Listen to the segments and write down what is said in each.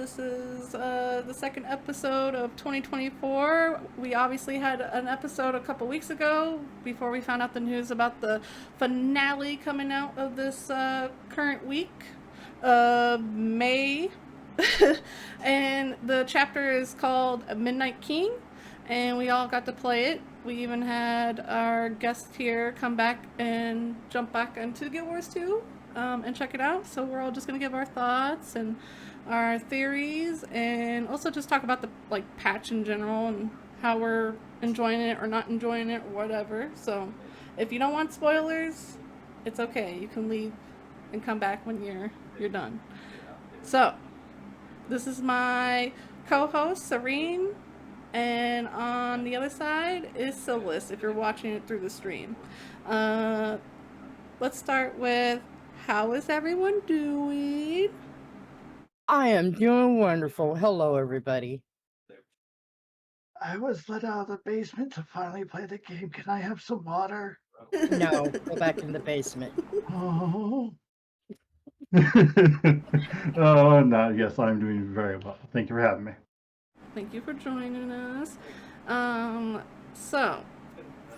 This is the second episode of 2024. We obviously had an episode a couple weeks ago before we found out the news about the finale coming out of this current week, May. And the chapter is called Midnight King, and we all got to play it. We even had our guest here come back and jump back into Guild Wars 2 and check it out. So we're all just going to give our thoughts and our theories, and also just talk about the patch in general and how we're enjoying it or not enjoying it or whatever. So if you don't want spoilers, it's okay. You can leave and come back when you're done. So this is my co-host Serene, and on the other side is Silabus if you're watching it through the stream. Let's start with, how is everyone doing? I am doing wonderful. Hello, everybody. I was let out of the basement to finally play the game. Can I have some water? No, go back in the basement. Oh. Oh, no. Yes, I'm doing very well. Thank you for having me. Thank you for joining us. So,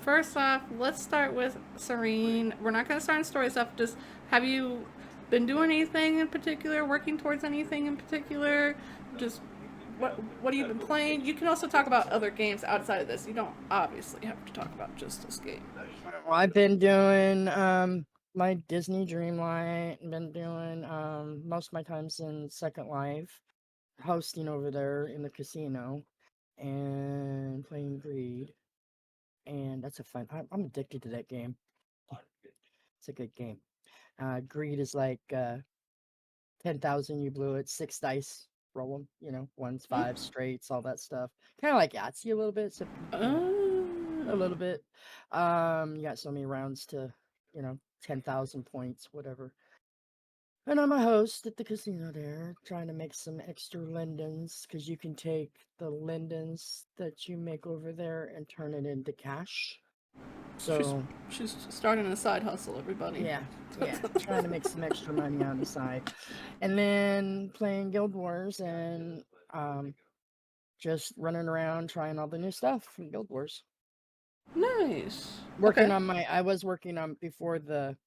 first off, let's start with Serene. We're not going to start on story stuff. Just, have you been doing anything in particular? Working towards anything in particular? Just what have you been playing? You can also talk about other games outside of this. You don't obviously have to talk about just this game. Well, I've been doing my Disney Dreamlight. Been doing most of my times in Second Life, hosting over there in the casino, and playing Greed. And that's a fun. I'm addicted to that game. It's a good game. Greed is like 10,000. You blew it. 6 dice. Roll them. You know, ones, fives, straights, all that stuff. Kind of like Yahtzee a little bit. So, a little bit. You got so many rounds to, 10,000 points, whatever. And I'm a host at the casino there, trying to make some extra lindens, because you can take the lindens that you make over there and turn it into cash. So she's starting a side hustle, everybody. Yeah, trying to make some extra money on the side, and then playing Guild Wars and just running around trying all the new stuff from Guild Wars. Nice. Working on my, I was working on, before the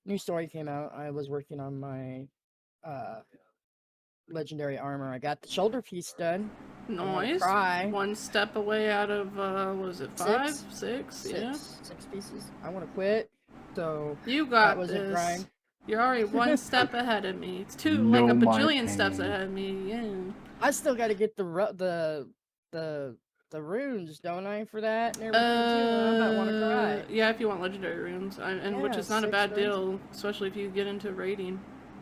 new story came out, I was working on my legendary armor. I got the shoulder piece done. Nice. One step away out of what was it, 5? 6? Yeah. 6 pieces. I want to quit. So you got that was this. A grind. You're already one step ahead of me. It's two, like a bajillion steps ahead of me. Yeah. I still got to get the runes, don't I, for that and everything too? I might want to cry. Yeah, if you want legendary runes, and which is not a bad deal, especially if you get into raiding.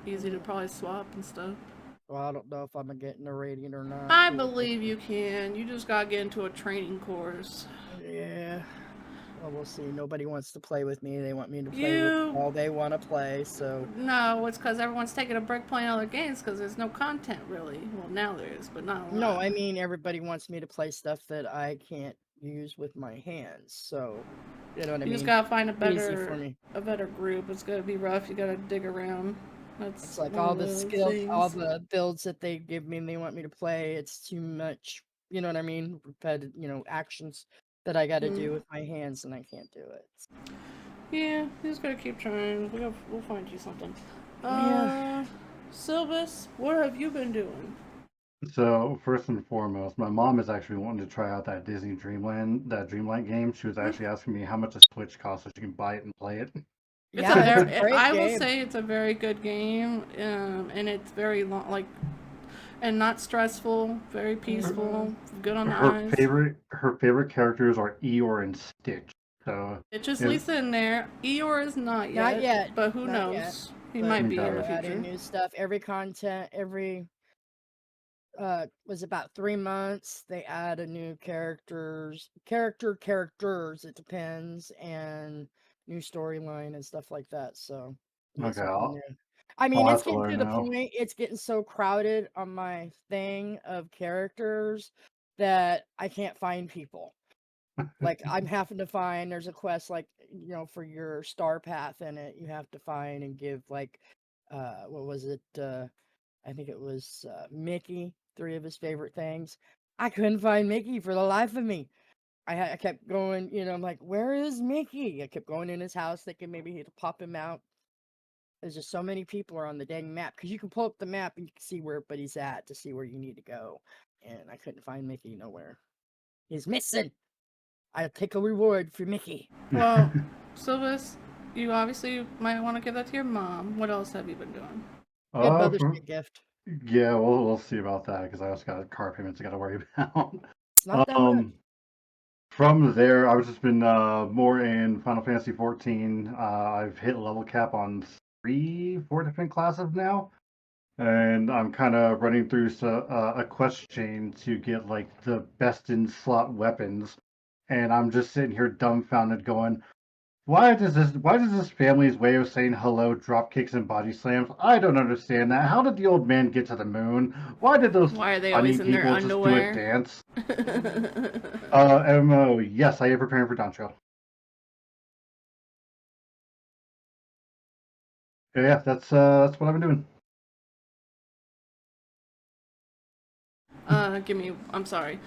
Easy to probably swap and stuff. Well, I don't know if I'm gonna get in a rating or not. I believe you can. You just gotta get into a training course. Yeah. Well, we'll see. Nobody wants to play with me. They want me to play with all they want to play, so... No, it's because everyone's taking a break playing other games because there's no content, really. Well, now there is, but not a lot. No, I mean, everybody wants me to play stuff that I can't use with my hands, so... You know what I mean? You just gotta find a better group. It's gonna be rough. You gotta dig around. It's like all the skills, all the builds that they give me and they want me to play, it's too much, you know what I mean? Repetitive, actions that I gotta do with my hands, and I can't do it. Yeah, you just gotta keep trying. We'll find you something. Silabus, what have you been doing? So, first and foremost, my mom is actually wanting to try out that Disney Dreamlight game. She was actually asking me how much a Switch costs so she can buy it and play it. I will say it's a very good game, and it's very long, and not stressful, very peaceful, good on the eyes. Her favorite characters are Eeyore and Stitch. So it's just Lisa in there. Eeyore is not yet, but who knows? Yet. He might be in the future. Adding new stuff, every content, was about 3 months. They add a new characters. It depends, and new storyline and stuff like that. So okay, I mean, it's getting to the point. It's getting so crowded on my thing of characters that I can't find people. Like, I'm having to find. There's a quest, like, for your star path in it. You have to find and give, like, what was it? I think it was Mickey, 3 of his favorite things. I couldn't find Mickey for the life of me. I kept going, I'm like, where is Mickey? I kept going in his house thinking maybe he'd pop him out. There's just so many people are on the dang map because you can pull up the map and you can see where everybody's at to see where you need to go. And I couldn't find Mickey nowhere. He's missing. I'll take a reward for Mickey. Well, Silabus, you obviously might want to give that to your mom. What else have you been doing? Good Mother's from, Day gift. yeah, we'll see about that because I also got car payments I got to worry about. It's not that much. From there, I've just been more in Final Fantasy 14. I've hit level cap on 4 different classes now, and I'm kind of running through a quest chain to get like the best in slot weapons. And I'm just sitting here dumbfounded, going, Why does this family's way of saying hello drop kicks and body slams? I don't understand that. How did the old man get to the moon? Why did those Why are they funny always in their people just do a underwear? dance? MO, yes, I am preparing for Dawn Trail. Yeah, that's what I've been doing. I'm sorry.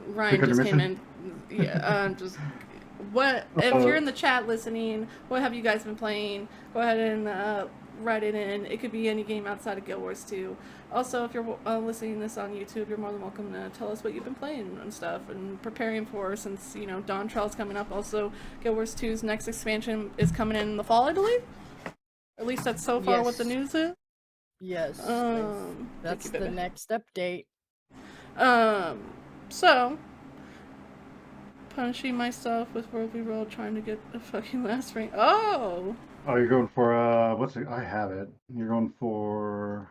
Ryan Click on just your came mission? in. Yeah, what if you're in the chat listening? What have you guys been playing? Go ahead and write it in. It could be any game outside of Guild Wars 2. Also, if you're listening to this on YouTube, you're more than welcome to tell us what you've been playing and stuff and preparing for. Since Dawn Trail's coming up. Also, Guild Wars 2's next expansion is coming in the fall, I believe. At least that's so far what the news is. Yes, that's you, the baby. next update. So, punishing myself with World v World trying to get the fucking last ring. Oh! Oh, you're going for, what's it? I have it. You're going for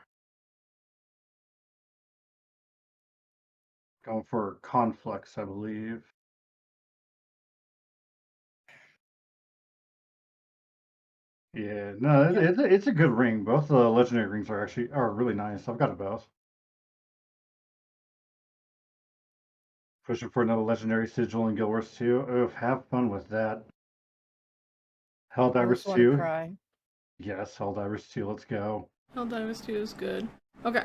Conflux, I believe. Yeah, no, Yeah. it's a good ring. Both the legendary rings are really nice. I've got it both. Pushing for another legendary sigil in Guild Wars 2. Oof, have fun with that. I Helldivers just want to 2. cry. Yes, Helldivers 2. Let's go. Helldivers 2 is good. Okay.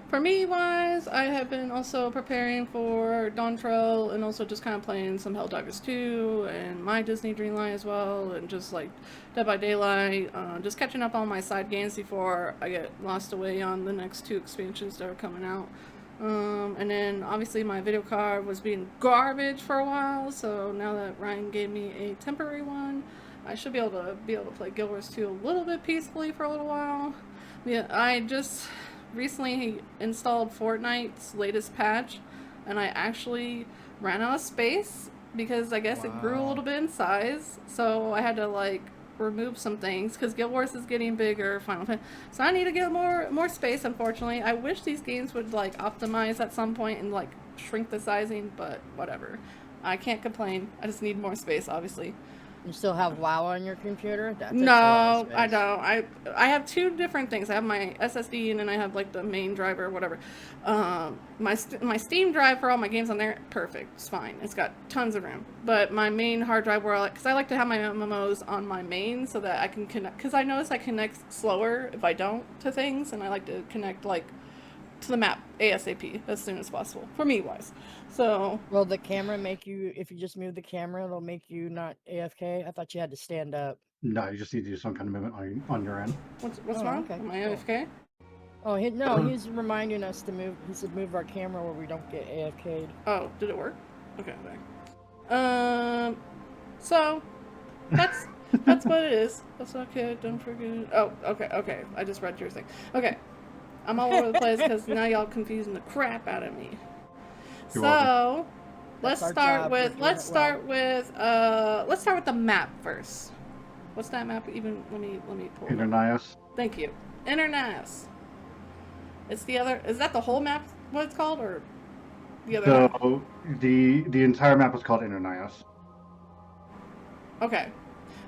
For me, wise, I have been also preparing for Dawn Trail and also just kind of playing some Helldivers 2 and my Disney Dreamlight as well, and just like Dead by Daylight, just catching up on my side games before I get lost away on the next 2 expansions that are coming out. And then obviously my video card was being garbage for a while, so now that Ryan gave me a temporary one, I should be able to play Guild Wars 2 a little bit peacefully for a little while. Yeah, I just recently installed Fortnite's latest patch, and I actually ran out of space because I guess it grew a little bit in size, so I had to like remove some things because Guild Wars is getting bigger, Final Fantasy, so I need to get more space. Unfortunately, I wish these games would like optimize at some point and like shrink the sizing, but whatever. I can't complain. I just need more space, obviously. You still have WoW on your computer? That takes a lot No, of space. I don't. I have 2 different things. I have my SSD and then I have like the main driver or whatever. My Steam drive for all my games on there, perfect. It's fine. It's got tons of RAM. But my main hard drive, because I like to have my MMOs on my main so that I can connect. Because I notice I connect slower if I don't to things, and I like to connect like to the map ASAP as soon as possible for me wise. So will the camera make you, if you just move the camera, it'll make you not AFK? I thought you had to stand up. No, you just need to do some kind of movement on your end. what's wrong? Okay. Am I AFK? Oh, he's reminding us to move. He said move our camera where we don't get AFK'd. Oh, did it work? Okay, there. So that's what it is. That's okay. Don't forget. Oh, okay. I just read your thing. Okay, I'm all over the place because now y'all confusing the crap out of me. You're So welcome. let's That's our start job. with We're doing it let's start with the map first. What's that map even? Let me pull it up. Internias. Thank you. Internas. It's the other. Is that the whole map? What it's called, or the other? Map? So the entire map is called Internias. Okay.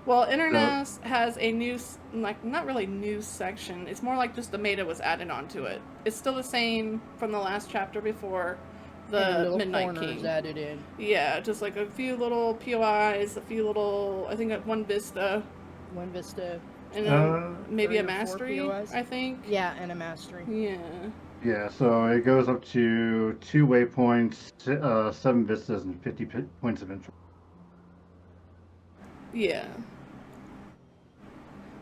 Well, Internas has a new, like, not really new section. It's more like just the meta was added onto it. It's still the same from the last chapter before the Midnight King. Added in. Yeah, just like a few little POIs, a few little, I think one Vista. One Vista. And then maybe 3 a or 4 mastery, POIs. I think. Yeah, and a mastery. Yeah. Yeah, so it goes up to 2 waypoints, 7 vistas, and 50 points of interest. Yeah.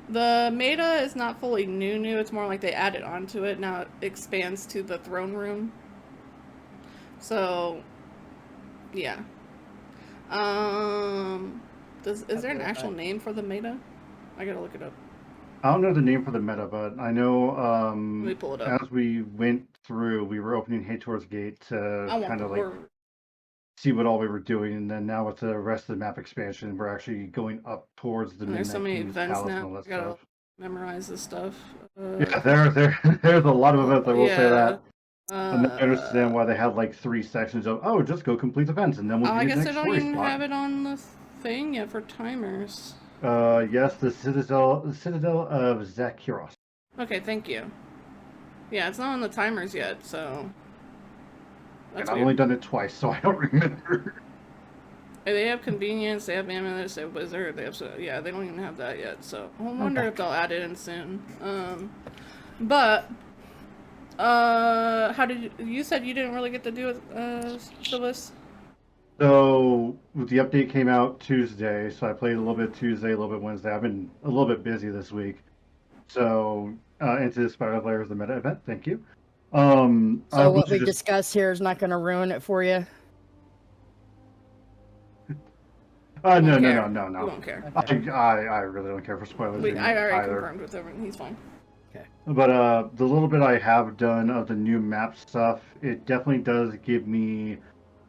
The meta is not fully new. It's more like they added onto it. Now it expands to the throne room. So, yeah. Is there an actual name for the meta? I gotta look it up. I don't know the name for the meta, but I know Let me pull it up. as we went through, we were opening Hator's Gate to I want kind the of like word. see what all we were doing, and then now with the rest of the map expansion, we're actually going up towards the And there's so Midnight many King's events palace and now. all that I gotta stuff. memorize this stuff. Yeah, there's a lot of events. I will say Yeah. that. And then I understand why they had like 3 sections of just go complete events, and then we'll Oh, give I you the guess I next don't story even spot. have it on the thing yet for timers. Yes, the Citadel of Zakiros. Okay, thank you. Yeah, it's not on the timers yet, so And that's I've weird. only done it twice, so I don't remember. They have convenience, they have amulet, they have wizard, they have yeah, they don't even have that yet. So I wonder if they'll add it in soon. But how did you said you didn't really get to do it, Silabus? So the update came out Tuesday, so I played a little bit Tuesday, a little bit Wednesday. I've been a little bit busy this week. So Into the Spiral Layer is the meta event. Thank you. So what we discuss here is not going to ruin it for you? No. You We won't care. Okay. I really don't care for spoilers I already either. confirmed with everyone. He's fine. Okay. But the little bit I have done of the new map stuff, it definitely does give me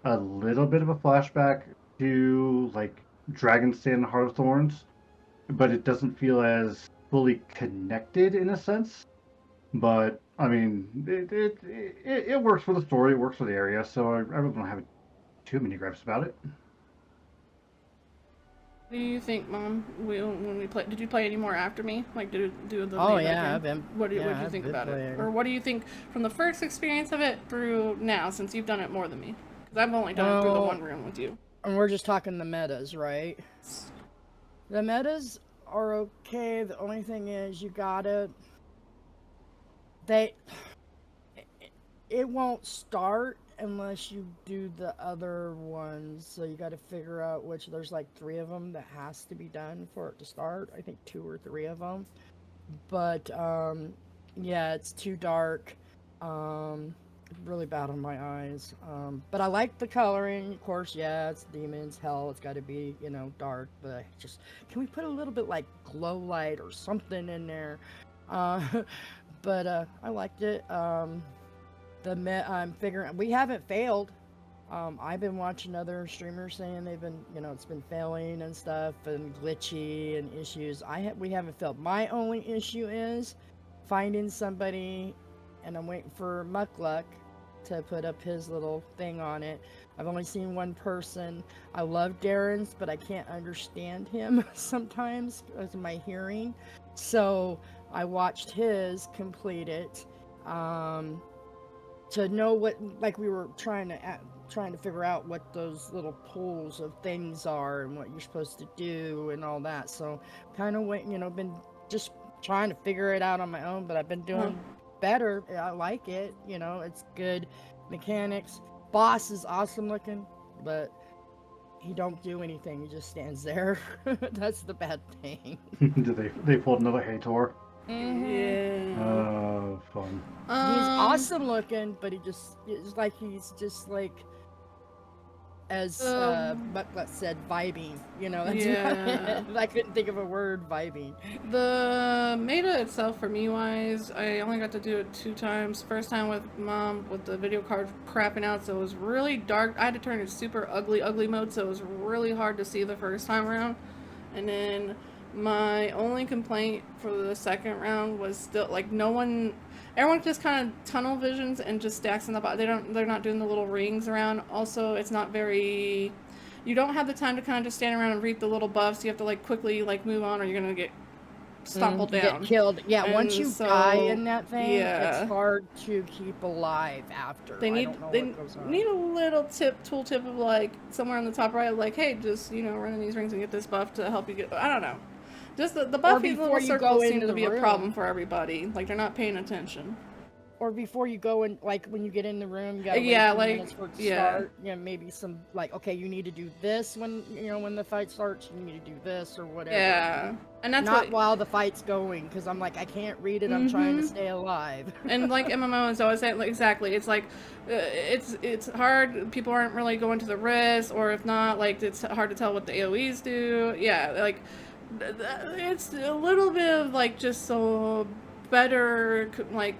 a little bit of a flashback to like Dragon's Den Heart of Thorns, but it doesn't feel as fully connected in a sense. But I mean, it works for the story, it works for the area, so I really don't have too many gripes about it. What do you think, Mom? When we play, did you play any more after me? Like, did you do the? Oh yeah, I've been. What did you think about it? Or what do you think from the first experience of it through now, since you've done it more than me? Because I've only done it through the one room with you. And we're just talking the metas, right? The metas are okay. The only thing is you gotta. It won't start unless you do the other ones. So you got to figure out which. There's like 3 of them that has to be done for it to start. I think 2 or 3 of them. But yeah, it's too dark. Really bad on my eyes. But I like the coloring. Of course, yeah, it's demons, hell. It's got to be, dark. But can we put a little bit like glow light or something in there? But I liked it. I'm figuring we haven't failed. I've been watching other streamers saying they've been, it's been failing and stuff and glitchy and issues. We haven't failed. My only issue is finding somebody, and I'm waiting for Muckluck to put up his little thing on it. I've only seen one person. I love Darren's, but I can't understand him sometimes because of my hearing. So I watched his complete it. To know what, like we were trying to figure out what those little pools of things are and what you're supposed to do and all that. So kind of been just trying to figure it out on my own, but I've been doing better. I like it. It's good mechanics. Boss is awesome looking, but he don't do anything. He just stands there. That's the bad thing. Did they pulled another Hator? Yeah. Oh, fun. He's awesome looking, but he's just like as Mucklet said, vibing. Yeah. I couldn't think of a word, vibing. The meta itself, for me wise, I only got to do it 2 times. First time with Mom with the video card crapping out, so it was really dark. I had to turn it super ugly mode, so it was really hard to see the first time around. And then my only complaint for the second round was still like everyone just kind of tunnel visions and just stacks in the bottom. They're not doing the little rings around. Also, it's not very. You don't have the time to kind of just stand around and read the little buffs. You have to like quickly like move on, or you're gonna get stompled down. Get killed. Yeah, And once you die in that thing, yeah, it's hard to keep alive after. They need a little tooltip of like somewhere on the top right, like, hey, just running these rings and get this buff to help you get. I don't know. Just the Buffy before little you circles go in seem to the be a room. problem for everybody. Like they're not paying attention. Or before you go in, like when you get in the room, you gotta Yeah, wait 2 like, minutes for it to yeah. start. Yeah, maybe some like, okay, you need to do this when when the fight starts. You need to do this or whatever. Yeah, and that's Not what. while the fight's going, because I'm like, I can't read it. I'm trying to stay alive. And like MMOs always say, like, exactly. It's like, it's hard. People aren't really going to the risk, or if not, like it's hard to tell what the AOE's do. Yeah, like it's a little bit of like just so better, like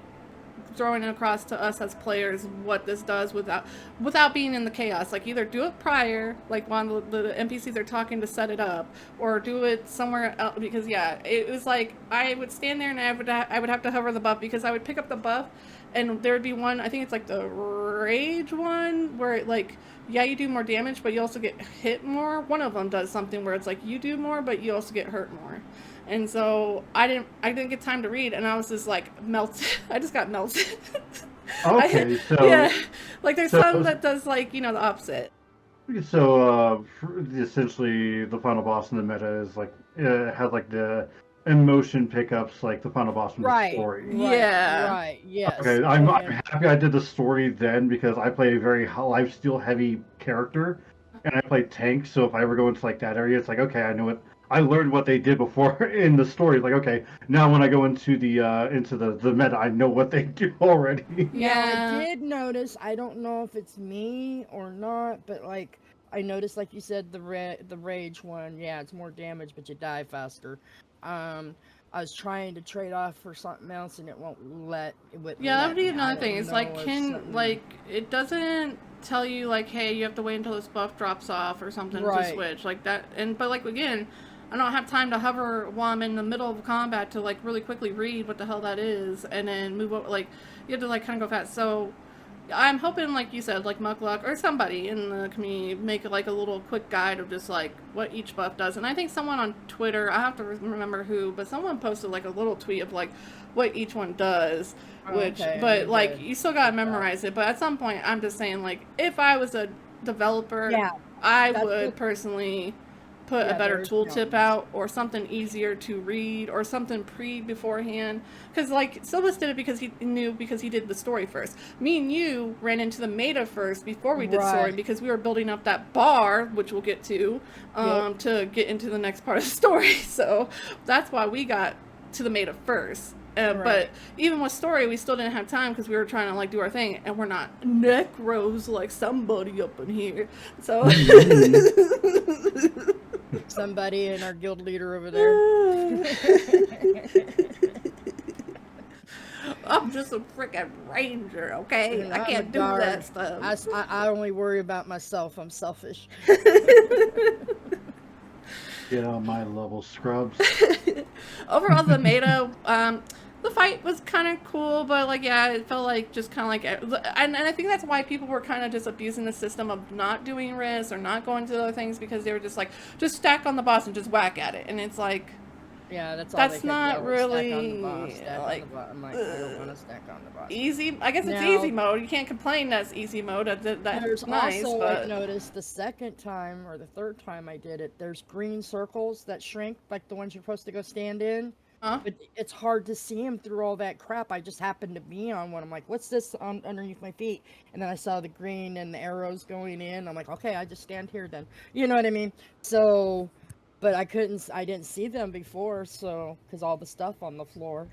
throwing it across to us as players what this does without being in the chaos. Like either do it prior, like while the NPCs are talking to set it up, or do it somewhere else. Because yeah, it was like I would stand there and I would have to hover the buff because I would pick up the buff, and there would be one. I think it's like the rage one where it like. Yeah, you do more damage, but you also get hit more. One of them does something where it's like you do more, but you also get hurt more. And so I didn't get time to read, and I was just like melted. I just got melted. Okay, so yeah, like there's some that does like the opposite. So essentially, the final boss in the meta is like has like the emotion pickups, like the final boss from the story. Right. Yes. Okay, I'm happy I did the story then because I play a very lifesteal heavy character, and I play tank. So if I ever go into like that area, it's like okay, I know what I learned what they did before in the story. Like okay, now when I go into the meta, I know what they do already. Yeah, I did notice. I don't know if it's me or not, but like I noticed, like you said, the rage one. Yeah, it's more damage, but you die faster. I was trying to trade off for something else, and it won't let. Yeah, that would be another thing. It's like it doesn't tell you like, hey, you have to wait until this buff drops off or something to switch like that. But like again, I don't have time to hover while I'm in the middle of combat to like really quickly read what the hell that is and then move over. Like you have to like kind of go fast. So I'm hoping, like you said, like Muckluck or somebody in the community make like a little quick guide of just like what each buff does. And I think someone on Twitter, I have to remember who, but someone posted like a little tweet of like what each one does. But like you still gotta memorize it. But at some point, I'm just saying like if I was a developer, I would personally put a better tooltip out or something easier to read or something beforehand, because like Silabus did it because he knew, because he did the story first. Me and you ran into the meta first before we did story because we were building up that bar, which we'll get to get into the next part of the story. So that's why we got to the meta first. But even with story, we still didn't have time because we were trying to like do our thing, and we're not necros like somebody up in here. So somebody and our guild leader over there. I'm just a freaking ranger, okay? I can't do that stuff. I only worry about myself. I'm selfish. Get on my level, scrubs. Overall, the meta, the fight was kind of cool, but like, yeah, it felt like just kind of like, and I think that's why people were kind of just abusing the system of not doing risks or not going to other things, because they were just like, just stack on the boss and just whack at it, and it's like, yeah, that's not really like, I'm like, I don't want to stack on the boss. Easy, I guess it's easy mode. You can't complain that's easy mode. That's nice. Also, but... I noticed the second time or the third time I did it, there's green circles that shrink, like the ones you're supposed to go stand in. But it's hard to see them through all that crap. I just happened to be on one. I'm like, what's this underneath my feet? And then I saw the green and the arrows going in. I'm like, okay, I just stand here then. You know what I mean? So, but I didn't see them before, so, because all the stuff on the floor.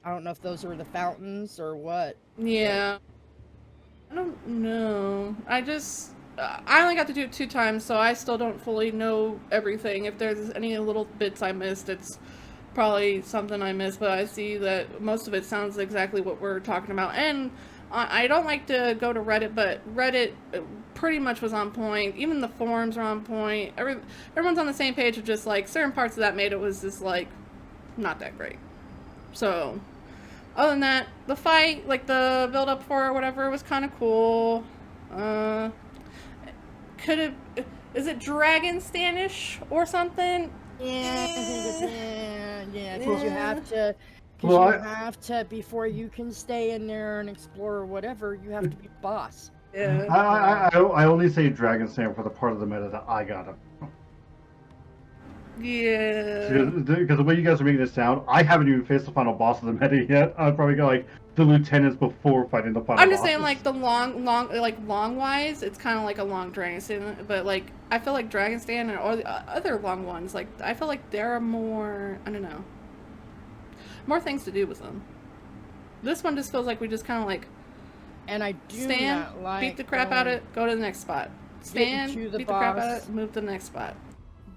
I don't know if those were the fountains or what. Yeah. I don't know. I only got to do it 2 times, so I still don't fully know everything. If there's any little bits I missed, it's probably something I missed, but I see that most of it sounds exactly what we're talking about. And I don't like to go to Reddit, but Reddit pretty much was on point. Even the forums are on point. Everyone's on the same page of just like certain parts of that made it was just like not that great. So other than that, the fight, like the build up for it or whatever, was kind of cool. Is it Dragon Stanish or something? Yeah, because you have to. Before you can stay in there and explore or whatever, you have to be boss. Yeah. I only say Dragon Slam for the part of the meta that I got him. Yeah. Because the way you guys are making it sound, I haven't even faced the final boss of the meta yet. I've probably got like the lieutenants before fighting the final I'm just boss. saying, like the long wise, it's kind of like a long Dragon Stand, but like I feel like Dragon Stand and all the other long ones, like I feel like there are more. I don't know, more things to do with them. This one just feels like we just kind of like And I do stand, not like beat the crap out of it, go to the next spot. Stand, to the beat the crap out of boss. it, move to the next spot.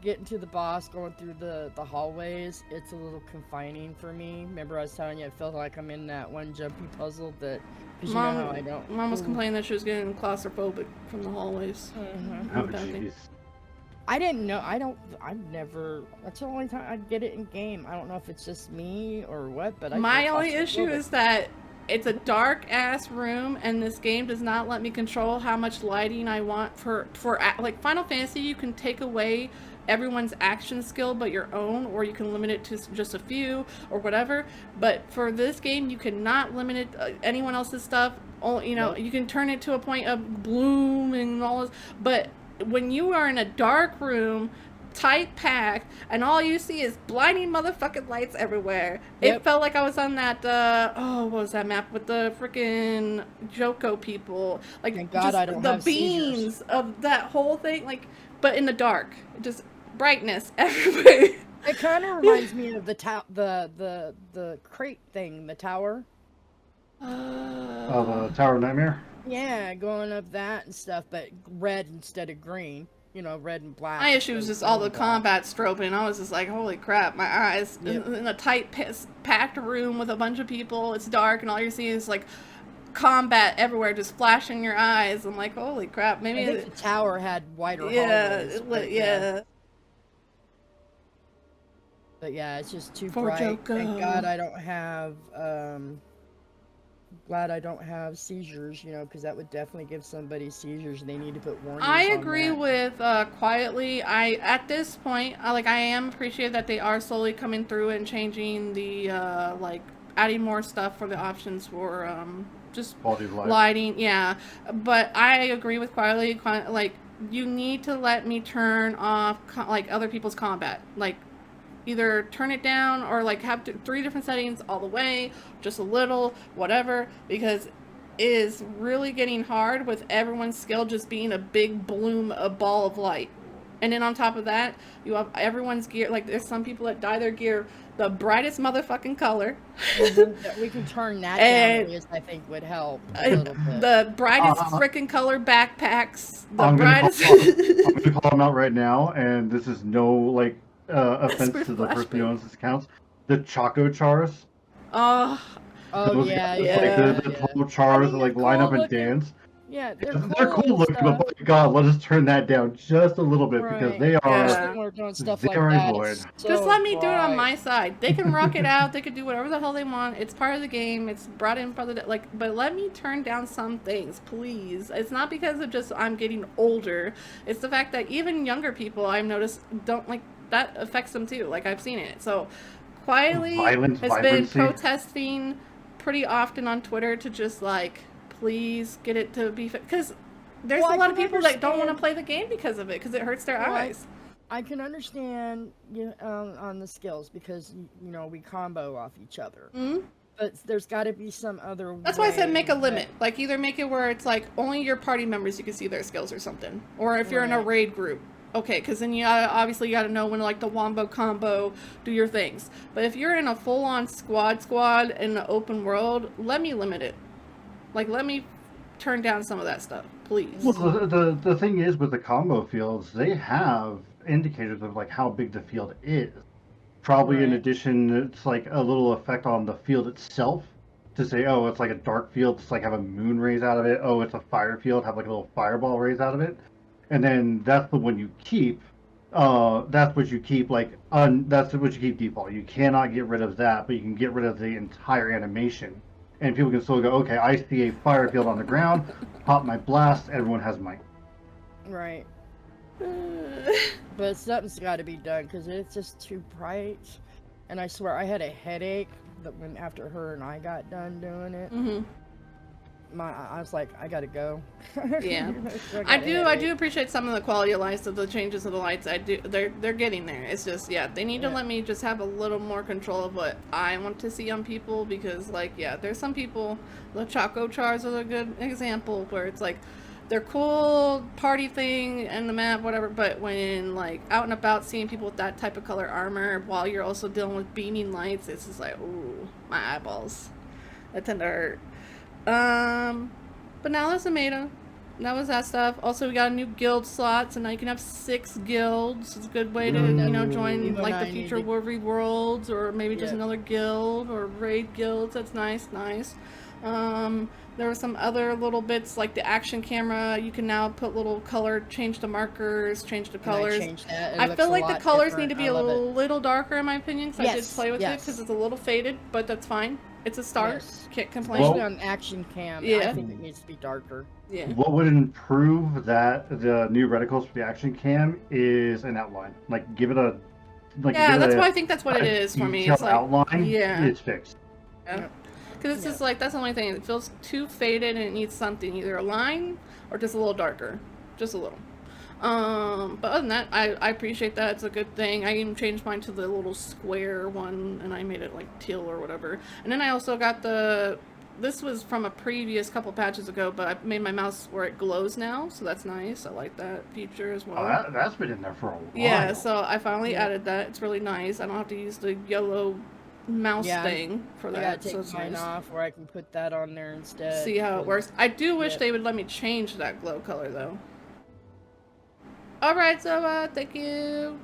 Getting to the boss, going through the hallways, it's a little confining for me. Remember I was telling you, it felt like I'm in that one jumpy puzzle that, because you know how I don't. Mom was complaining that she was getting claustrophobic from the hallways. Mm-hmm. Oh jeez. I didn't know. I've never. That's the only time I get it in game. I don't know if it's just me or what, but My only issue is that it's a dark ass room, and this game does not let me control how much lighting I want for like Final Fantasy. You can take away everyone's action skill but your own, or you can limit it to just a few or whatever. But for this game, you cannot limit it anyone else's stuff. You know, you can turn it to a point of bloom and all this, but when you are in a dark room, tight packed, and all you see is blinding motherfucking lights everywhere. Yep. It felt like I was on that what was that map with the freaking Joko people? Like, Thank God just I don't the have beams seizures. of that whole thing, like, but in the dark, just brightness everywhere. It kind of reminds me of the crate thing, the tower. The Tower of Nightmare. Yeah, going up that and stuff, but red instead of green. You know, red and black. My issue was just all the combat strobing. I was just like, holy crap, my eyes. Yep. In a tight, packed room with a bunch of people, it's dark, and all you're seeing is like combat everywhere, just flashing your eyes. I'm like, holy crap, maybe. I think the tower had wider yeah, hallways. yeah. But yeah, it's just too Poor bright. Joko. Thank God I don't have, glad I don't have seizures, you know, because that would definitely give somebody seizures. They need to put warnings I on agree that. with Quietly. At this point, I am appreciative that they are slowly coming through and changing the like adding more stuff for the options for just Quality of life. lighting. Yeah, but I agree with Quietly. Like, you need to let me turn off like other people's combat. Like, either turn it down or like have 3 different settings all the way, just a little, whatever, because it is really getting hard with everyone's skill just being a big bloom, a ball of light. And then on top of that, you have everyone's gear. Like, there's some people that dye their gear the brightest motherfucking color. We can turn that And- down, I think would help a little bit. The brightest freaking color backpacks. The I'm brightest. I'm gonna call them out right now, and this is no like offense Super to the person who flashbang. owns this account. The Choco Chars. Oh, Oh yeah, Like yeah. the total chars that like they're line cool up and looking. dance. Yeah, They're cool looking, but my God, let us turn that down just a little bit because Right. they are Yeah. When we're doing stuff very like that, void. it's just so let me do it on bright. my side. They can rock it out. They can do whatever the hell they want. It's part of the game. It's brought in for the like. But let me turn down some things, please. It's not because of just I'm getting older. It's the fact that even younger people I've noticed don't like that affects them too. Like, I've seen it. So Quietly Violence, has been vibrancy. protesting pretty often on Twitter to just like, please get it to be because there's Well, a I lot of can people that don't want to understand- play the game because of it, because it hurts their Well, eyes. I can understand on the skills because you know we combo off each other, Hmm. but there's got to be some other. That's why I said way make a that- limit. Like, either make it where it's like only your party members you can see their skills or something. Or if you're in a Right. raid group. Okay, because then you obviously got to know when to, like, the wombo combo, do your things. But if you're in a full-on squad in the open world, let me limit it. Like, let me turn down some of that stuff, please. Well, the thing is with the combo fields, they have indicators of like how big the field is. Probably in Right. addition, it's like a little effect on the field itself to say, oh, it's like a dark field, it's like have a moon rays out of it. Oh, it's a fire field, have like a little fireball rays out of it. And then that's the one you keep. That's what you keep that's what you keep default. You cannot get rid of that, but you can get rid of the entire animation. And people can still go, okay, I see a fire field on the ground, pop my blast, everyone has might. Right, but something's got to be done because it's just too bright. And I swear I had a headache that when after her and I got done doing it. Hmm. I was like, I gotta go. Yeah. I I got a do headache. appreciate some of the quality of lights of the changes of the lights. I do they're getting there. It's just they need to Yeah. let me just have a little more control of what I want to see on people because there's some people, the Choco Chars are a good example where it's like they're cool party thing and the map whatever, but when like out and about seeing people with that type of color armor while you're also dealing with beaming lights, it's just like ooh, my eyeballs. That tend to hurt. Um, but now that's Amada. That was that stuff. Also, we got a new guild slot, so now you can have 6 guilds. It's a good way to, join You and like the I future need to- World Worlds, or maybe just Yep. another guild or raid guilds. That's nice. There were some other little bits like the action camera. You can now put little color, change the markers, change the And I colors. changed that. It I looks feel a like the lot colors need different. to be I a love it. little darker in my opinion. Because I did Yes, play with it yes. because it's a little faded, but that's fine. It's a start. Yes. Can't complain. Especially Well- on action cam. I Yeah. think it needs to be darker. Yeah. What would improve that the new reticles for the action cam is an outline. Like give it a Yeah, that's why I think that's what it is for me. detailed It's like outline. yeah, It's fixed. because it's just like that's the only thing. It feels too faded and it needs something, either a line or just a little darker, just a little. But other than that, I appreciate that. It's a good thing. I even changed mine to the little square one, and I made it like teal or whatever. And then I also got this was from a previous couple patches ago, but I made my mouse where it glows now, so that's nice. I like that feature as well. Oh, that's been in there for a while. Yeah, so I finally Yeah. added that. It's really nice. I don't have to use the yellow mouse Yeah, thing for I that. gotta So take it's mine nice. off, or I can put that on there instead. See how it because- works. I do wish Yep. they would let me change that glow color though. All right, so thank you.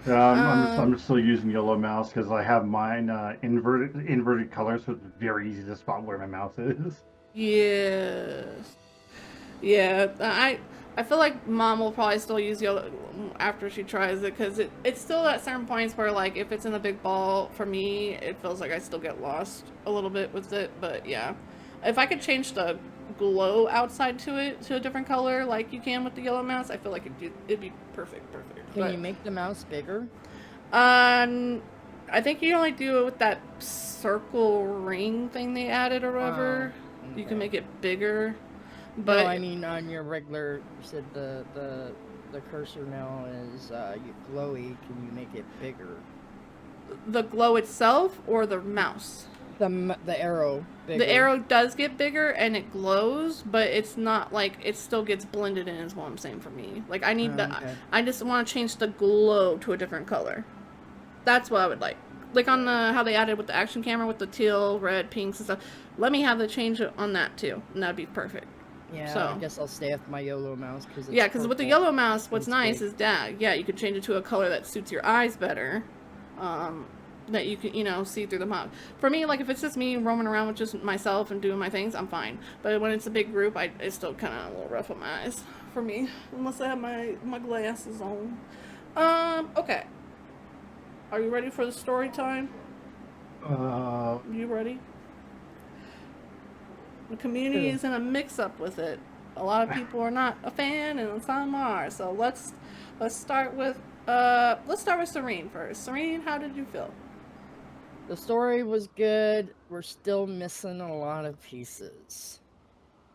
I'm just still using yellow mouse because I have mine inverted colors, so it's very easy to spot where my mouse is. Yes. Yeah, I feel like Mom will probably still use yellow after she tries it because it's still at certain points where like if it's in a big ball for me, it feels like I still get lost a little bit with it. But yeah, if I could change the glow outside to it to a different color like you can with the yellow mouse, I feel like it'd be perfect. Can you make the mouse bigger? I think you only do it with that circle ring thing they added or whatever. You can okay. make it bigger. But No, I mean on your regular. You said the cursor now is glowy. Can you make it bigger? the glow itself or the mouse? The arrow. Bigger. The arrow does get bigger and it glows, but it's not like it still gets blended in. Is what I'm saying for me. Like I need Okay. I just want to change the glow to a different color. That's what I would like. Like on how they added with the action camera with the teal, red, pinks and stuff. Let me have the change on that too, and that'd be perfect. Yeah, So- I guess I'll stay with my yellow mouse because Yeah, because with the yellow mouse, what's It's nice big. is that you could change it to a color that suits your eyes better. That you can see through the mouse. For me, like if it's just me roaming around with just myself and doing my things, I'm fine. But when it's a big group, it's still kind of a little rough on my eyes for me, unless I have my glasses on. Okay. Are you ready for the story time? You ready? The community is in a mix-up with it. A lot of people are not a fan, and some are. So let's start with Serene first. Serene, how did you feel? The story was good. We're still missing a lot of pieces.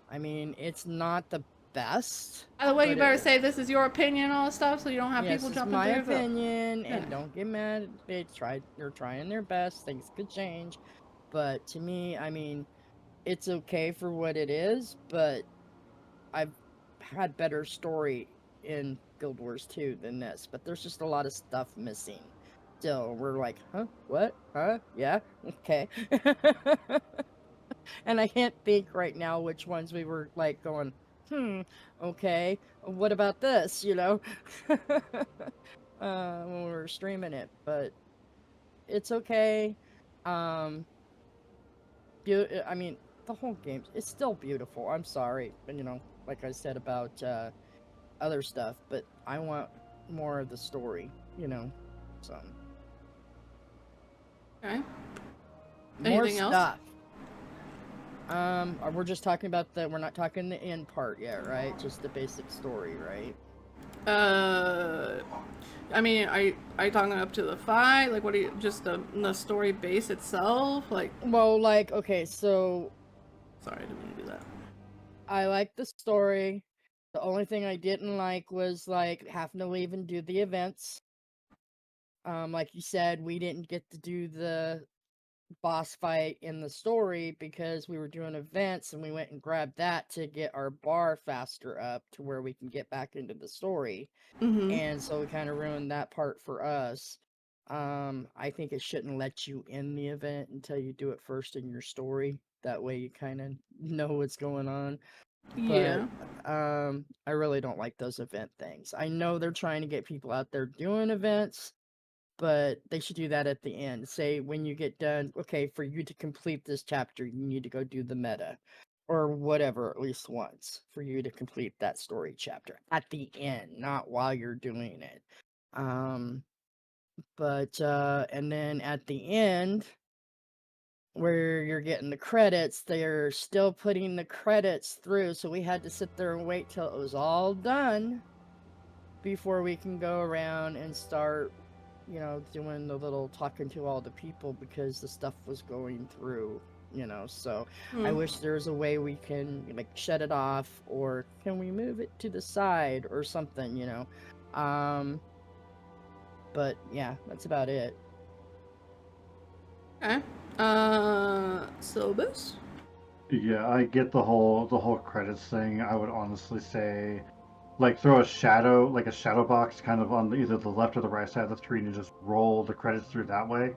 I mean, it's not the best. By the way, you but better it- say this is your opinion and all this stuff, so you don't have Yes, people it's jumping my through your throat. opinion, Yeah. and don't get mad. They're trying their best. Things could change, but to me, I mean, it's okay for what it is. But I've had better story in Guild Wars 2 than this. But there's just a lot of stuff missing. Still, we're like, huh? What? Huh? Yeah? Okay. And I can't think right now which ones we were like going, okay, what about this, when we were streaming it, but it's okay. I mean, the whole game, it's still beautiful. I'm sorry, but like I said about other stuff, but I want more of the story, so. Okay. More Anything else? stuff. We're just talking about we're not talking the end part yet, right? Just the basic story, right? I mean, are you talking up to the fight? Like, what are you, just the story base itself? Like, Well, like, okay, so sorry, I didn't mean to do that. I liked the story. The only thing I didn't like was like having to leave and do the events. Like you said, we didn't get to do the boss fight in the story because we were doing events and we went and grabbed that to get our bar faster up to where we can get back into the story. Mm-hmm. And so we kind of ruined that part for us. I think it shouldn't let you in the event until you do it first in your story. That way you kind of know what's going on. Yeah. But I really don't like those event things. I know they're trying to get people out there doing events, but they should do that at the end. Say when you get done, okay, for you to complete this chapter, you need to go do the meta or whatever at least once for you to complete that story chapter at the end, not while you're doing it. But and then at the end where you're getting the credits, they're still putting the credits through, so we had to sit there and wait till it was all done before we can go around and start, doing the little talking to all the people because the stuff was going through, so I wish there was a way we can like shut it off, or can we move it to the side or something, but yeah, that's about it. Okay. Silabus? Yeah, I get the whole credits thing. I would honestly say, like, throw a shadow box kind of on either the left or the right side of the screen and just roll the credits through that way.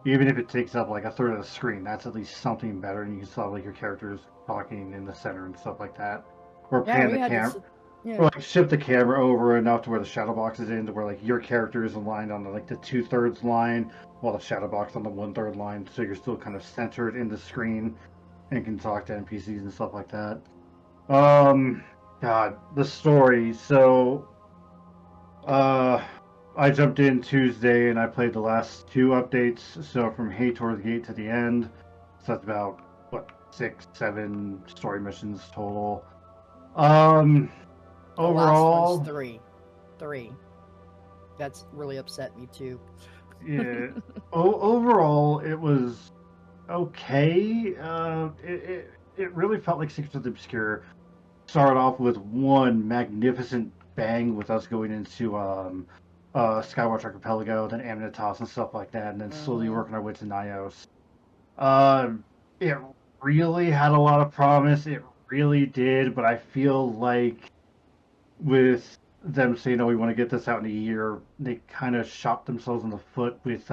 Even if it takes up like a third of the screen, that's at least something better, and you can still have like your characters talking in the center and stuff like that. Or Yeah, pan we the had to camera, sit, yeah. or like shift the camera over enough to where the shadow box is in, to where like your character is aligned on like the 2/3 line, while the shadow box on the 1/3 line, so you're still kind of centered in the screen and can talk to NPCs and stuff like that. God, the story. So, I jumped in Tuesday and I played the last two updates. So from Hator's Gate to the end, so that's about what 6, 7 story missions total. The last Overall, one's three. That's really upset me too. yeah. Overall, it was okay. It really felt like Secrets of the Obscure started off with one magnificent bang with us going into Skywatch Archipelago, then Amnitas and stuff like that, and then slowly working our way to Nyos. It really had a lot of promise. It really did, but I feel like with them saying, "Oh, we want to get this out in a year," they kind of shot themselves in the foot with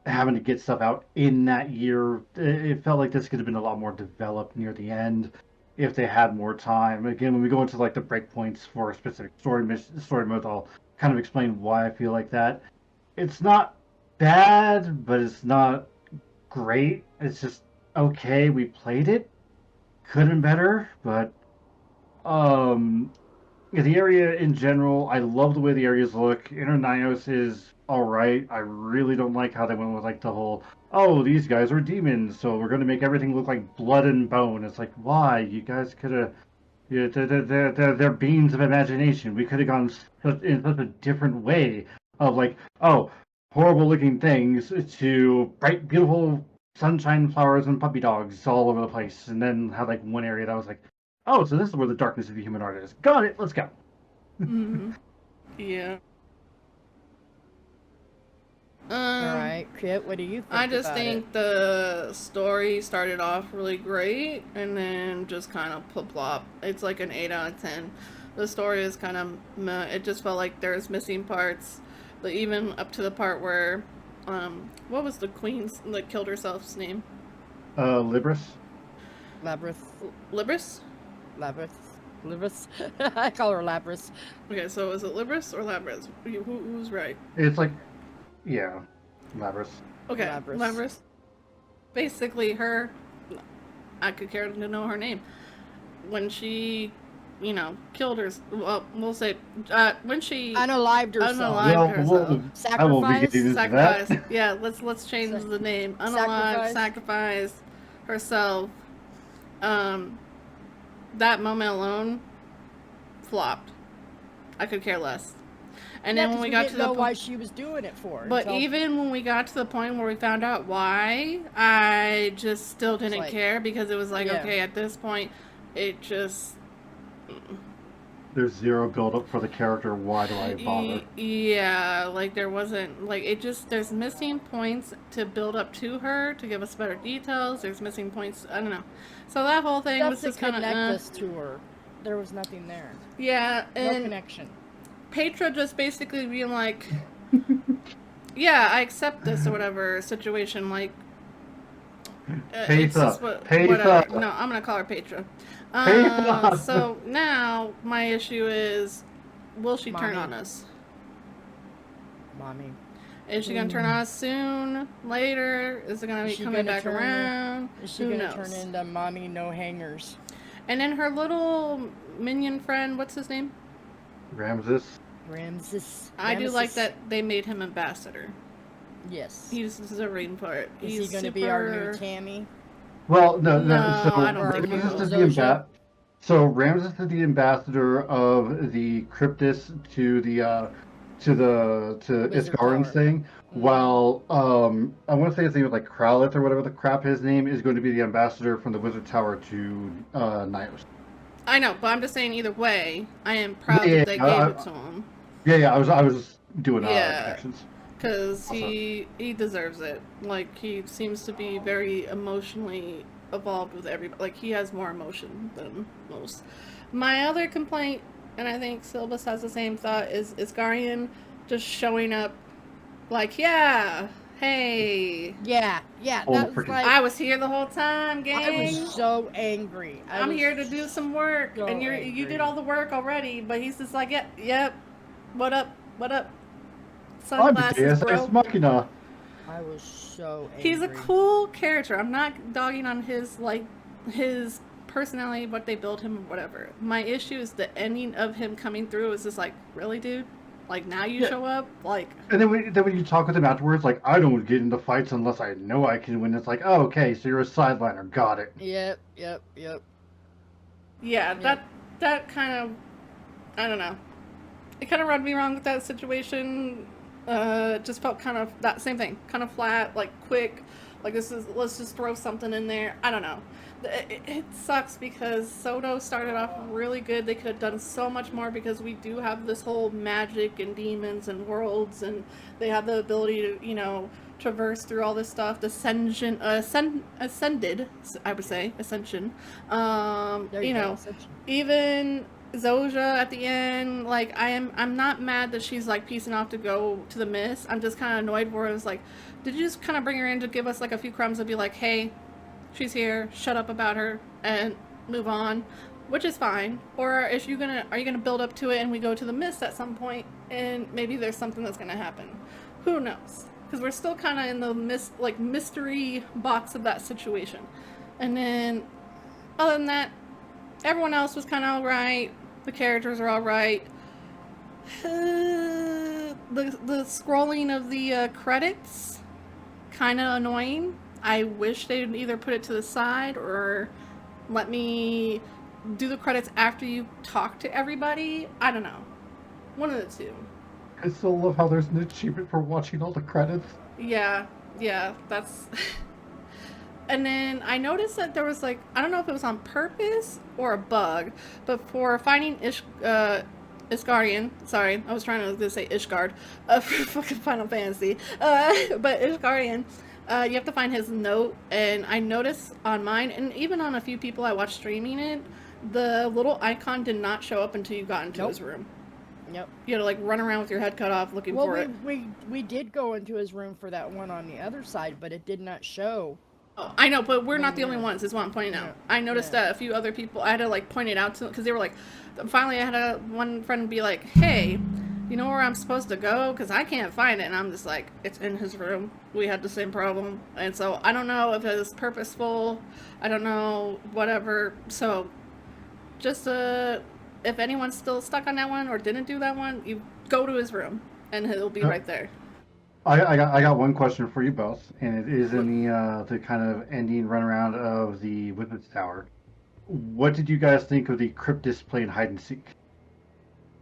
having to get stuff out in that year. It felt like this could have been a lot more developed near the end if they had more time. Again, when we go into like the breakpoints for specific story modes, I'll kind of explain why I feel like that. It's not bad, but it's not great. It's just okay. We played it. Could have been better, but um, yeah, the area in general, I love the way the areas look. Inner Nyos is all right. I really don't like how they went with like the whole, oh, these guys are demons, so we're going to make everything look like blood and bone. It's like, why? You guys could have, yeah, they're beings of imagination. We could have gone in such a different way of like, oh, horrible looking things to bright, beautiful sunshine flowers and puppy dogs all over the place, and then have like one area that was like, oh, so this is where the darkness of the human heart is. Got it. Let's go. Mm-hmm. Yeah. All right, Kit, what do you think? I just about think it? the story started off really great and then just kind of plop. It's like an 8 out of 10. The story is kind of meh. It just felt like there's missing parts. But even up to the part where, what was the queen's that killed herself's name? Libris. Labyrinth. Libris? Labyrinth. I call her Labyrinth. Okay, so is it Libris or Labris? Who's right? It's like, yeah, Libris. Okay, Labris. Labris. Basically, I could care to know her name. When she, killed her, well, we'll say, when she Unalived herself. unalived herself. I will be Sacrifice? getting into Sacrifice. that. Yeah, let's change the name. Unalived, sacrifice herself. That moment alone flopped. I could care less. And Yeah, then when 'cause we got to didn't the know why she was doing it for. but even when we got to the point where we found out why, I just still didn't like- care because it was like, Yeah. okay, at this point, it just There's zero build up for the character. Why do I bother? Yeah, like there wasn't like it just there's missing points to build up to her to give us better details. There's missing points. I don't know. So that whole thing was Stuff just to kind connect of us to her. There was nothing there. yeah, No and connection. Petra just basically being like, yeah, I accept this or whatever situation. Like, it's Petra, just Petra. whatever. No, I'm gonna call her Petra. Petra. So now my issue is, will she turn Mommy. on us? Mommy. Is she gonna turn on us soon? Later? Is it gonna be Is she coming gonna back turn- around? Is she Who gonna knows? turn into mommy no hangers? And then her little minion friend, what's his name? Ramses. Ramses. I do like Ramses? that they made him ambassador. Yes. He's deserving for it. Is He's he gonna super... be our new Tammy? Well, no. No, So I don't think he Ramses will. is the Zoja? So Ramses is the ambassador of the Cryptus to the Wizard Iskarin's Tower. thing, while I want to say his name is like Kralith or whatever the crap his name is going to be the ambassador from the Wizard Tower to Nyos. I know, but I'm just saying either way, I am proud Yeah, that they gave it to him. Yeah. I was doing Yeah. connections. Because he deserves it. Like, he seems to be very emotionally evolved with everybody. Like, he has more emotion than most. My other complaint, and I think Silabus has the same thought, is Isgarian just showing up like, yeah, hey. Yeah. Oh, That was freaking- like. I was here the whole time, gang. I was so angry. I'm here to do some work. so And you angry. did all the work already. But he's just like, yep. What up? I'm Sunglasses, Deus bro. Ex Machina. I was so angry. He's a cool character. I'm not dogging on his personality, what they built him, or whatever. My issue is the ending of him coming through is just like, really, dude? Like, now you Yeah. show up? Like, And then when you talk with him afterwards, like, I don't get into fights unless I know I can win. It's like, oh, okay, so you're a sideliner. Got it. Yep. yeah, Yeah. that kind of, I don't know. It kind of rubbed me wrong with that situation. It just felt kind of that same thing, kind of flat, like quick, like let's just throw something in there. I don't know. It sucks because SoTo started off really good. They could have done so much more because we do have this whole magic and demons and worlds, and they have the ability to, traverse through all this stuff. The ascended, I would say, ascension. There you go. Even Zoja at the end, like I'm not mad that she's like piecing off to go to the mist. I'm just kind of annoyed where it's like, did you just kind of bring her in to give us like a few crumbs and be like, hey, she's here, shut up about her and move on, which is fine. Or are you gonna build up to it and we go to the mist at some point and maybe there's something that's gonna happen? Who knows? Because we're still kind of in the mystery box of that situation. And then other than that, everyone else was kind of alright. The characters are alright. The scrolling of the credits, kind of annoying. I wish they'd either put it to the side or let me do the credits after you talk to everybody. I don't know. One of the two. I still love how there's an achievement for watching all the credits. Yeah, that's... And then I noticed that there was like, I don't know if it was on purpose or a bug, but for finding Iskarian, sorry, I was trying to say Ishgard, for fucking Final Fantasy, but Iskarian, you have to find his note, and I noticed on mine, and even on a few people I watched streaming it, the little icon did not show up until you got into his room. Yep. You had to like run around with your head cut off looking for it. We did go into his room for that one on the other side, but it did not show. Oh, I know, but we're not the only ones, is what I'm pointing out. Yeah. I noticed that a few other people, I had to like point it out to them, because they were like, finally I had one friend be like, hey, you know where I'm supposed to go? Because I can't find it. And I'm just like, it's in his room. We had the same problem. And so I don't know if it was purposeful. I don't know, whatever. So just if anyone's still stuck on that one or didn't do that one, you go to his room and he'll be right there. I got one question for you both, and it is in the kind of ending runaround of the Wizard's Tower. What did you guys think of the Cryptus playing hide and seek?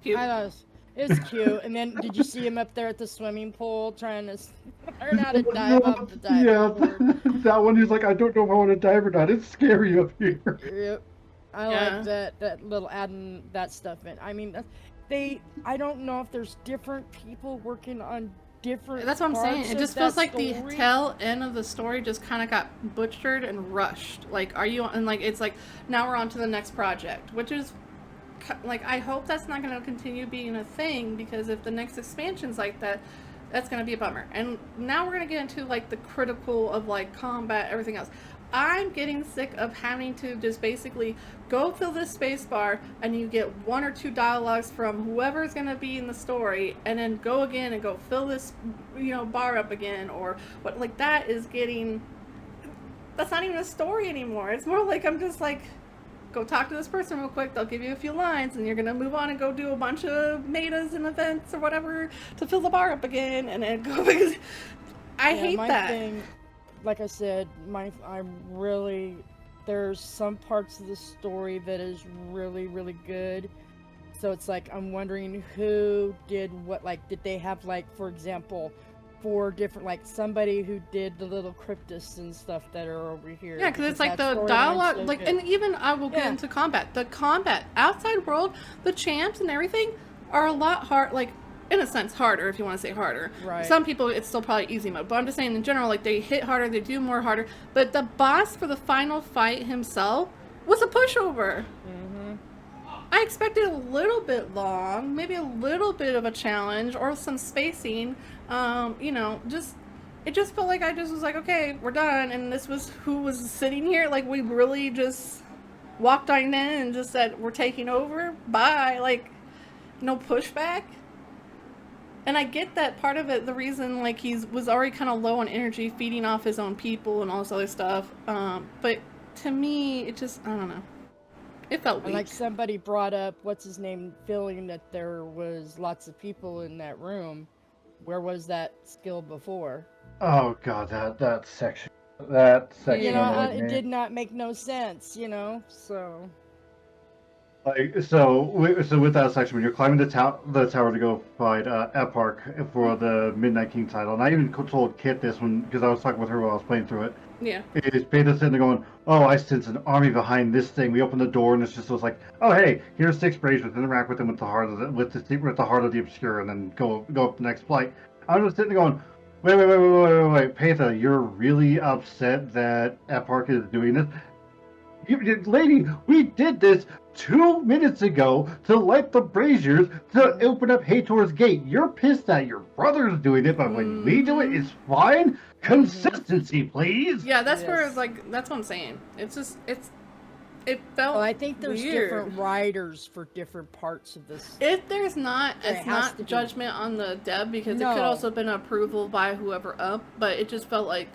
Cute. I thought it was cute. And then did you see him up there at the swimming pool trying to learn how to dive off the diving board? That one is like, I don't know if I want to dive or not. It's scary up here. Yep. I like that little adding that stuff in. I mean, I don't know if there's different people working on different. That's what I'm saying. parts It of just that feels like the story. tail end of the story just kind of got butchered and rushed. Like, are you, and like, it's like, now we're on to the next project, which is, like, I hope that's not going to continue being a thing, because if the next expansion's like that, that's going to be a bummer. And now we're going to get into, like, the critical of, like, combat, everything else. I'm getting sick of having to just basically go fill this space bar and you get one or two dialogues from whoever's going to be in the story, and then go again and go fill this, bar up again, or what. Like, that is getting, that's not even a story anymore. It's more like I'm just like, go talk to this person real quick, they'll give you a few lines, and you're gonna move on and go do a bunch of metas and events or whatever to fill the bar up again, and then go, because I hate my that. thing, like I said, there's some parts of the story that is really, really good. So it's like, I'm wondering who did what. Like, did they have, like, for example, 4 different, like, somebody who did the little cryptists and stuff that are over here? Yeah, because it's like that the storyline's dialogue, so like, good. and even I will get into combat. The combat outside world, the champs and everything are a lot hard, like, in a sense, harder, if you want to say harder. Right. Some people, it's still probably easy mode, but I'm just saying in general, like, they hit harder, they do more harder. But the boss for the final fight himself was a pushover. Mm-hmm. I expected a little bit long, maybe a little bit of a challenge or some spacing. It just felt like I just was like, okay, we're done, and this was who was sitting here. Like, we really just walked on in and just said, we're taking over, bye. Like, no pushback. And I get that part of it, the reason, like, was already kind of low on energy, feeding off his own people and all this other stuff. But to me, it just, I don't know. It felt weak. And like somebody brought up, what's his name, feeling that there was lots of people in that room. Where was that skill before? Oh god, that section. That section. You know, annoyed it me. did not make no sense, so. Like, so with that section, when you're climbing the tower to go fight Epark for the Midnight King title, and I even told Kit this one because I was talking with her while I was playing through it. Yeah. It's Beta sitting there going, "Oh, I sense an army behind this thing." We open the door, and it's just was like, "Oh, hey, here's 6 Brazers. Interact with them with the heart of the heart of the obscure, and then go up the next flight." I'm just sitting there going, "Wait, Patha, you're really upset that Epark is doing this?" Lady, we did this 2 minutes ago to light the braziers to open up Hator's gate. You're pissed that your brother's doing it, but when we do it, it's fine. Consistency, please. Yeah, that's where it's like, that's what I'm saying. It's just, it felt Well, I think there's weird. different writers for different parts of this. If there's not, it's has to not be. judgment on the dev, because it No. could also have been approval by whoever up, but it just felt like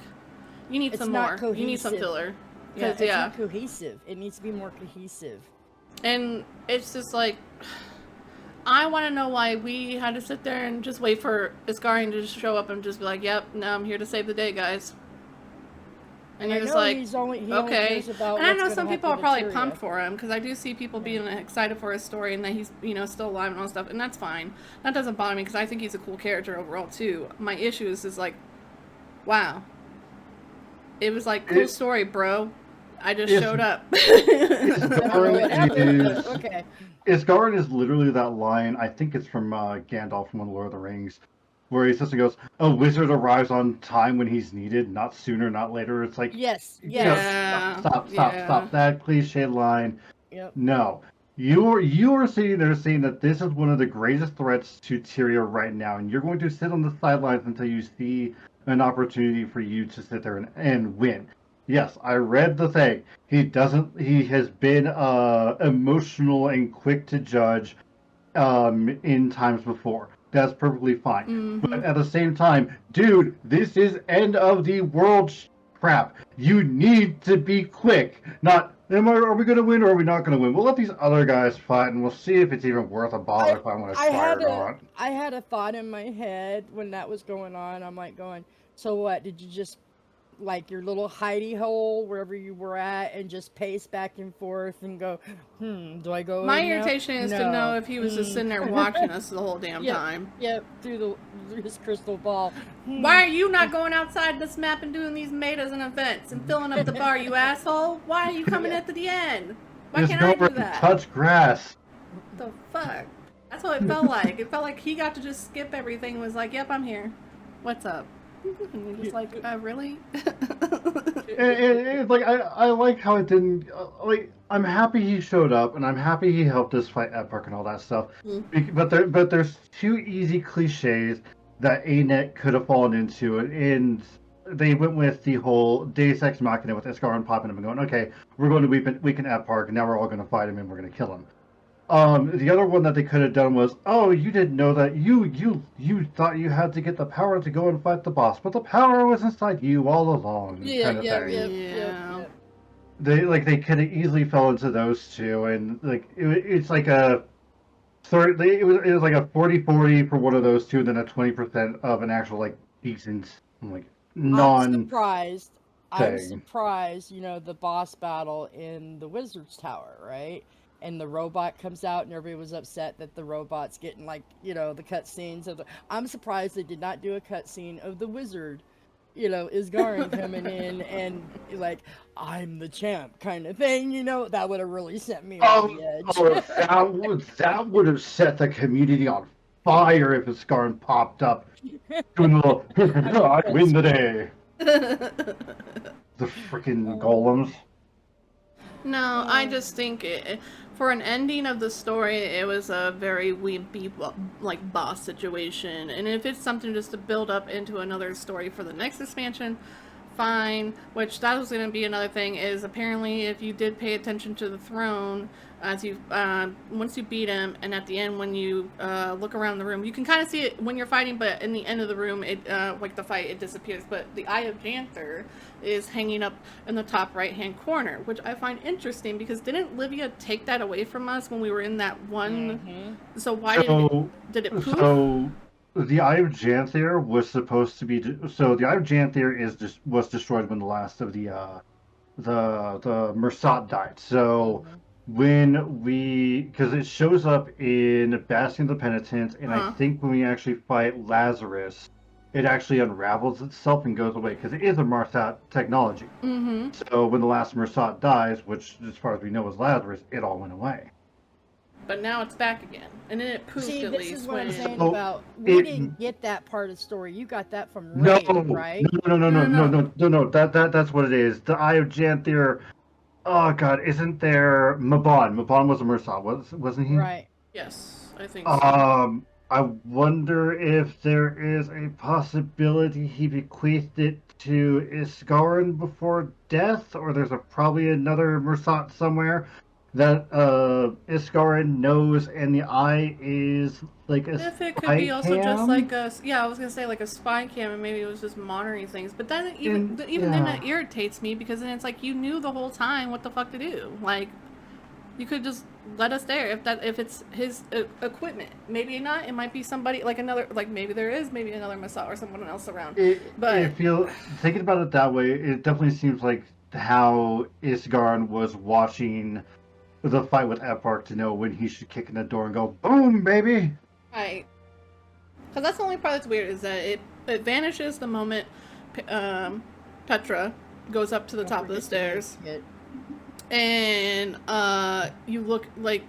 you need It's some not more. You need some cohesive. filler. Yeah, Because, it's not cohesive. It needs to be more cohesive. And it's just like, I want to know why we had to sit there and just wait for Iskarian to just show up and just be like, yep, now I'm here to save the day, guys. And you're just like, he only okay. cares about And I what's know gonna some people happen are probably to Tyria. pumped for him, because I do see people being excited for his story and that he's, still alive and all stuff, and that's fine. That doesn't bother me, because I think he's a cool character overall, too. My issue is like, wow. It was like, cool story, bro. I just showed up. Okay. Isgard is literally that line. I think it's from Gandalf from Lord of the Rings, where he says and goes, "A wizard arrives on time when he's needed, not sooner, not later." It's like, Yes. Yeah. stop Yeah. that cliche line. Yep. No, you are sitting there saying that this is one of the greatest threats to Tyria right now, and you're going to sit on the sidelines until you see an opportunity for you to sit there and win. Yes, I read the thing. He has been emotional and quick to judge in times before. That's perfectly fine. Mm-hmm. But at the same time, dude, this is end of the world crap. You need to be quick. Not, are we going to win or are we not going to win? We'll let these other guys fight and we'll see if it's even worth a bother if I want to try or not. I had a thought in my head when that was going on. I'm like going, so what? Did you just like your little hidey hole wherever you were at and just pace back and forth and go, do I go My in now? irritation is to know if he was just sitting there watching us the whole damn time. Yep, through his crystal ball. Why are you not going outside this map and doing these metas and events and filling up the bar, you asshole? Why are you coming at the end? Why This can't I do girl that? touch grass. The fuck? That's what it felt like. It felt like he got to just skip everything and was like, yep, I'm here. What's up? And you're just like, really? It's like I like how it didn't like. I'm happy he showed up, and I'm happy he helped us fight Epic and all that stuff. But there's two easy cliches that ANET could have fallen into, and they went with the whole Deus Ex Machina with Escaron popping up and going, okay, we're going to weaken Epic, and now we're all going to fight him and we're going to kill him. The other one that they could have done was, oh, you didn't know that you thought you had to get the power to go and fight the boss, but the power was inside you all along, kind of thing. Yeah. They could have easily fell into those two, and like it's like a third. It was like a 40-40 for one of those two, and then a 20% of an actual like decent like non I'm thing. surprised, the boss battle in the Wizard's Tower, right? And the robot comes out and everybody was upset that the robot's getting the cutscenes of the... I'm surprised they did not do a cutscene of the wizard, Isgarin coming in and like, I'm the champ kind of thing, that would have really set me over the edge. That would have set the community on fire if Isgarin popped up doing a little I win the day. The freaking golems. No, I just think for an ending of the story, it was a very wimpy, like, boss situation. And if it's something just to build up into another story for the next expansion, fine. Which that was going to be another thing, is apparently if you did pay attention to the throne, as you once you beat him, and at the end when you look around the room, you can kind of see it when you're fighting, but in the end of the room, it like the fight, it disappears. But the Eye of Janther is hanging up in the top right hand corner, which I find interesting because didn't Livia take that away from us when we were in that one? Mm-hmm. So why did it poof? So the Eye of Janther was supposed to be. So the Eye of Janther was destroyed when the last of the Mersat died. So because it shows up in Bastion of the Penitent, and I think when we actually fight Lazarus, it actually unravels itself and goes away because it is a Mersat technology. Mm-hmm. So when the last Mersat dies, which as far as we know was Lazarus, it all went away. But now it's back again, and then it poofed at least. This is what when... I'm saying about we didn't get that part of the story. You got that from Ray, right? No. That's what it is. The Eye of Janther. Oh God, isn't there Mabon? Mabon was a Mersat, wasn't he? Right. Yes, I think so. I wonder if there is a possibility he bequeathed it to Isgarin before death, or there's probably another Mersat somewhere that Isgarin knows, and the eye is like a if it could spy be also cam? just like I was gonna say like a spy cam, and maybe it was just monitoring things. But then even then, that irritates me because then it's like you knew the whole time what the fuck to do. Like you could just let us there if it's his equipment. Maybe not. It might be somebody like another, like maybe there is another Masa or someone else around. Thinking about it that way, it definitely seems like how Isgarin was watching the fight with Epark to know when he should kick in the door and go, boom, baby. Right. Because that's the only part that's weird, is that it vanishes the moment Petra goes up to the top of the stairs. And you look like,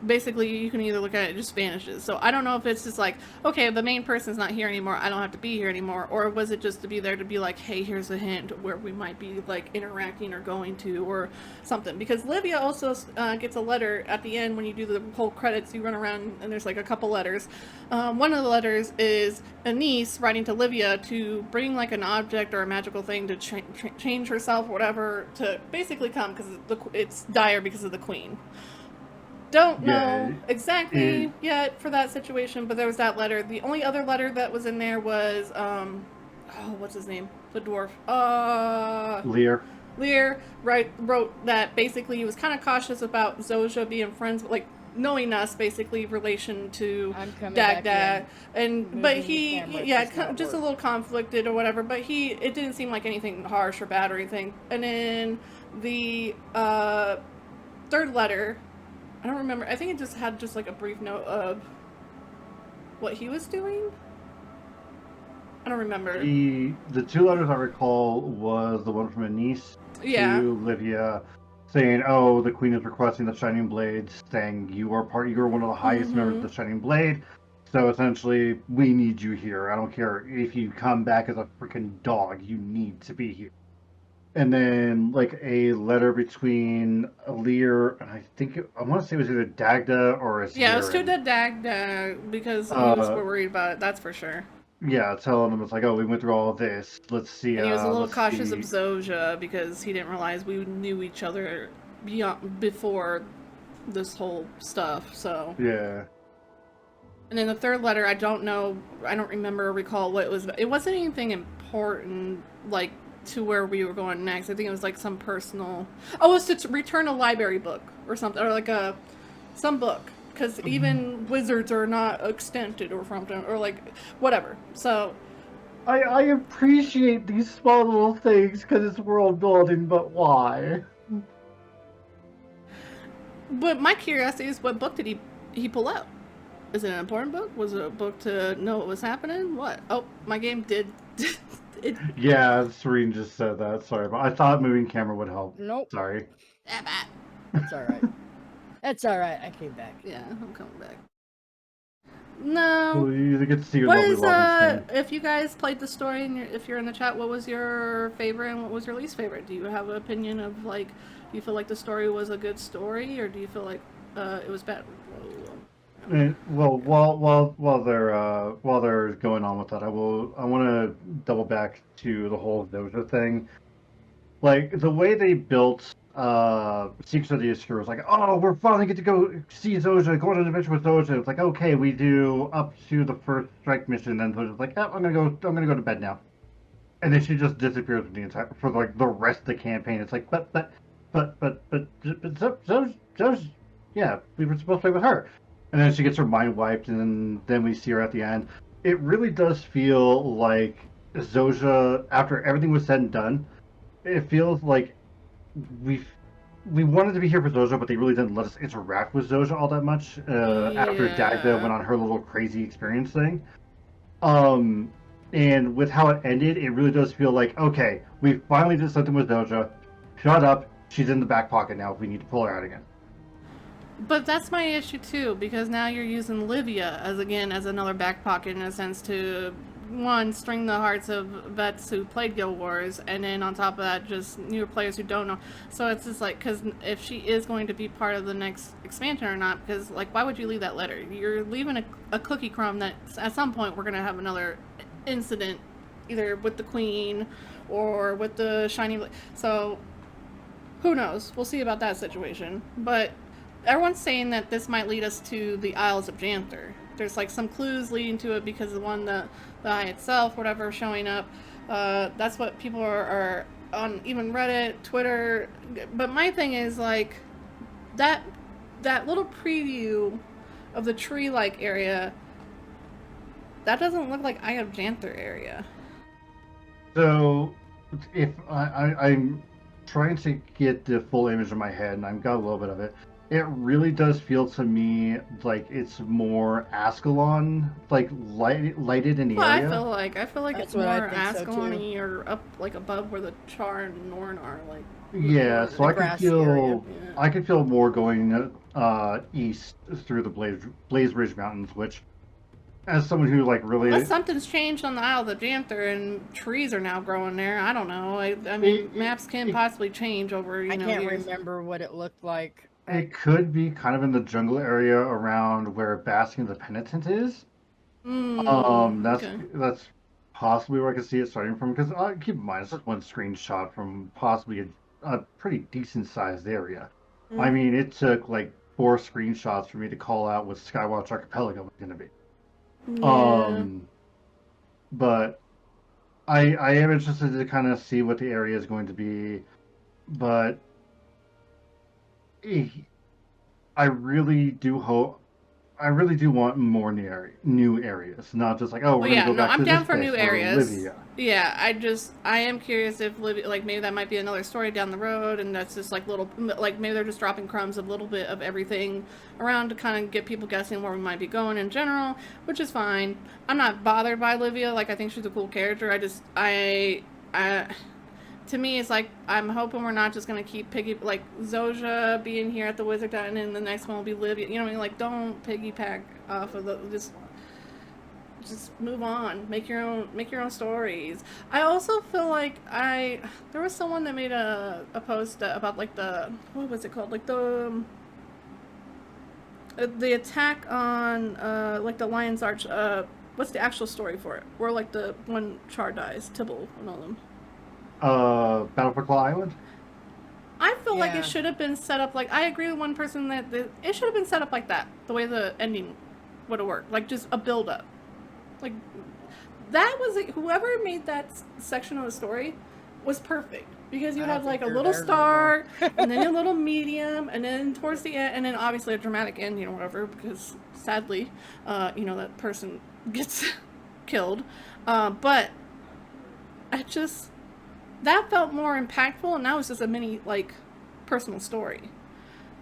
basically you can either look at it, it just vanishes. So I don't know if it's just like, okay, the main person's not here anymore, I don't have to be here anymore, or was it just to be there to be like, hey, here's a hint where we might be like interacting or going to or something. Because Livia also gets a letter at the end when you do the whole credits. You run around and there's like a couple letters. One of the letters is Anise writing to Livia to bring like an object or a magical thing to change herself or whatever, to basically come because it's dire because of the queen. Don't know exactly yet for that situation, but there was that letter. The only other letter that was in there was, what's his name? The dwarf. Lear wrote that basically he was kind of cautious about Zoja being friends, like knowing us, basically relation to Dagda, but he, just a little conflicted or whatever. But it didn't seem like anything harsh or bad or anything. And then the third letter, I don't remember. I think it just had just like a brief note of what he was doing. I don't remember. The two letters I recall was the one from Anise to Livia, saying, "Oh, the queen is requesting the Shining Blade, saying you are one of the highest members of the Shining Blade. So essentially, we need you here. I don't care if you come back as a freaking dog. You need to be here." And then like a letter between Lear and I want to say it was either Dagda or Azir. Yeah, it was to the Dagda because he was worried about it. That's for sure. Yeah, telling him it's like, "Oh, we went through all of this. Let's see." And he was a little cautious of Zoja because he didn't realize we knew each other before this whole stuff. So yeah. And then the third letter, I don't know, I don't remember or recall what it was. It wasn't anything important, like, to where we were going next. I think it was, like, some personal... Oh, it was to return a library book or something, or, like, some book. Because even wizards are not extended or something, or, like, whatever. So... I appreciate these small little things because it's world building, but why? But my curiosity is, what book did he pull out? Is it an important book? Was it a book to know what was happening? What? Oh, my game did. Yeah, Serene just said that. Sorry, but I thought moving camera would help. Nope. Sorry. It's alright. It's alright. I came back. Yeah, I'm coming back. No. Well, you get to see your What lovely is, lovely screen. if you guys played the story and if you're in the chat, what was your favorite and what was your least favorite? Do you have an opinion of, like, do you feel like the story was a good story or do you feel like it was bad? Well, while they're going on with that, I want to double back to the whole Doja thing. Like the way they built Secrets of the Obscure was like, "Oh, we're finally get to go see Zoja, go on an adventure with Zoja." It's like, okay, we do up to the first strike mission, and Zoja's like, "I'm gonna go to bed now," and then she just disappears for like the rest of the campaign. It's like, but Zoja, yeah, we were supposed to play with her. And then she gets her mind wiped, and then we see her at the end. It really does feel like Zoja, after everything was said and done, it feels like we wanted to be here for Zoja, but they really didn't let us interact with Zoja all that much after Dagda went on her little crazy experience thing. And with how it ended, it really does feel like, okay, we finally did something with Zoja. Shut up. She's in the back pocket now. We need to pull her out again. But that's my issue too, because now you're using Livia as another back pocket in a sense to, one, string the hearts of vets who played Guild Wars, and then on top of that, just newer players who don't know. So it's just like, because if she is going to be part of the next expansion or not, because, like, why would you leave that letter? You're leaving a cookie crumb that at some point we're going to have another incident, either with the Queen or with the Shiny... So, who knows? We'll see about that situation. But... everyone's saying that this might lead us to the Isles of Janther. There's like some clues leading to it because the eye itself, whatever, showing up. That's what people are on, even Reddit, Twitter. But my thing is like that little preview of the tree-like area. That doesn't look like Eye of Janther area. So, if I'm trying to get the full image in my head, and I've got a little bit of it. It really does feel to me like it's more Ascalon, like lighted in the area. I feel like it's more Ascalon-y or up like above where the Char and Norn are. Like yeah, so I could feel more going east through the Blaze Ridge Mountains, which, as someone who like really, unless something's changed on the Isle of Janther and trees are now growing there. I don't know. I mean, maps can possibly change over. I can't remember what it looked like. It could be kind of in the jungle area around where Basking of the Penitent is. That's possibly where I could see it starting from. Because keep in mind, it's just one screenshot from possibly a pretty decent sized area. I mean, it took like 4 screenshots for me to call out what Skywatch Archipelago was going to be. Yeah. But I am interested to kind of see what the area is going to be, but I really do want more new areas, not just like, oh, we're gonna go back to I'm this down for place new areas. Livia. Yeah, I am curious if Livia, like maybe that might be another story down the road, and that's just like little, like maybe they're just dropping crumbs of a little bit of everything around to kind of get people guessing where we might be going in general, which is fine. I'm not bothered by Livia. Like I think she's a cool character. to me, it's like I'm hoping we're not just gonna keep like Zoja being here at the Wizard Hut, and then the next one will be Livia. You know what I mean? Like, don't piggyback off of the just move on. Make your own stories. I also feel like there was someone that made a post about like the what was it called, like the attack on like the Lion's Arch. What's the actual story for it? Where like the when Char dies, Tibble and all them. Battle for Claw Island. I feel like Yeah. it should have been set up like I agree with one person that it should have been set up like that. The way the ending would have worked, like just a build up. Like that was whoever made that section of the story was perfect because you I had don't like think a they're little there start and then a little medium and then towards the end and then obviously a dramatic ending or whatever because sadly, that person gets killed. But I just that felt more impactful and that was just a mini like personal story.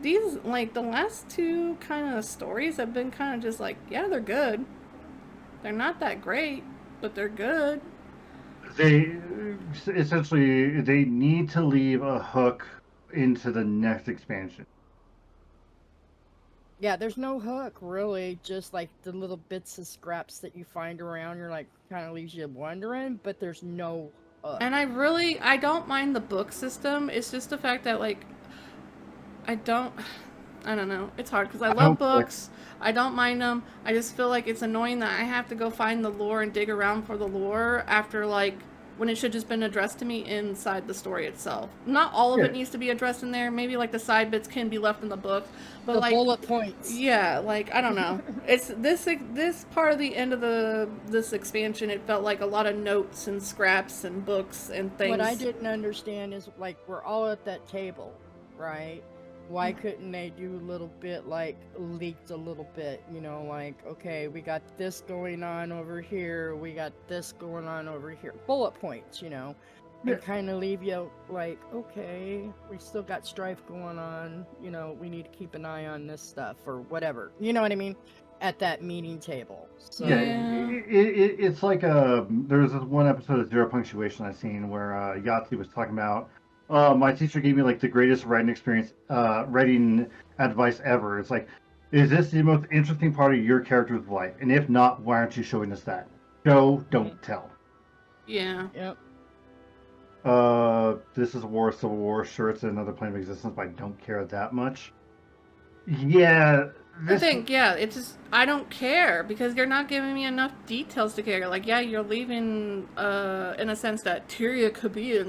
These like the last two kind of stories have been kind of just like yeah they're good. They're not that great, but they're good. They essentially they need to leave a hook into the next expansion. Yeah, there's no hook really, just like the little bits of scraps that you find around. You're like kind of leaves you wondering, but there's no hook. And I don't mind the book system. It's just the fact that like I don't know. It's hard because I love books. I don't mind them. I just feel like it's annoying that I have to go find the lore and dig around for the lore after like when it should just been addressed to me inside the story itself. Not all of it needs to be addressed in there. Maybe like the side bits can be left in the book, but the like bullet points. yeah, like I don't know. It's this part of the end of this expansion. It felt like a lot of notes and scraps and books and things. What I didn't understand is like we're all at that table, right? Why couldn't they do a little bit like leaked a little bit, like okay, we got this going on over here, we got this going on over here, bullet points, and kind of leave you like okay, we still got strife going on, we need to keep an eye on this stuff or whatever, you know what I mean, at that meeting table. So It's like there's this one episode of Zero Punctuation I've seen where Yahtzee was talking about my teacher gave me like the greatest writing experience, writing advice ever. It's like, is this the most interesting part of your character's life? And if not, why aren't you showing us that? Show, don't tell. Yeah. Yep. This is a war, Civil War. Sure, it's another plane of existence, but I don't care that much. Yeah. I think, it's just, I don't care because you're not giving me enough details to care. Like, yeah, you're leaving, in a sense that Tyria could be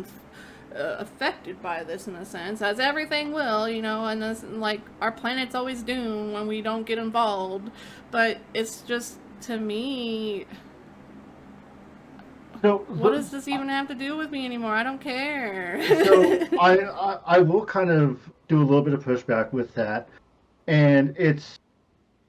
affected by this in a sense, as everything will, and this, like, our planet's always doomed when we don't get involved. But it's just, to me, what does this even have to do with me anymore? I don't care. So I will kind of do a little bit of pushback with that. And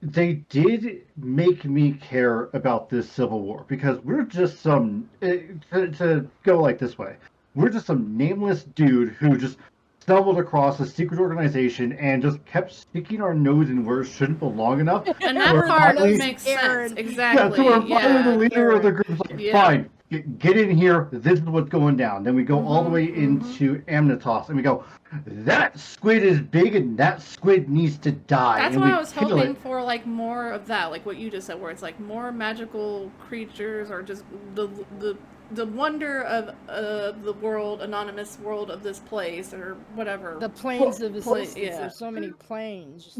they did make me care about this Civil War because we're just to go like this way. We're just some nameless dude who just stumbled across a secret organization and just kept sticking our nose in where it shouldn't belong enough. And that part makes sense. Exactly. Yeah, so the leader of the group is like, fine, get in here. This is what's going down. Then we go all the way into Amnitos and we go, that squid is big and that squid needs to die. That's why I was hoping for like more of that, like what you just said, where it's like more magical creatures or just the wonder of the world, anonymous world of this place or whatever. The planes of existence. Yeah. There's so many planes.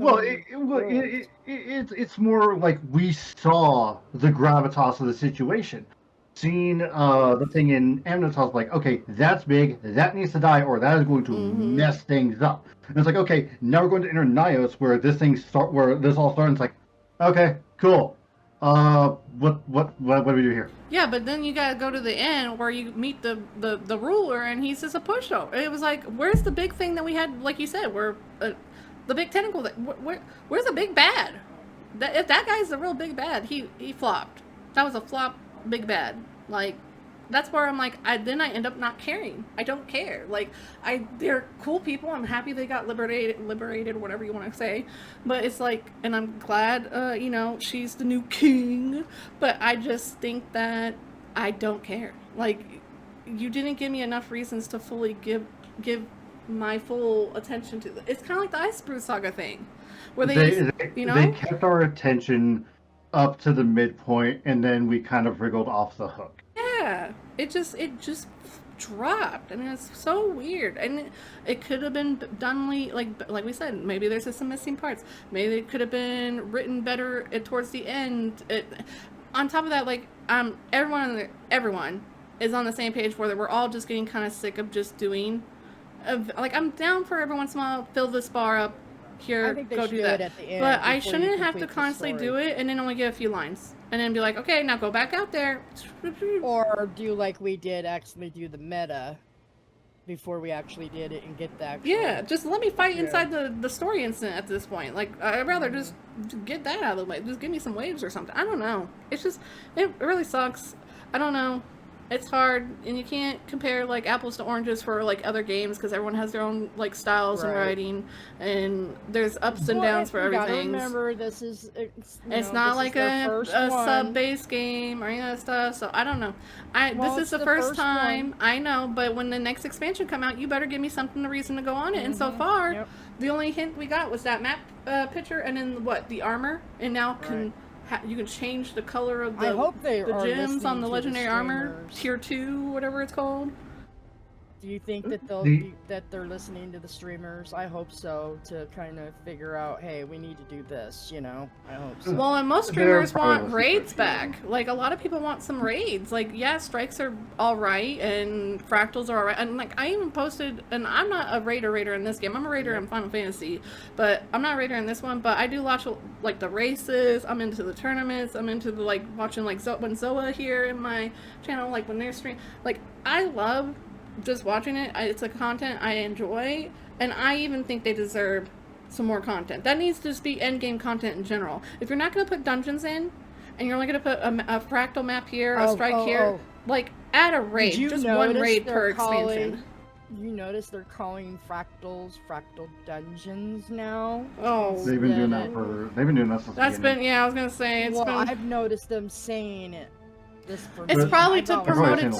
It's more like we saw the gravitas of the situation. Seeing the thing in Amnitos, like, okay, that's big, that needs to die, or that is going to mess things up. And it's like, okay, now we're going to enter Nios, where this all starts. It's like, okay, cool. What do we do here? Yeah, but then you gotta go to the end where you meet the ruler, and he's just a pushover. It was like, where's the big thing that we had? Like you said, where the big tentacle. Where's the big bad? If that guy's the real big bad, he flopped. That was a flop. Big bad. Like, that's where I'm like, then I end up not caring. I don't care. Like, they're cool people. I'm happy they got liberated, whatever you want to say. But it's like, and I'm glad, she's the new king. But I just think that I don't care. Like, you didn't give me enough reasons to fully give my full attention to it's kind of like the Ice Brew Saga thing, where they kept our attention up to the midpoint, and then we kind of wriggled off the hook. yeah, it just dropped. I mean, it's so weird, and it could have been done like we said. Maybe there's just some missing parts. Maybe it could have been written better towards the end. On top of that, like everyone is on the same page where we're all just getting kind of sick of just doing. Like, I'm down for every once in a while, fill this bar up. Here, go do that. At the end but I before you shouldn't have to complete the constantly story. do it and then only get a few lines. And then be like, okay, now go back out there. Or do like we did, actually do the meta before we actually did it and get the actual... Yeah, just let me fight inside the story incident at this point. Like, I'd rather just get that out of the way. Just give me some waves or something. I don't know. It's just, it really sucks. I don't know. It's hard, and you can't compare like apples to oranges for like other games because everyone has their own like styles and writing, and there's ups and downs for everything. Remember, this is it's not like a sub-based game or any of that stuff. So I don't know. This is the first time I know, but when the next expansion come out, you better give me something, a reason to go on it. And so far, the only hint we got was that map picture, and then the armor, and now you can change the color of the gems on the legendary armor, tier 2, whatever it's called. Do you think that they're listening to the streamers? I hope so, to kind of figure out, hey, we need to do this, you know? I hope so. Well, and most streamers want raids back. Like, a lot of people want some raids. Like, yeah, strikes are alright, and fractals are alright. And, like, I even posted, and I'm not a raider in this game. I'm a raider in Final Fantasy, but I'm not a raider in this one. But I do watch, like, the races. I'm into the tournaments. I'm into the, like, watching, like, when Zoa here in my channel, like, when they're streaming. Like, I love just watching it. It's a content I enjoy, and I even think they deserve some more content. That needs to just be end game content in general. If you're not going to put dungeons in, and you're only going to put a fractal map here, a strike here, like, add a raid, just one raid per expansion. You notice they're calling fractals fractal dungeons now? Oh, they've been doing that since that's been, yeah, I was gonna say, I've noticed them saying it. It's probably to promote it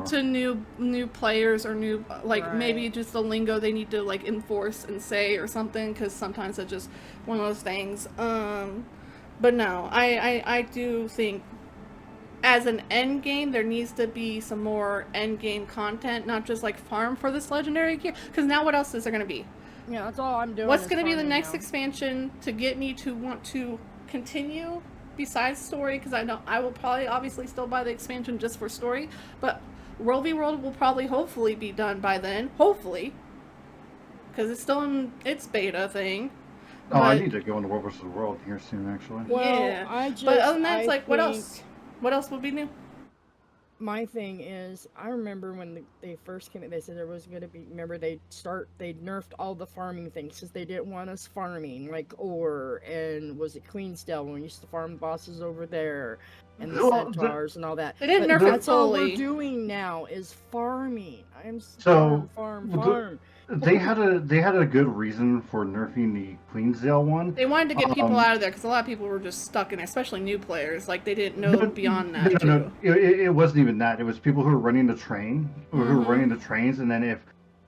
to new players, or new, like, maybe just the lingo they need to, like, enforce and say or something, because sometimes it's just one of those things. But no, I do think as an end game there needs to be some more end game content, not just like farm for this legendary gear, because now what else is there going to be? Yeah, that's all I'm doing. What's going to be the next expansion to get me to want to continue besides story? Because I know I will probably obviously still buy the expansion just for story, but World v World will probably hopefully be done by then, hopefully, because it's still in its beta thing. Oh, I need to go into World vs. World here soon, actually. Well, yeah, but other than that, it's like, what else? What else would be new? My thing is, I remember when they first came in, they said there was going to be, remember they nerfed all the farming things because they didn't want us farming, like ore, and was it Queensdale when we used to farm bosses over there, and the centaurs and all that. They didn't nerf it fully. That's all we're doing now is farming. Farm. They had a good reason for nerfing the Queensdale one. They wanted to get people out of there because a lot of people were just stuck in there, especially new players. Like, they didn't know beyond that. No, it wasn't even that. It was people who were running the train, who were running the trains, and then if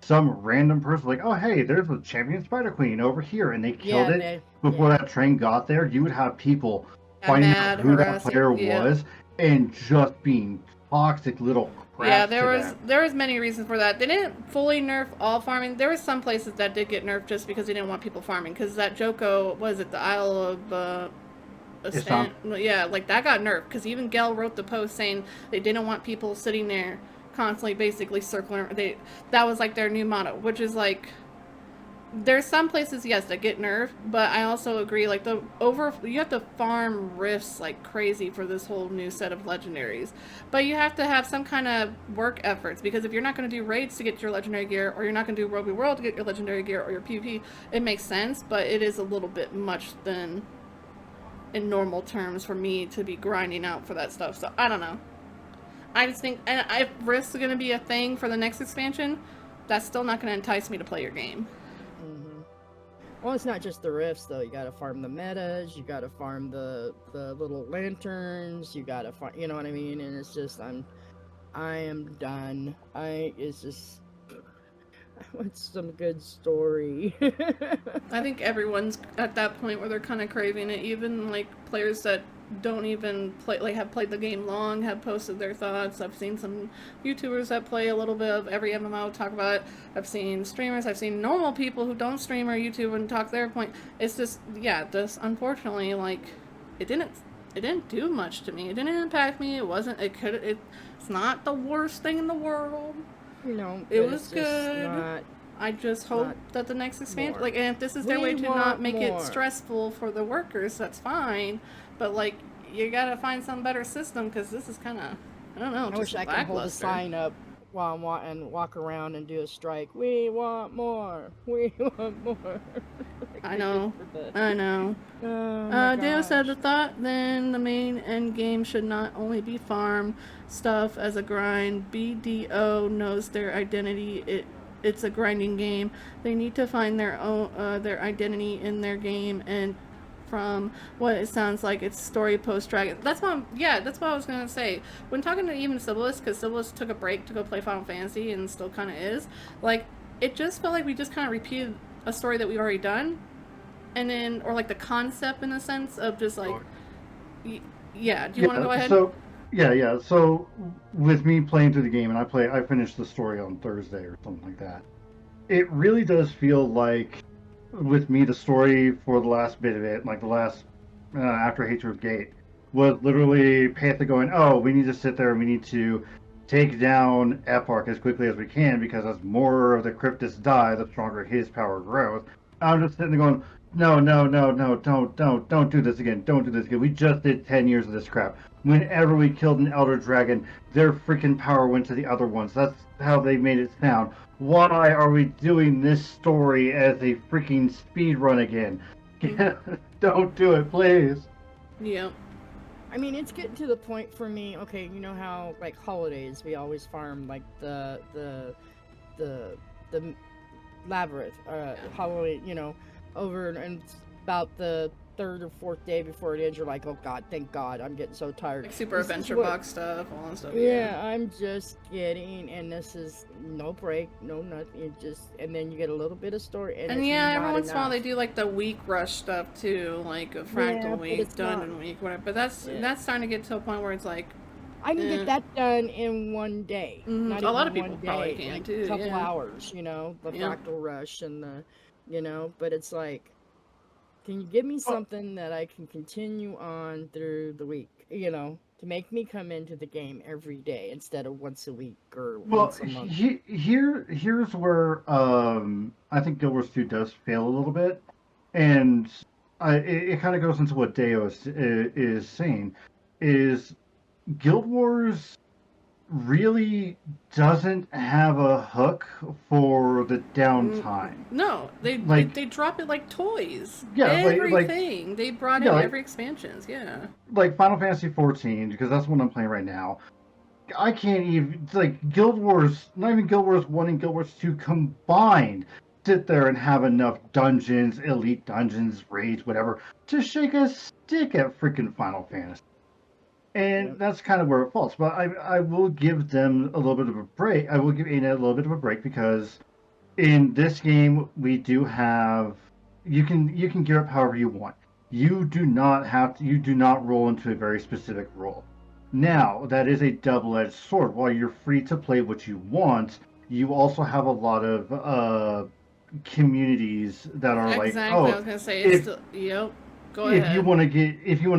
some random person like, oh hey, there's a champion Spider Queen over here, and they killed it before that train got there, you would have people finding out who that player was and just being toxic little. Yeah, there was many reasons for that. They didn't fully nerf all farming. There were some places that did get nerfed just because they didn't want people farming. Because that Joko, was it the Isle of Ascent? Yeah, like that got nerfed. Because even Gel wrote the post saying they didn't want people sitting there constantly, basically circling. That was like their new motto, which is like, there's some places, yes, that get nerfed, but I also agree, like, you have to farm rifts like crazy for this whole new set of legendaries. But you have to have some kind of work efforts, because if you're not going to do raids to get your legendary gear, or you're not going to do World v World to get your legendary gear, or your PvP, it makes sense, but it is a little bit much than in normal terms for me to be grinding out for that stuff. So, I don't know. I just think, and if rifts are going to be a thing for the next expansion, that's still not going to entice me to play your game. Well, it's not just the rifts, though. You gotta farm the metas, you gotta farm the little lanterns, you gotta farm, you know what I mean? And it's just, I am done. It's just, I want some good story. I think everyone's at that point where they're kind of craving it. Even like players that don't even play, like have played the game long, have posted their thoughts. I've seen some YouTubers that play a little bit of every MMO talk about it. I've seen streamers. I've seen normal people who don't stream or YouTube and talk their point. It's just, yeah, just unfortunately, like it didn't do much to me. It didn't impact me. It wasn't. It's not the worst thing in the world. It was good. I just hope that the next expansion, like, and if this is their way to not make it stressful for the workers, that's fine. But like, you gotta find some better system because this is kind of, I don't know. I wish I could hold a sign up while I'm and walk around and do a strike. We want more. We want more. I know. Dale said the thought then the main end game should not only be farm stuff as a grind. BDO knows their identity. It's a grinding game. They need to find their own their identity in their game, and from what it sounds like, it's story post dragon. That's what I was gonna say when talking to even Silabus, because Silabus took a break to go play Final Fantasy and still kind of is. Like, it just felt like we just kind of repeated a story that we already done, and then, or like the concept in a sense of just like, yeah. Do you want to go ahead? So yeah. So with me playing through the game, and I finished the story on Thursday or something like that. It really does feel like, with me, the story for the last bit of it, like the last after Hatred's Gate, was literally Panther going, "Oh, we need to sit there and we need to take down Eparch as quickly as we can because as more of the Cryptists die, the stronger his power grows." I'm just sitting there going, "No, don't do this again. Don't do this again. We just did 10 years of this crap. Whenever we killed an Elder Dragon, their freaking power went to the other ones. That's how they made it sound. Why are we doing this story as a freaking speed run again? Don't do it, please." Yeah. I mean, it's getting to the point for me. Okay, you know how like holidays we always farm like the labyrinth, Halloween. You know, over and about the third or fourth day before it ends, you're like, oh god, thank god, I'm getting so tired. Like super adventure box stuff, all that stuff. Yeah, I'm just getting, and this is no break, no nothing. It just, and then you get a little bit of story. And yeah, every once in a while they do like the week rush stuff too, like a fractal week, dungeon week, whatever. But that's starting to get to a point where it's like, I can get that done in one day. Mm-hmm. Not a lot of even people one probably day, can like too. A couple hours, you know, the fractal rush and the, you know. But it's like, can you give me something that I can continue on through the week, you know, to make me come into the game every day instead of once a week or once a month? Here's where I think Guild Wars 2 does fail a little bit, and it kind of goes into what Deo is saying, is Guild Wars really doesn't have a hook for the downtime. No, they drop it like toys. Yeah, everything they brought in every expansions. Yeah, like Final Fantasy 14, because that's what I'm playing right now. I can't even, like, Guild Wars, not even Guild Wars 1 and Guild Wars 2 combined, sit there and have enough dungeons, elite dungeons, raids, whatever, to shake a stick at freaking Final Fantasy. And that's kind of where it falls. But I will give them a little bit of a break. I will give ANA a little bit of a break because in this game we do have, you can gear up however you want. You do not roll into a very specific role. Now, that is a double-edged sword. While you're free to play what you want, you also have a lot of communities that are like, I was gonna say yep. Go ahead. If you want to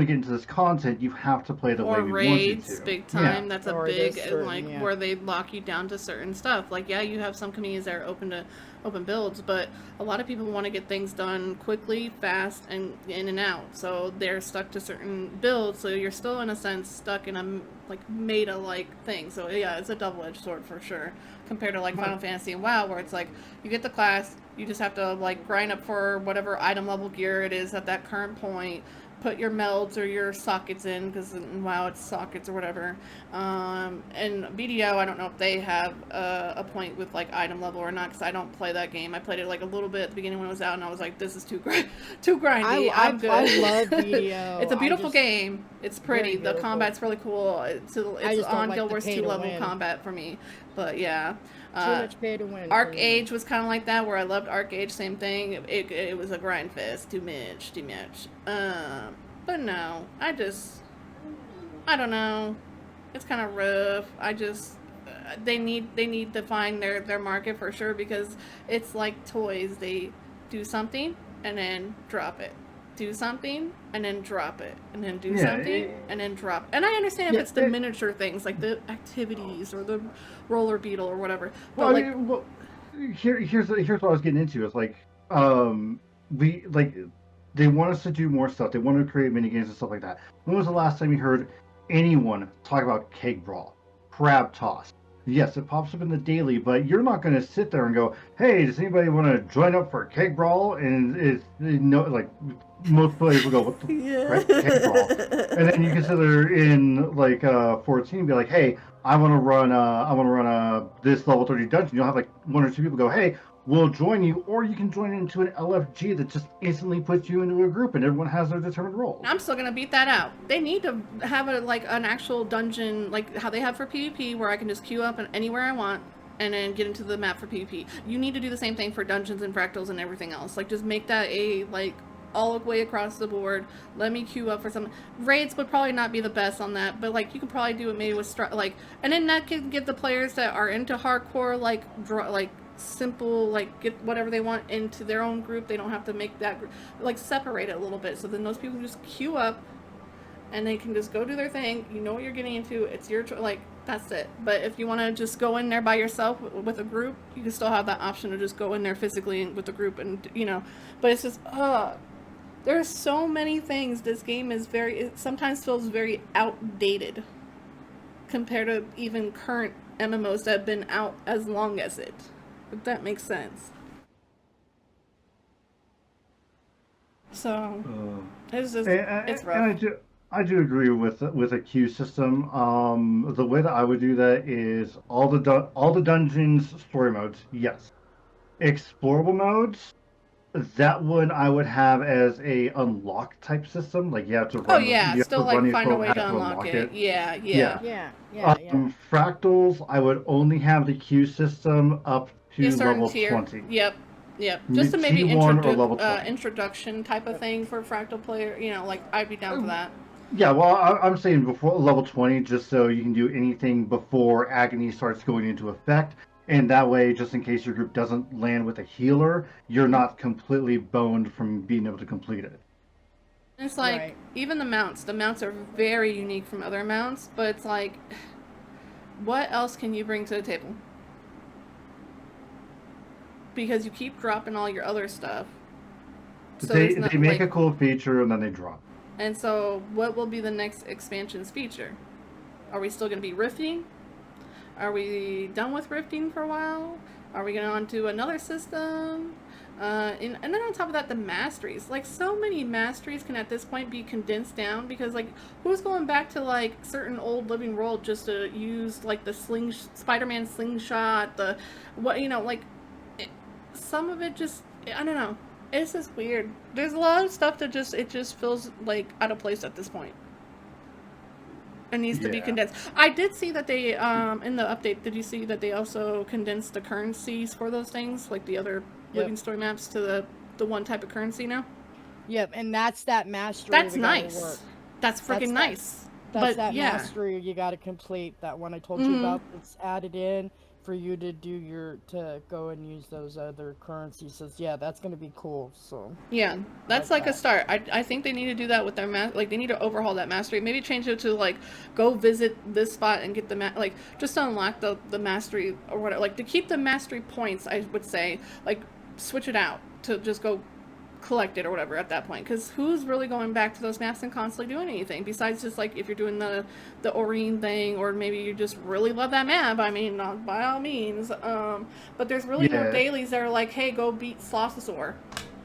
get into this content, you have to play the way we want you to. Or raids, big time. Yeah. That's a big where they lock you down to certain stuff. Like, yeah, you have some communities that are open to open builds, but a lot of people want to get things done quickly, fast, and in and out. So they're stuck to certain builds. So you're still, in a sense, stuck in a like meta-like thing. So yeah, it's a double-edged sword for sure. Compared to like Final Fantasy and WoW, where it's like you get the class, you just have to like grind up for whatever item level gear it is at that current point. Put your melds or your sockets in, because in WoW it's sockets or whatever. And BDO, I don't know if they have a point with like item level or not, because I don't play that game. I played it like a little bit at the beginning when it was out, and I was like, this is too grindy. I'm good. I love BDO. It's a beautiful game. It's pretty. The combat's really cool. it's just don't on like Guild the Wars pay 2 to level win. combat for me. But yeah. Too much pay to win. Arc for me. Age was kind of like that, where I loved Arc Age, same thing. It was a grind fest, too much. But no, I don't know. It's kind of rough. They need to find their market for sure, because it's like toys. They do something and then drop it. Do something and then drop it, and then do something and then drop. And I understand if it's the miniature things like the activities or the roller beetle or whatever. But Well, here's what I was getting into. It's like they want us to do more stuff. They want to create mini games and stuff like that. When was the last time you heard anyone talk about keg brawl, crab toss? Yes, it pops up in the daily, but you're not going to sit there and go, "Hey, does anybody want to join up for keg brawl?" And it's like most players will go, "What the frick, keg brawl?" And then you consider in like 14, be like, "Hey, I want to run this level 30 dungeon." You'll have like one or two people go, "Hey, we'll join you," or you can join into an LFG that just instantly puts you into a group, and everyone has their determined roles. I'm still gonna beat that out. They need to have an actual dungeon, like how they have for PvP, where I can just queue up anywhere I want and then get into the map for PvP. You need to do the same thing for dungeons and fractals and everything else. Like, just make that all the way across the board. Let me queue up for some raids. Would probably not be the best on that, but like you can probably do it maybe with and then that can give the players that are into hardcore simple, get whatever they want into their own group. They don't have to make that separate it a little bit, so then those people can just queue up and they can just go do their thing. You know what you're getting into. It's your that's it. But if you want to just go in there by yourself with a group, you can still have that option to just go in there physically with the group, and but it's just there's so many things. This game is it sometimes feels very outdated compared to even current MMOs that have been out as long as it. If that makes sense. So it's just it's rough. And I do agree with a queue system. The way that I would do that is all the dungeons story modes, yes. Explorable modes, that one I would have as a unlock type system. Like you have to run. You Still have to find a way how to unlock it. Yeah. Fractals, I would only have the queue system up to level tier. 20. Yep. Just to maybe T1 or level 20. Introduction type of thing for fractal player. I'd be down for that. Yeah, well, I'm saying before level 20, just so you can do anything before Agony starts going into effect. And that way, just in case your group doesn't land with a healer, you're not completely boned from being able to complete it. It's like, even the mounts. The mounts are very unique from other mounts, but it's like, what else can you bring to the table? Because you keep dropping all your other stuff. So they make a cool feature and then they drop. And so, what will be the next expansion's feature? Are we still going to be rifting? Are we done with rifting for a while? Are we going on to another system? And then on top of that, the masteries. So many masteries can at this point be condensed down, because who's going back to certain old Living World just to use the Spider-Man slingshot, some of it just, I don't know. It's just weird. There's a lot of stuff that it just feels out of place at this point. It needs to be condensed. I did see that they, in the update, did you see that they also condensed the currencies for those things? Like the other Living Story maps to the one type of currency now? Yep, and that's that mastery. That's nice. That's freaking nice. That's that mastery you gotta complete, that one I told you about, that's added in for you to to go and use those other currencies. So yeah, that's gonna be cool. So yeah, that's a start. I think they need to do that with their they need to overhaul that mastery. Maybe change it to go visit this spot and get the just to unlock the mastery or whatever. To keep the mastery points, I would say switch it out to just go collect it or whatever at that point, because who's really going back to those maps and constantly doing anything besides just if you're doing the Oreen thing, or maybe you just really love that map, I mean, by all means, but there's really no dailies that are hey, go beat Slossasaur,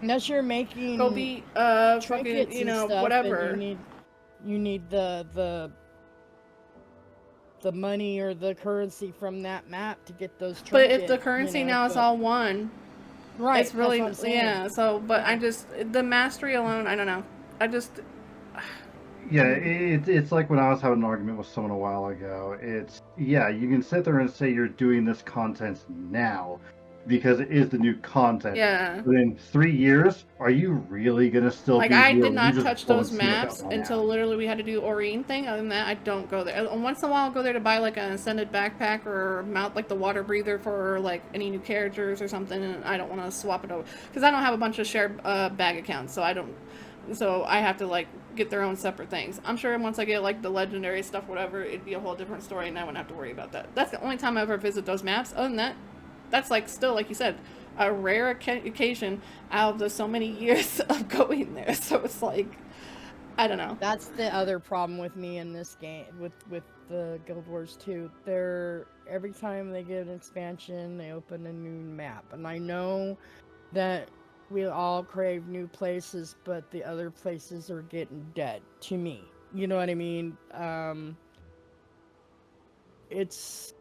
unless you're making go beat fucking stuff, whatever. You need the money or the currency from that map to get those trinkets. But if the currency now is all one, right, it's really, so, but the mastery alone, I don't know. Yeah, it's like when I was having an argument with someone a while ago. Yeah, you can sit there and say you're doing this content now because it is the new content. Yeah. But in 3 years, are you really gonna still Like, be I here? did Or are you not just touch pulling those smoke out maps my until ass? literally we had to do Oreen thing. Other than that, I don't go there. Once in a while, I'll go there to buy like an ascended backpack or mount like the water breather for like any new characters or something. And I don't want to swap it over because I don't have a bunch of shared bag accounts, so I don't. So I have to like get their own separate things. I'm sure once I get like the legendary stuff, whatever, it'd be a whole different story, and I wouldn't have to worry about that. That's the only time I ever visit those maps. Other than that, that's like still like you said, a rare occasion out of the so many years of going there. So it's like, I don't know. That's the other problem with me in this game, with the Guild Wars 2. They're every time they get an expansion, they open a new map, and I know that we all crave new places, but the other places are getting dead to me. You know what I mean? It's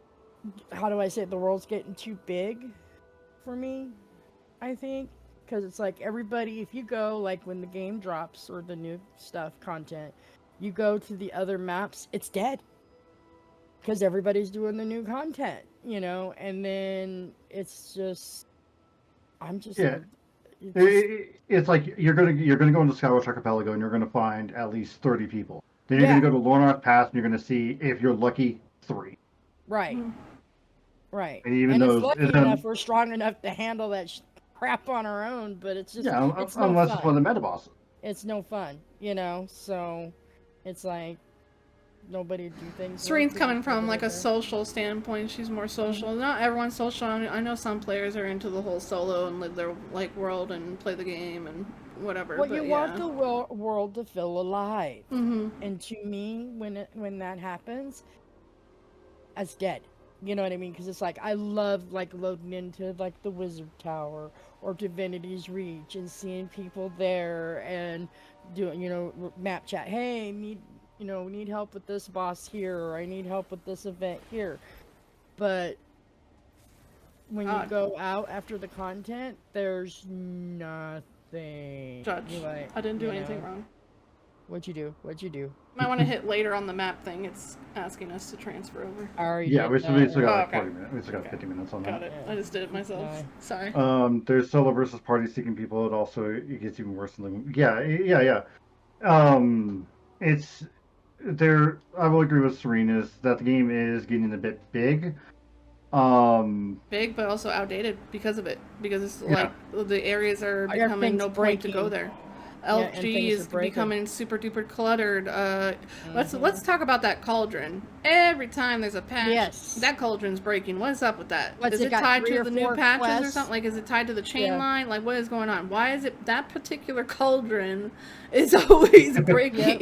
how do I say it? The world's getting too big for me, I think. Because it's like everybody, if you go, like when the game drops or the new stuff, content, you go to the other maps, it's dead. Because everybody's doing the new content, and then it's just, I'm just, Yeah, it's just, it's like you're gonna go into Skywatch Archipelago and you're gonna find at least 30 people. Then you're gonna yeah, go to Lornoth Pass and you're gonna see, if you're lucky, 3. right, right. And even And it's those, and lucky enough then, we're strong enough to handle that crap on our own, but it's just, yeah, it's no unless it's one fun. of the meta bosses. It's no fun, so it's like, nobody do things right Serene's because coming from like a there. social standpoint. She's more social. Not everyone's social. I know some players are into the whole solo and live their like world and play the game and whatever. Well, but you yeah. want the world to feel alive, Mm-hmm. and to me, when that happens, it's dead. You know what I mean? Because it's like I love like loading into like the Wizard Tower or Divinity's Reach and seeing people there and doing map chat. Hey, need help with this boss here, or I need help with this event here. But when you go out after the content, there's nothing. Judge. You're like, I didn't do anything wrong. What'd you do? Might want to hit later on the map thing. It's asking us to transfer over. I already Yeah, did we that. still got Oh, like okay. 40 minutes. We still got 50 minutes on Got that. it. I just did it myself. No. Sorry. There's solo versus party seeking people. It gets even worse than the, yeah. Um, it's there. I will agree with Serene is that the game is getting a bit big. Big, but also outdated because of it. Because it's Yeah. like the areas are becoming Everything's no point to go breaking. there. Yeah, and LG things is are breaking. becoming super duper cluttered. Let's talk about that cauldron. Every time there's a patch, Yes. that cauldron's breaking. What's up with that? What's Is it it got, tied 3 to or the new 4 patches or quests? something? Like, is it tied to the chain Yeah. line? Like, what is going on? Why is it that particular cauldron is always breaking?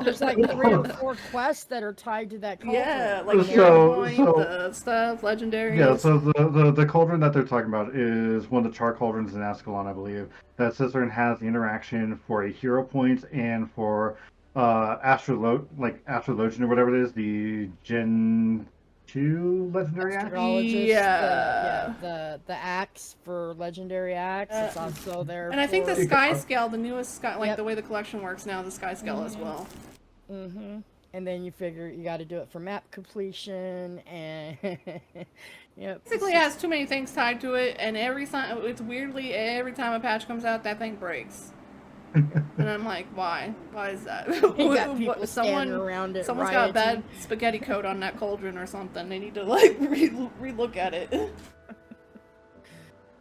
There's like 3 or 4 quests that are tied to that cauldron. Yeah, like So- Hero Point, so- the stuff, legendaries. Yeah, so the cauldron that they're talking about is one of the char cauldrons in Ascalon, I believe. That sits there and has the interaction for a hero point and for Astrologian or whatever it is, the Gen 2 legendary axe. Astrologist, Yeah. the axe for legendary axe. It's also there. And I think the for- sky scale, the newest sky, like Yep. the way the collection works now, the sky scale as well. Mm-hmm. And then you figure you got to do it for map completion, and yep. Basically, it has too many things tied to it, and every time every time a patch comes out, that thing breaks. And I'm like, why? Why is that? You got people standing around it. Someone's got a bad rioting. spaghetti coat on that cauldron or something. They need to like relook at it.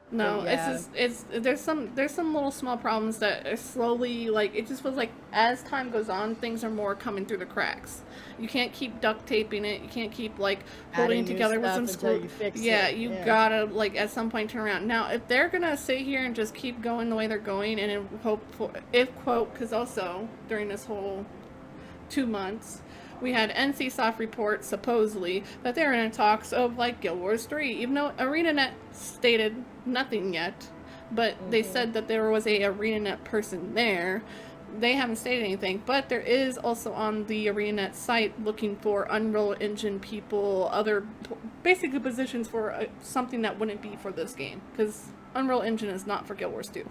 No, Yeah. it's there's some little small problems that are slowly like it just feels like as time goes on things are more coming through the cracks. You can't keep duct taping it. You can't keep like holding Adding it new together with stuff some until screw. you fix Yeah, it. you Yeah. gotta like at some point turn around. Now, if they're gonna sit here and just keep going the way they're going, and because also during this whole 2 months. We had NCSoft report, supposedly, that they're in talks of, like, Guild Wars 3, even though ArenaNet stated nothing yet, but they said that there was a ArenaNet person there. They haven't stated anything, but there is also on the ArenaNet site looking for Unreal Engine people, other basically positions for something that wouldn't be for this game, because Unreal Engine is not for Guild Wars 2.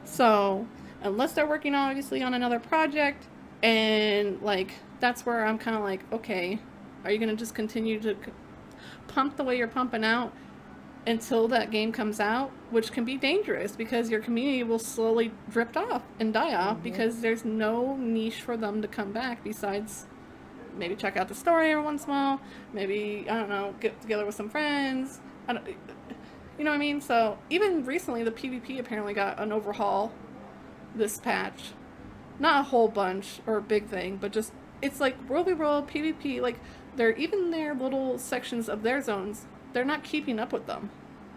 So, unless they're working obviously on another project, And like that's where I'm kind of like, okay, are you gonna just continue to pump the way you're pumping out until that game comes out, which can be dangerous because your community will slowly drift off and die off Mm-hmm. because there's no niche for them to come back besides maybe check out the story every once in a while, maybe, I don't know, get together with some friends. I don't, you know what I mean? So even recently, the PvP apparently got an overhaul this patch. Not a whole bunch or a big thing, but just it's like World v World PvP. Like they're even their little sections of their zones. They're not keeping up with them.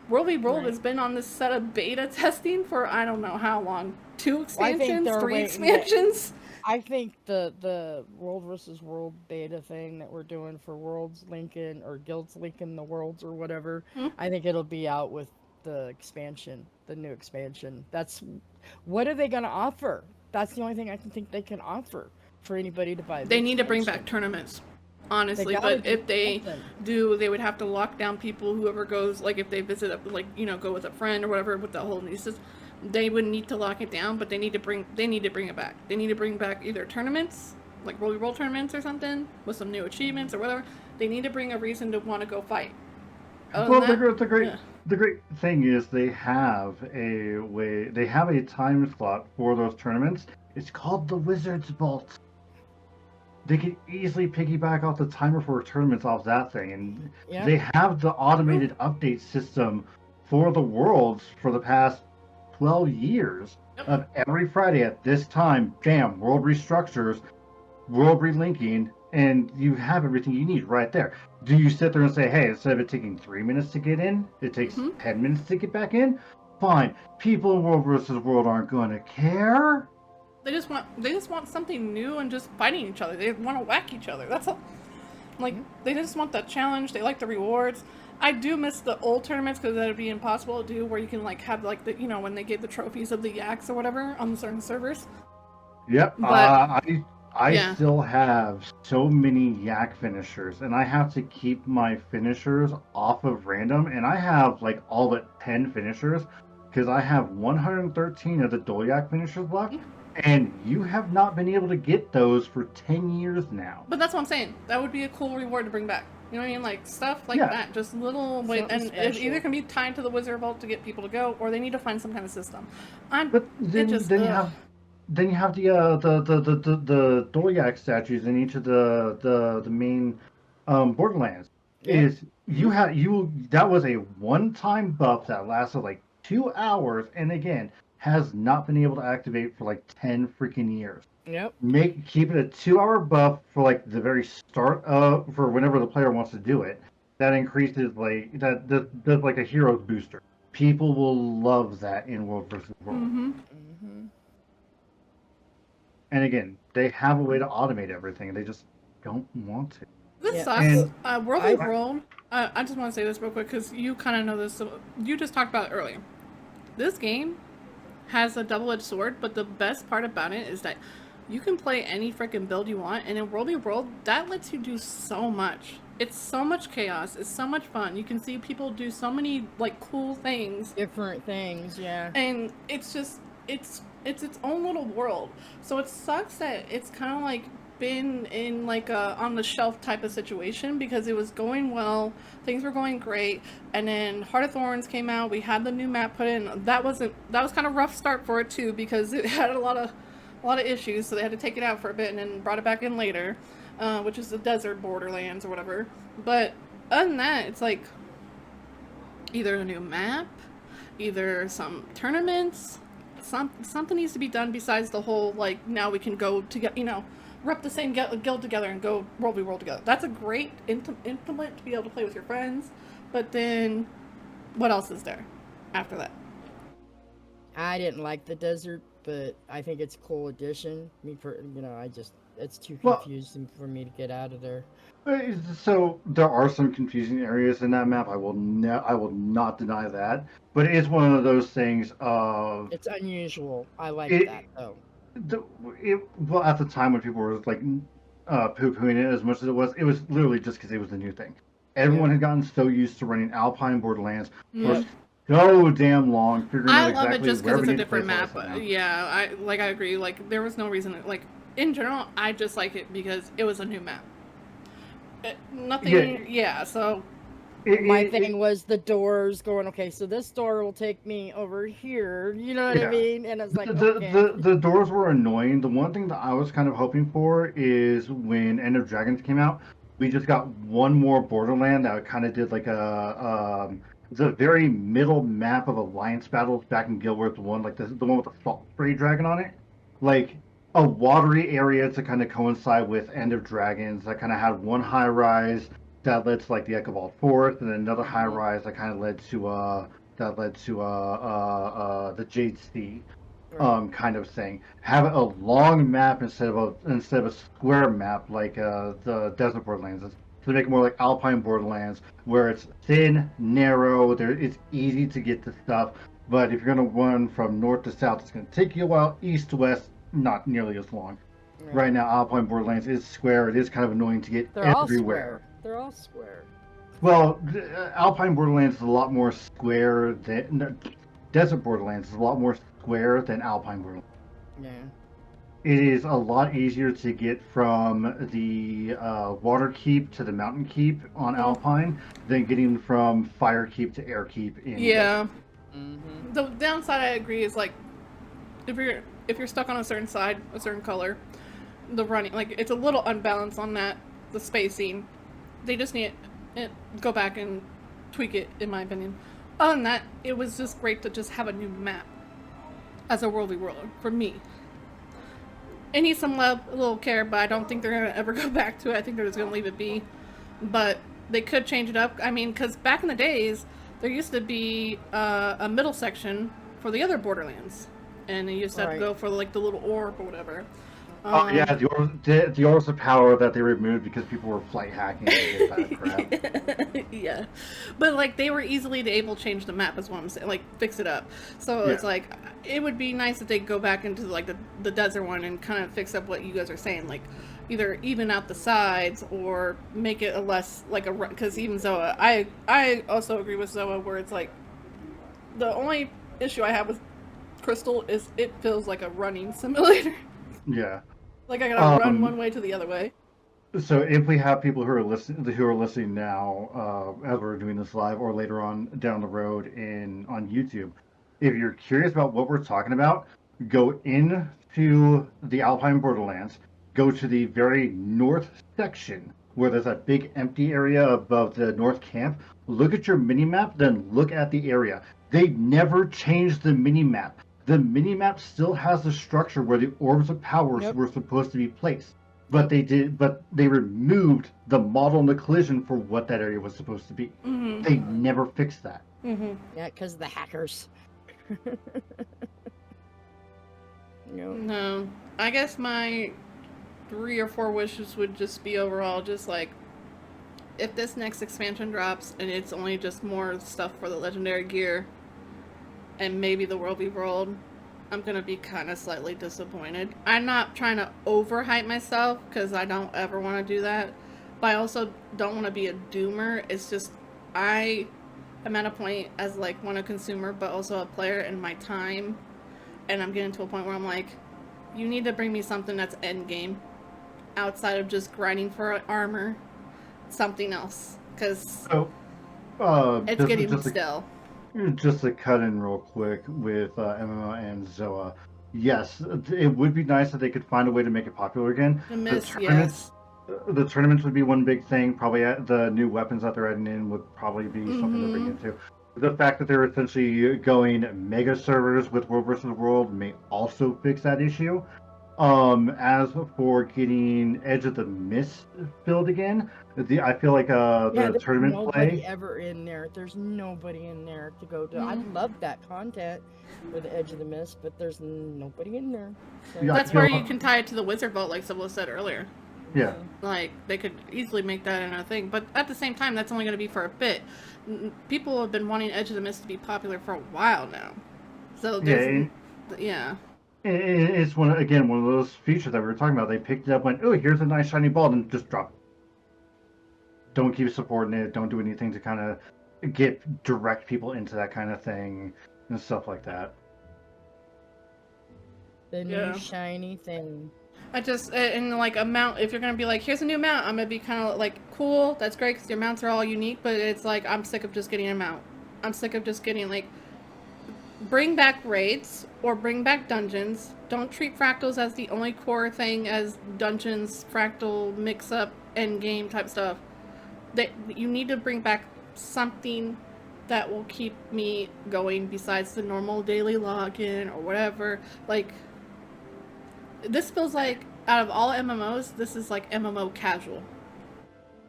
World v World Right. has been on this set of beta testing for I don't know how long. 2 Well, I think expansions, they're 3 waiting. expansions. I think the World versus World beta thing that we're doing for Worlds Lincoln or Guilds Lincoln the Worlds or whatever, I think it'll be out with the expansion, the new expansion. That's what are they going to offer? That's the only thing I can think they can offer for anybody to buy. They need to bring back tournaments, honestly. But if they do, they would have to lock down people. Whoever goes, like if they visit, go with a friend or whatever with the whole new system. They would need to lock it down, but they need to bring it back. They need to bring back either tournaments, like World Roll tournaments or something, with some new achievements or whatever. They need to bring a reason to want to go fight. Well, the great thing is they have a time slot for those tournaments. It's called the Wizard's Vault. They can easily piggyback off the timer for tournaments off that thing, and they have the automated update system for the worlds for the past 12 years of every Friday at this time. Bam, world restructures, world relinking, and you have everything you need right there. Do you sit there and say, hey, instead of it taking 3 minutes to get in, it takes 10 minutes to get back in? Fine. People in World versus World aren't going to care. They just want something new and just fighting each other. They want to whack each other. That's all. Like they just want that challenge. They like the rewards. I do miss the old tournaments because that would be impossible to do, where you can like have like the when they gave the trophies of the yaks or whatever on certain servers. Yep. But I still have so many yak finishers, and I have to keep my finishers off of random, and I have like all but 10 finishers because I have 113 of the Dolyak finishers left, and you have not been able to get those for 10 years now. But that's what I'm saying. That would be a cool reward to bring back. You know what I mean? Like stuff like that. Just little and it either can be tied to the Wizard Vault to get people to go, or they need to find some kind of system. But then you have the Dolyak statues in each of the main Borderlands. That was a one-time buff that lasted like 2 hours, and again has not been able to activate for like 10 freaking years. Yep. Keep it a 2-hour buff for like the very start of for whenever the player wants to do it. That increases like that does like a hero's booster. People will love that in World versus World. And again, they have a way to automate everything. They just don't want to. This sucks. World of World. I just want to say this real quick because you kind of know this. So you just talked about it earlier. This game has a double-edged sword, but the best part about it is that you can play any freaking build you want, and in World of World, that lets you do so much. It's so much chaos. It's so much fun. You can see people do so many like cool things, different things, and it's just it's its own little world. So it sucks that it's kind of like been in like a on the shelf type of situation because it was going well, things were going great, and then Heart of Thorns came out. We had the new map put in. That was kind of rough start for it too because it had a lot of issues, so they had to take it out for a bit and then brought it back in later, which is the desert Borderlands or whatever. But other than that, it's like either a new map, either some tournaments. Something needs to be done besides the whole like now we can go together, rep the same guild together and go World v World together. That's a great implement to be able to play with your friends, but then what else is there after that? I didn't like the desert, but I think it's a cool addition. It's too confusing for me to get out of there. So there are some confusing areas in that map. I will not deny that, but it is one of those things of it's unusual. I like that though. Well, at the time when people were like poo-pooing it as much as it was literally just because it was a new thing. Everyone had gotten so used to running Alpine Borderlands for so damn long, figuring out exactly I love it just where because we it's a need to different place map. all this Yeah, I agree. Like there was no reason. Like in general, I just like it because it was a new map. Yeah, Nothing, yeah. So My it, thing was the doors going, okay, so this door will take me over here. You know what I yeah. mean? And it's like, The, okay. the the doors were annoying. The one thing that I was kind of hoping for is when End of Dragons came out, we just got one more Borderland that kind of did like the very middle map of Alliance battles back in Guild Wars 1, like the one with the salt spray dragon on it, like a watery area to kind of coincide with End of Dragons that kind of had one high rise that led to like the Echo Vault Forest, and another high Mhm. rise that kind of led to the Jade Sea Right. kind of thing. Have a long map instead of a square map like the Desert Borderlands. To make it more like Alpine Borderlands, where it's thin, narrow, it's easy to get to stuff. But if you're gonna run from north to south, it's gonna take you a while. East to west, not nearly as long. Right. Right now, Alpine Borderlands is square. It is kind of annoying to get They're all everywhere. square. They're all square. Well, Alpine Borderlands is a lot more square than no, Desert Borderlands is a lot more square than Alpine Borderlands. Yeah. It is a lot easier to get from the water keep to the mountain keep on mm, Alpine than getting from fire keep to air keep in yeah. Desert. Mm-hmm. The downside, I agree, is like if you're stuck on a certain side, a certain color, the running like it's a little unbalanced on that the spacing. They just need it go back and tweak it, in my opinion. Other than that, it was just great to just have a new map as a worldly world for me. It needs some love, a little care, but I don't think they're gonna ever go back to it. I think they're just gonna leave it be. But they could change it up. I mean, because back in the days, there used to be a middle section for the other Borderlands, and you used to have to Right. go for like the little orb or whatever. Oh yeah, Um, the Orbs of Power that they removed because people were flight hacking and did that crap. yeah, but like they were easily able to change the map, is what I'm saying, like fix it up. So Yeah, it's like it would be nice if they go back into like the desert one and kind of fix up what you guys are saying, like either even out the sides or make it a less like a because even Zoa, I also agree with Zoa where it's like the only issue I have with Crystal is it feels like a running simulator. yeah. Like I gotta run one Um, way to the other way. so if we have people who are listening now, as we're doing this live or later on down the road in on YouTube, if you're curious about what we're talking about, go into the Alpine Borderlands, go to the very north section where there's that big empty area above the north camp. Look at your mini map, then look at the area. They never changed the mini map. The mini map still has the structure where the orbs of powers Yep. were supposed to be placed. Yep. But they removed the model and the collision for what that area was supposed to be. Mm-hmm. They never fixed that. Mm-hmm. Yeah, because the hackers. Yep. No, I guess my 3 or 4 wishes would just be overall just like if this next expansion drops and it's only just more stuff for the legendary gear and maybe the world we rolled, I'm gonna be kind of slightly disappointed. I'm not trying to overhype myself because I don't ever want to do that, but I also don't want to be a doomer. It's just I am at a point as like one a consumer but also a player in my time, and I'm getting to a point where I'm like, you need to bring me something that's end game outside of just grinding for armor, something else because So, it's just getting just to, stale. just to cut in real quick with MMO and Zoa. Yes, it would be nice if they could find a way to make it popular again. The The miss, tournaments, yes. the tournaments would be one big thing. Probably the new weapons that they're adding in would probably be something they're Mm-hmm. bringing too. The fact that they're essentially going mega servers with World versus World may also fix that issue. As for getting Edge of the Mist filled again, I feel like Yeah, the there's tournament nobody play. ever in there. There's nobody in there to go to. I Mm. love that content with the Edge of the Mist, but there's nobody in there. So, Yeah, I That's where you feel can tie it to the wizard vault, like Sybil said earlier. yeah. Like they could easily make that in a thing, but at the same time, that's only going to be for a bit. People have been wanting Edge of the Mist to be popular for a while now, so Yeah, there's yeah. it's one of those features that we were talking about. They picked it up, went, oh, here's a nice shiny ball, and just drop it. Don't keep supporting it. Don't do anything to kind of direct people into that kind of thing and stuff like that. the new Yeah. shiny thing. I just and like a mount. If you're gonna be like, here's a new mount, I'm gonna be kind of like, cool. That's great because your mounts are all unique. But it's like I'm sick of just getting a mount. I'm sick of just getting like, bring back raids or bring back dungeons. Don't treat fractals as the only core thing as dungeons, fractal mix up, end game type stuff. That you need to bring back something that will keep me going besides the normal daily login or whatever. Like, this feels like out of all MMOs, this is like MMO casual.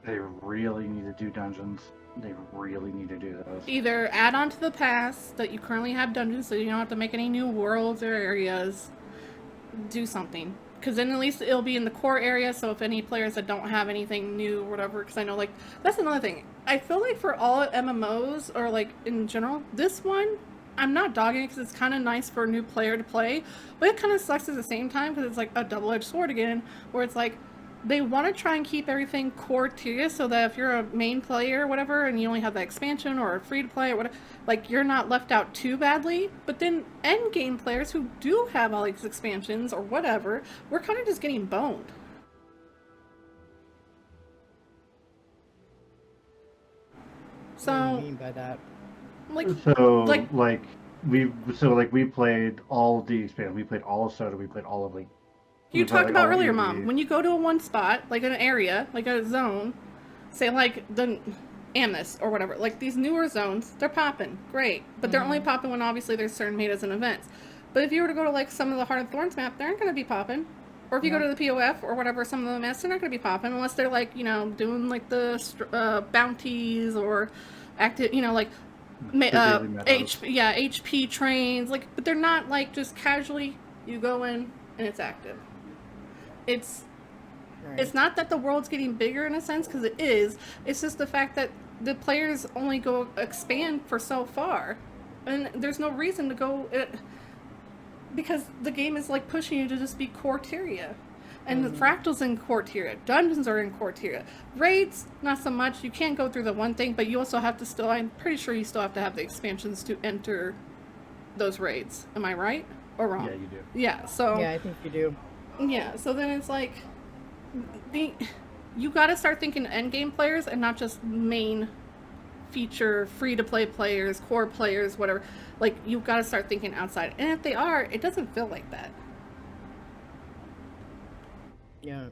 They really need to do dungeons. They really need to do those. Either add on to the pass that you currently have dungeons so you don't have to make any new worlds or areas. Do something. Because then at least it'll be in the core area, so if any players that don't have anything new or whatever, because I know, like, that's another thing. I feel like for all MMOs, or, like, in general, this one, I'm not dogging it because it's kind of nice for a new player to play, but it kind of sucks at the same time because it's, like, a double-edged sword again, where it's, like, they want to try and keep everything core to you so that if you're a main player or whatever and you only have that expansion or a free to play or whatever, like, you're not left out too badly. But then end game players who do have all these expansions or whatever, we're kind of just getting boned. So What do you mean by that? like We played all the expansions. We played all of SoTo. We played all of League. you talked like, about all earlier, EV. Mom, when you go to a one spot, like an area, like a zone, say like the Amnes or whatever, like these newer zones, they're popping, great, but they're only popping when obviously there's certain metas and events. But if you were to go to like some of the Heart of Thorns map, they aren't going to be popping. Or if you go to the POF or whatever, some of the maps, they're not going to be popping unless they're like, you know, doing like the bounties or active, you know, like daily metas. HP trains, like, but they're not like just casually you go in and it's active. It's not that the world's getting bigger in a sense, because it is. It's just the fact that the players only go expand for so far, and there's no reason to go because the game is like pushing you to just be Quarteria. And the fractals in Quarteria, dungeons are in Quarteria, raids not so much. You can't go through the one thing, but you also have to still. I'm pretty sure you still have to have the expansions to enter those raids. Am I right or wrong? Yeah, you do. Yeah. So Yeah, I think you do. yeah, so then it's like, you gotta start thinking endgame players and not just main feature, free-to-play players, core players, whatever. Like, you've gotta start thinking outside. And if they are, it doesn't feel like that. Yeah.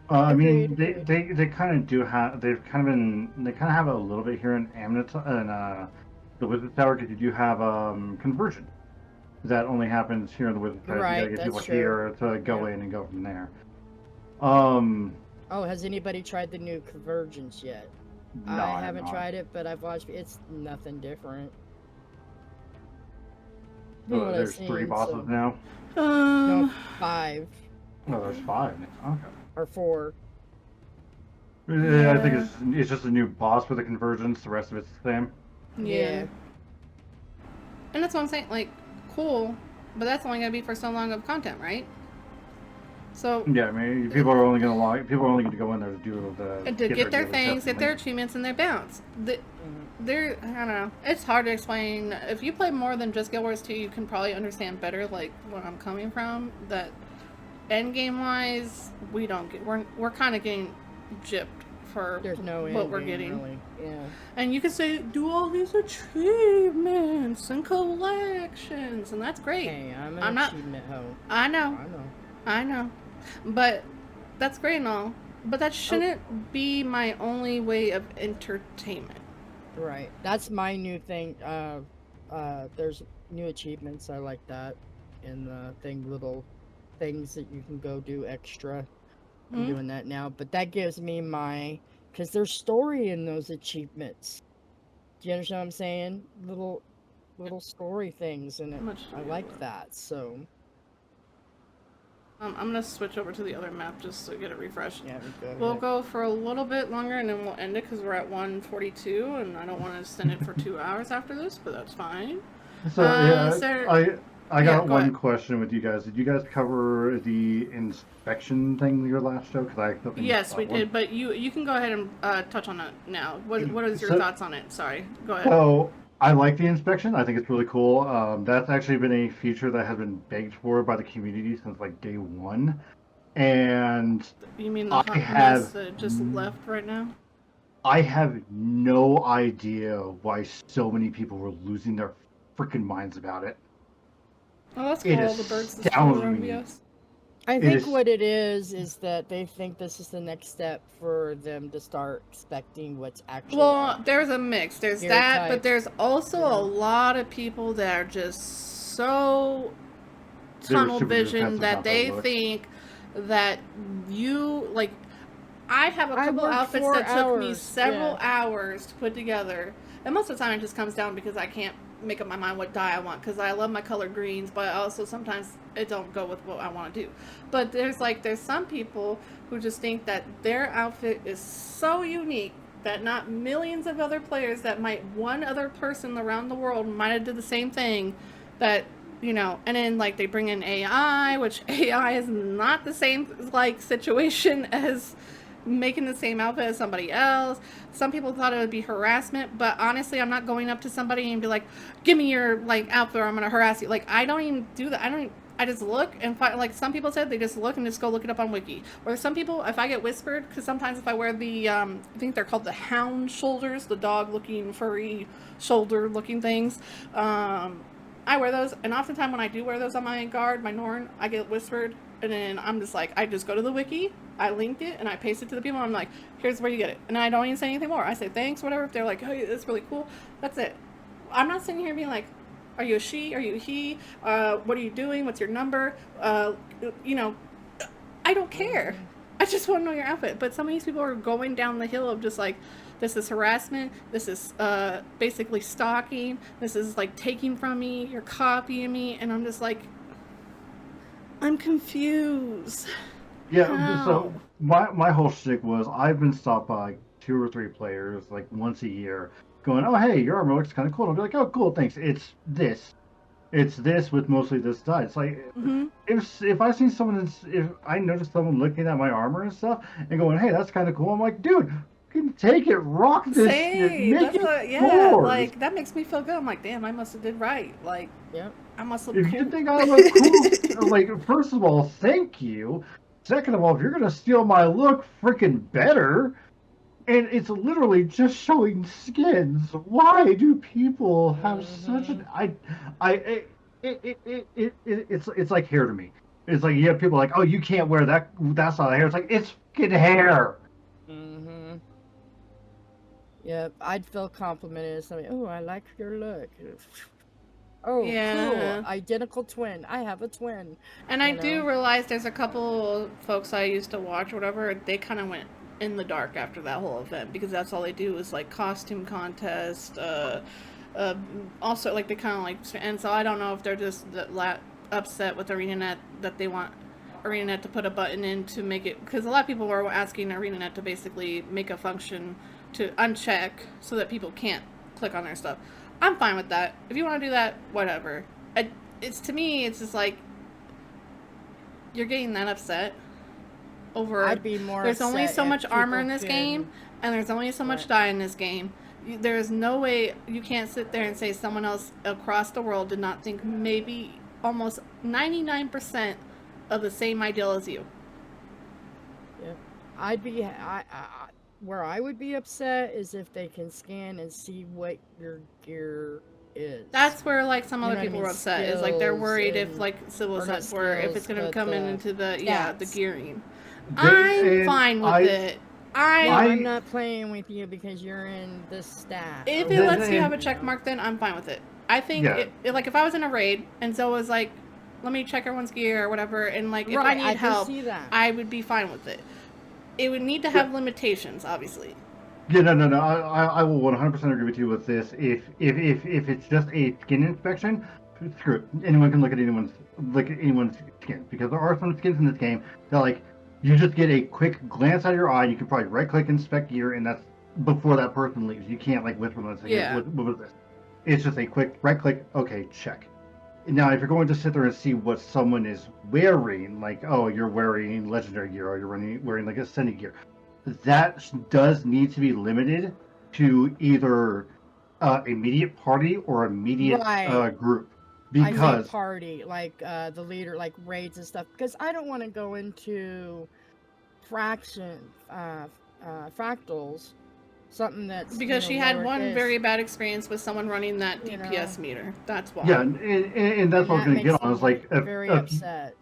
I mean, Agreed. they kind of do have. They kind of have it a little bit here in Amnet and the Wizard Tower, because you do have conversion. That only happens here in the Wizard Tower. Right, You gotta get that's people true. here to go Yeah. in and go from there. Oh, has anybody tried the new Convergence yet? No, I have haven't not. tried it, but I've watched. It's nothing different. So From what I've there's 3 seen, bosses so- now. No, 5 No, there's 5 now. Okay. or 4. Yeah, I think it's just a new boss with the convergence. The rest of it's the same. Yeah. And that's what I'm saying, like, cool, but that's only gonna be for so long of content, right? So Yeah, I mean, people are only gonna log. People are only going to go in there to do the to get their daily things, quests get and their leave. achievements and their bounce. They're, I don't know. It's hard to explain. If you play more than just Guild Wars 2, you can probably understand better, like, where I'm coming from. That end game wise, we don't get. We're kind of getting gypped for There's no what we're endgame, getting. really. Yeah. And you can say, do all these achievements and collections, and that's great. Hey, I'm an I'm not- achievement hoe. I know. I know. But that's great and all. But that shouldn't be my only way of entertainment. Right. That's my new thing. There's new achievements. I like that. And the little things that you can go do extra. I'm doing that now. But that gives me because there's story in those achievements. Do you understand what I'm saying? Little story things in it. I like that. So. I'm gonna switch over to the other map just to get it refreshed. Yeah, We'll go for a little bit longer and then we'll end it because we're at 1:42 and I don't want to extend it for 2 hours after this, but that's fine. So yeah, Sarah- I got go one ahead. question with you guys. Did you guys cover the inspection thing in your last show? Because I don't think Yes, we one. did, but you can go ahead and touch on it now. What is your So- thoughts on it? Sorry, go ahead. So I like the inspection. I think it's really cool. That's actually been a feature that has been begged for by the community since like day one. And You mean the I hot mess have that just left right now? I have no idea why so many people were losing their freaking minds about it. Oh, that's It cool. All the birds just flew astounds around me. us. I It think is what it is that they think this is the next step for them to start expecting what's actually Well, there's a mix. There's that, but stereotypes. there's also Yeah. a lot of people that are just so they were tunnel super vision defensive that about they that look. think that you like. I have a I couple worked outfits 4 that took me hours, several yeah. hours to put together, and most of the time it just comes down because I can't make up my mind what dye I want because I love my color greens, but also sometimes it don't go with what I want to do. But there's some people who just think that their outfit is so unique that not millions of other players that might one other person around the world might have did the same thing, that and then like they bring in AI, which AI is not the same like situation as making the same outfit as somebody else. Some people thought it would be harassment, but honestly, I'm not going up to somebody and be like, "Give me your like outfit, or I'm gonna harass you." Like I don't even do that. I just look and find, like some people said, they just look and just go look it up on Wiki. Or some people, if I get whispered, because sometimes if I wear the, I think they're called the hound shoulders, the dog-looking, furry, shoulder-looking things. I wear those, and oftentimes when I do wear those on my guard, my Norn, I get whispered, and then I'm just like, I just go to the wiki, I link it, and I paste it to the people. And I'm like, here's where you get it, and I don't even say anything more. I say thanks, whatever. If they're like, hey, that's really cool, that's it. I'm not sitting here being like, are you a she? Are you a he? What are you doing? What's your number? You know, I don't care. I just want to know your outfit. But some of these people are going down the hill of just like, this is harassment. This is basically stalking. This is like taking from me. You're copying me. And I'm just like, I'm confused. Yeah, How? so my whole shtick was I've been stopped by 2 or 3 players like once a year, going, "Oh, hey, your armor looks kind of cool." I'll be like, "Oh, cool, thanks." It's this with mostly this dye. It's like Mm-hmm. if I see someone, if I notice someone looking at my armor and stuff and going, "Hey, that's kind of cool," I'm like, "Dude, you can take it, rock this shit, Same. make That's it what. Yeah. yours." Like that makes me feel good. I'm like, damn, I must have did right. Like Yep. I must look If you cool. think I look cool, like, first of all, thank you. Second of all, if you're gonna steal my look, freaking better. And it's literally just showing skins. Why do people have such an it's like hair to me. It's like you have people like, oh, you can't wear that. That's not hair. It's like it's fucking hair. Mm-hmm. Yep. I'd feel complimented as somebody. Oh, I like your look. Oh, Yeah. cool. Identical twin. I have a twin. And I You do know? realize there's a couple folks I used to watch, or whatever. They kind of went in the dark after that whole event because that's all they do is like costume contest. Uh, Also, like they kind of like, and so I don't know if they're just upset with ArenaNet that they want ArenaNet to put a button in to make it, because a lot of people were asking ArenaNet to basically make a function to uncheck so that people can't click on their stuff. I'm fine with that. If you want to do that, whatever. It's to me, it's just like you're getting that upset over. I'd be more There's only upset so if much armor in people this can- game, and there's only so much Right. dye in this game. There is no way you can't sit there and say someone else across the world did not think maybe almost 99% of the same ideal as you. Yep. I'd be where I would be upset is if they can scan and see what your gear is. That's where like some You other know what I people mean? were upset. Is like they're Skills worried if and- like Sybil or not said, where if it's skills, going to but come in the into the the stats. gearing. They- I'm fine with it. No, I- I'm not playing with you because you're in this stat. If or it lets you Then- have a check mark, then I'm fine with it. I think Yeah. like if I was in a raid and Zoe was like, let me check everyone's gear or whatever, and like if I Right, need I can help, see that. I would be fine with it. It would need to have limitations, obviously. Yeah, no. I will 100% agree with you with this. If it's just a skin inspection, screw it. Anyone can look at anyone's skin, because there are some skins in this game that like you just get a quick glance at your eye. You can probably right click inspect gear, and that's before that person leaves. You can't like whisper them and say, Yeah. what was this? It's just a quick right click. Okay, check. Now, if you're going to sit there and see what someone is wearing, like, oh, you're wearing legendary gear, or you're wearing like ascended gear, that does need to be limited to either immediate party or immediate Right. group. I say Because party, like the leader, like raids and stuff, because I don't want to go into fractals, something that's Because she had one lowercase, very bad experience with someone running that you DPS know, meter. That's yeah, why. and that's and what I was that going to makes get on. It's me like very upset.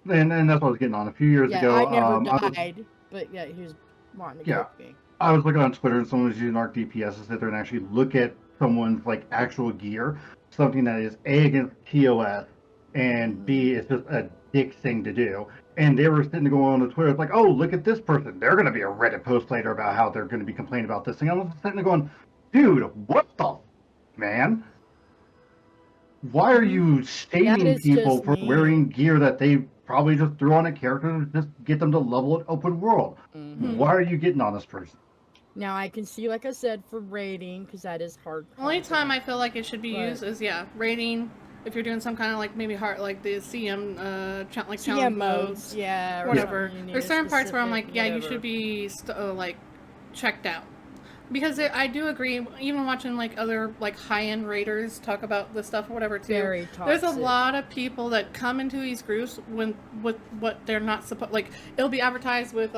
and that's what I was getting on. A few years Yeah, ago, I never I was died, but yeah, he was wanting to yeah, kick me. I was looking on Twitter and someone was using ARC DPS to sit there and actually look at someone's like actual gear, something that is A against TOS and B is just a dick thing to do. And they were sitting to go on the Twitter, it's like, oh, look at this person. They're going to be a Reddit post later about how they're going to be complaining about this thing. I was sitting there going, dude, what the man? Why are you That shaming is people just for wearing mean. gear that they probably just threw on a character to just get them to level it open world? Why are you getting on this person? Now I can see, like I said, for raiding, because that is hard. Only time I feel like it should be But- used is raiding. If you're doing some kind of like maybe hard like the CM like CM challenge modes, modes, yeah, or whatever. something you need There's a certain parts where I'm like, specific yeah, you whatever. should be like checked out. Because I do agree, even watching like other like high-end raiders talk about the stuff or whatever too. Very There's a toxic. lot of people that come into these groups with what they're not supposed, like it'll be advertised with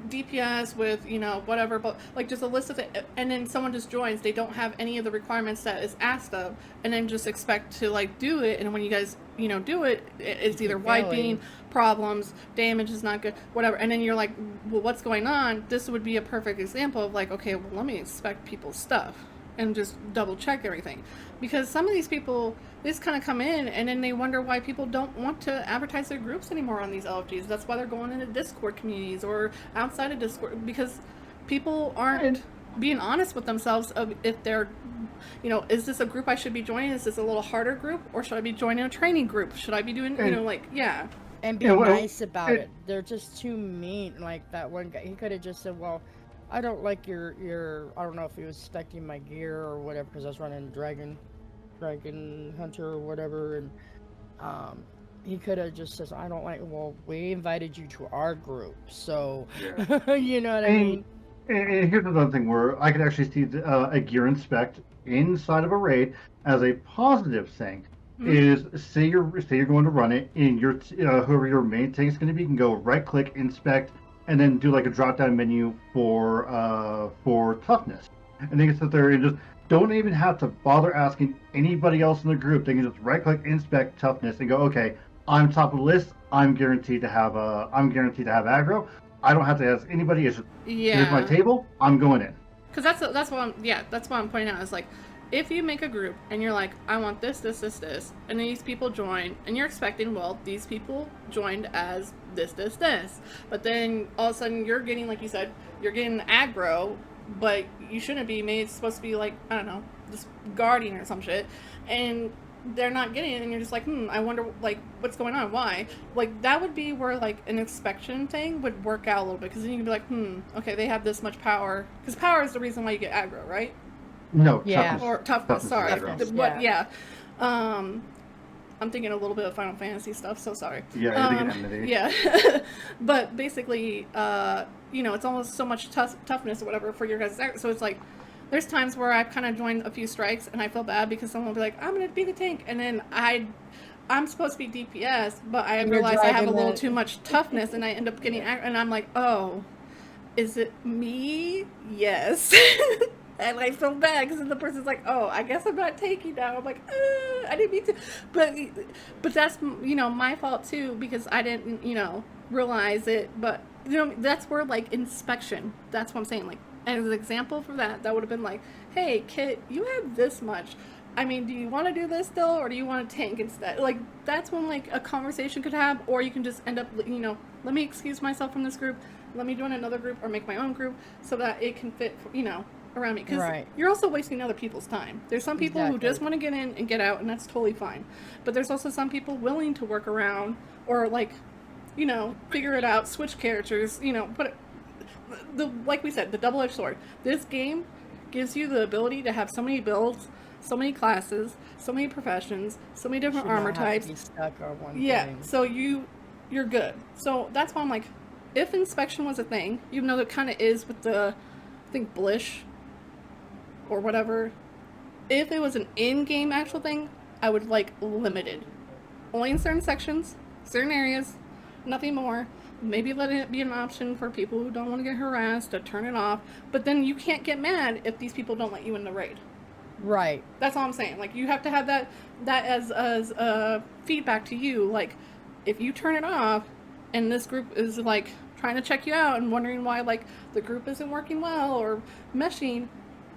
DPS with whatever, but like just a list of it, and then someone just joins. They don't have any of the requirements that is asked of, and then just expect to like do it. And when you guys do it, it's either wiping, problems, damage is not good, whatever. And then you're like, well, what's going on? This would be a perfect example of like, okay, well, let me inspect people's stuff and just double check everything, because some of these people, they just kind of come in and then they wonder why people don't want to advertise their groups anymore on these LFGs. That's why they're going into Discord communities or outside of Discord, because people aren't being honest with themselves of if they're, is this a group I should be joining? Is this a little harder group, or should I be joining a training group? Should I be doing, and be nice about it. They're just too mean. Like that one guy, he could have just said, well, I don't like your I don't know if he was expecting my gear or whatever, because I was running Dragon Hunter or whatever, and he could have just said, I don't like, well, we invited you to our group, so you know what I mean. And here's another thing where I could actually see a gear inspect inside of a raid as a positive thing. Is say you're going to run it, and your whoever your main tank is going to be can go right click inspect and then do like a drop down menu for toughness, and they can sit there and just don't even have to bother asking anybody else in the group. They can just right click inspect toughness and go, okay, I'm top of the list. I'm guaranteed to have aggro. I don't have to ask anybody. It's just here's my table. I'm going in. Because that's what I'm pointing out is like, if you make a group and you're like, I want this, and these people join, and you're expecting, well, these people joined as this, but then all of a sudden you're getting, like you said, you're getting aggro, but you shouldn't be. Maybe it's supposed to be like, I don't know, just guarding or some shit, and they're not getting it, and you're just like, I wonder, like, what's going on, why? Like, that would be where, like, an inspection thing would work out a little bit, because then you can be like, okay, they have this much power, because power is the reason why you get aggro, right? No, yeah. Or toughness, sorry. Toughness, But I'm thinking a little bit of Final Fantasy stuff, so sorry. Yeah, you're thinking enmity. Yeah. But basically, it's almost so much toughness or whatever for your guys. So it's like, there's times where I've kind of joined a few strikes and I feel bad because someone will be like, I'm going to be the tank. And then I'm supposed to be DPS, but I realize I have a little too much toughness and I end up getting, and I'm like, oh, is it me? Yes. And I feel bad because the person's like, oh, I guess I'm not taking now. I'm like, I didn't mean to. But that's, my fault too, because I didn't, realize it. But, that's where, like, inspection, that's what I'm saying. Like, as an example for that would have been like, hey, Kit, you have this much. I mean, do you want to do this still, or do you want to tank instead? Like, that's when, like, a conversation could have, or you can just end up, let me excuse myself from this group, let me join another group, or make my own group, so that it can fit, around me, because you're also wasting other people's time. There's some people who just want to get in and get out, and that's totally fine. But there's also some people willing to work around, or like, figure it out, switch characters, but like we said, the double-edged sword. This game gives you the ability to have so many builds, so many classes, so many professions, so many different armor types. Stuck on one thing. So you're good. So that's why I'm like, if inspection was a thing, even though it kind of is with the, I think Blish or whatever. If it was an in-game actual thing, I would like limited. Only in certain sections, certain areas, nothing more. Maybe let it be an option for people who don't want to get harassed to turn it off. But then you can't get mad if these people don't let you in the raid. Right. That's all I'm saying. Like, you have to have that as feedback to you. Like, if you turn it off and this group is like trying to check you out and wondering why like the group isn't working well or meshing,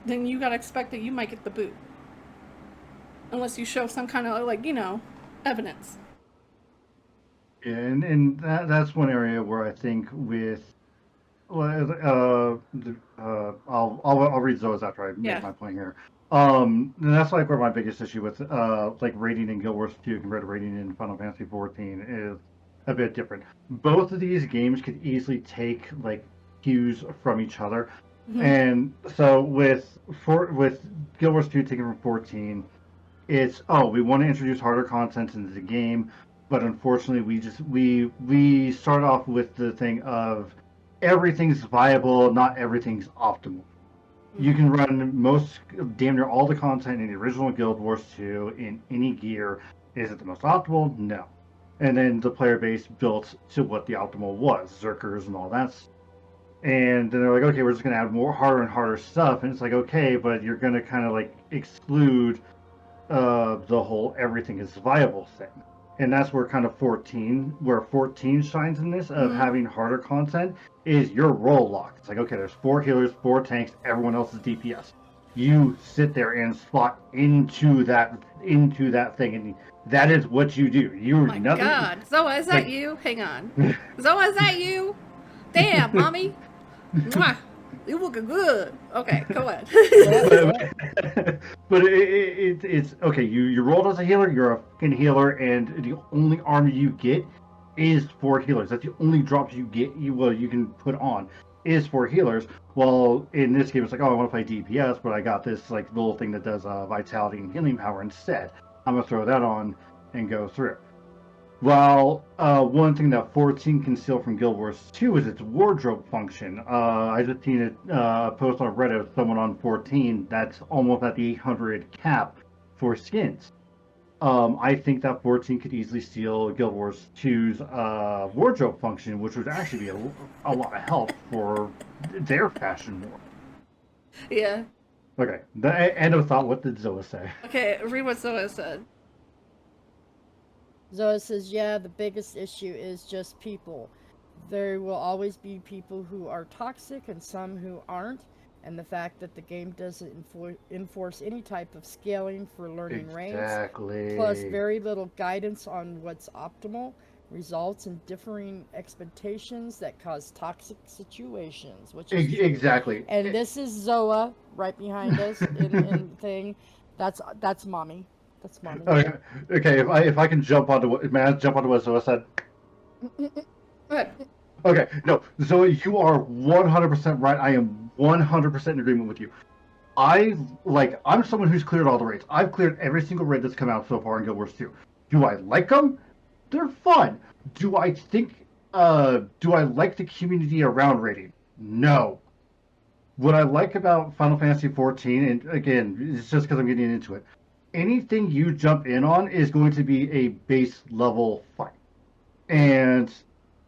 then you gotta expect that you might get the boot. Unless you show some kind of like, evidence. And that's one area where I think with I'll read those after I make my point here. And that's like where my biggest issue with like rating in Guild Wars 2 compared to rating in Final Fantasy 14 is a bit different. Both of these games could easily take like cues from each other. Mm-hmm. And so with Guild Wars 2 taking from 14, it's we want to introduce harder content into the game, but unfortunately we start off with the thing of everything's viable, not everything's optimal. You can run damn near all the content in the original Guild Wars 2 in any gear. Is it the most optimal? No. And then the player base built to what the optimal was, Zerkers and all that. And then they're like, okay, we're just going to add more harder and harder stuff. And it's like, okay, but you're going to kind of like exclude the whole everything is viable thing. And that's where kind of 14 shines in this of having harder content is your role lock. It's like, okay, there's 4 healers, 4 tanks, everyone else is DPS. You sit there and slot into that thing, and that is what you do. You're my nothing. God, Zoa, is that you? Hang on, Zoa, is that you? Damn, mommy. Mwah. You looking good. Okay, go ahead. But it's okay. You rolled as a healer. You're a fucking healer, and the only armor you get is 4 healers. That's the only drops you get. You can put on is 4 healers. Well, in this game, it's like, oh, I want to play DPS, but I got this like little thing that does vitality and healing power instead. I'm gonna throw that on and go through. Well, one thing that 14 can steal from Guild Wars 2 is its wardrobe function. I just seen it post on Reddit of someone on 14 that's almost at the 800 cap for skins. I think that 14 could easily steal Guild Wars 2's wardrobe function, which would actually be a lot of help for their fashion war. Yeah. Okay, the end of thought. What did Zoa say? Okay, read what Zoa said. Zoa says, yeah, the biggest issue is just people. There will always be people who are toxic and some who aren't, and the fact that the game doesn't enforce any type of scaling for learning ranks, plus very little guidance on what's optimal, results in differing expectations that cause toxic situations, which is exactly. And this is Zoa right behind us in thing. That's mommy. That's mommy. Okay. If I can jump onto what Zoa said. Okay. No, Zoe, you are 100% right. I am 100% in agreement with you. I'm someone who's cleared all the raids. I've cleared every single raid that's come out so far in Guild Wars 2. Do I like them? They're fun. Do I like the community around raiding? No. What I like about Final Fantasy 14, and again, it's just because I'm getting into it, anything you jump in on is going to be a base level fight. And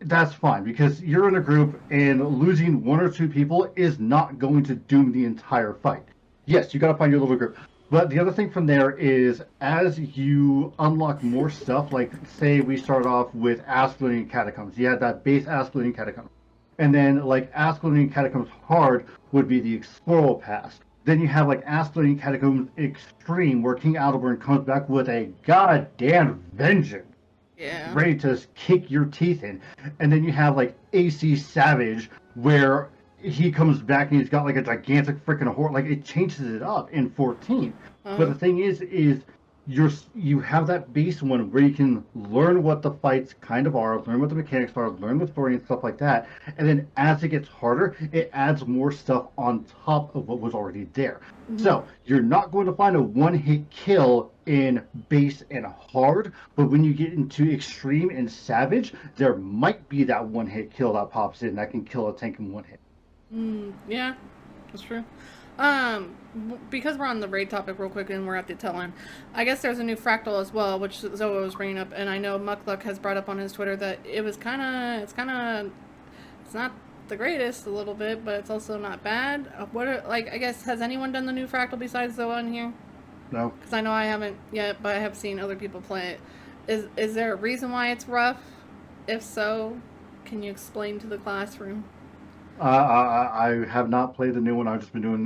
that's fine, because you're in a group and losing 1 or 2 people is not going to doom the entire fight. Yes, you got to find your little group. But the other thing from there is, as you unlock more stuff, like say we start off with Asplunding Catacombs. You had that base Asplunding Catacombs. And then like Asplunding Catacombs Hard would be the Exploral Pass. Then you have like Asplunding Catacombs Extreme, where King Aldeburn comes back with a goddamn vengeance. Yeah. Ready to kick your teeth in. And then you have like AC Savage, where he comes back and he's got like a gigantic freaking horde. Like, it changes it up in 14. But the thing is you have that base one where you can learn what the fights kind of are, learn what the mechanics are, learn the story and stuff like that. And then as it gets harder, it adds more stuff on top of what was already there. So you're not going to find a one-hit kill in base and hard, but when you get into extreme and savage, there might be that one-hit kill that pops in that can kill a tank in one hit. Yeah, that's true. Because we're on the raid topic real quick and we're at the tail end, I guess there's a new fractal as well, which Zoa was bringing up, and I know Muckluck has brought up on his Twitter that it's not the greatest a little bit, but it's also not bad. I guess, has anyone done the new fractal besides Zoa in here? No. Because I know I haven't yet, but I have seen other people play it. Is there a reason why it's rough? If so, can you explain to the classroom? I have not played the new one. I've just been doing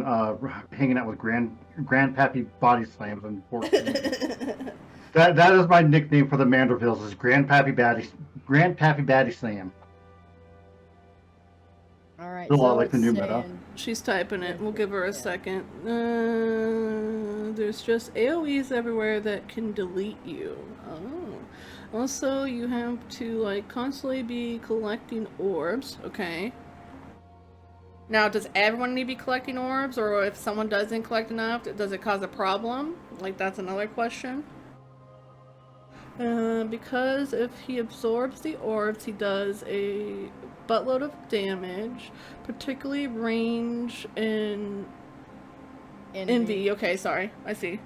hanging out with Grandpappy Body Slams and 14. That is my nickname for the Mandervilles is Grandpappy Baddie Slam. All right. A lot so like the new meta. saying- She's typing it. We'll give her a second. There's just AoEs everywhere that can delete you. Oh. Also, you have to like constantly be collecting orbs. Okay. Now, does everyone need to be collecting orbs, or if someone doesn't collect enough, does it cause a problem? Like, that's another question. Because if he absorbs the orbs, he does a buttload of damage, particularly range and envy. Okay, sorry, I see.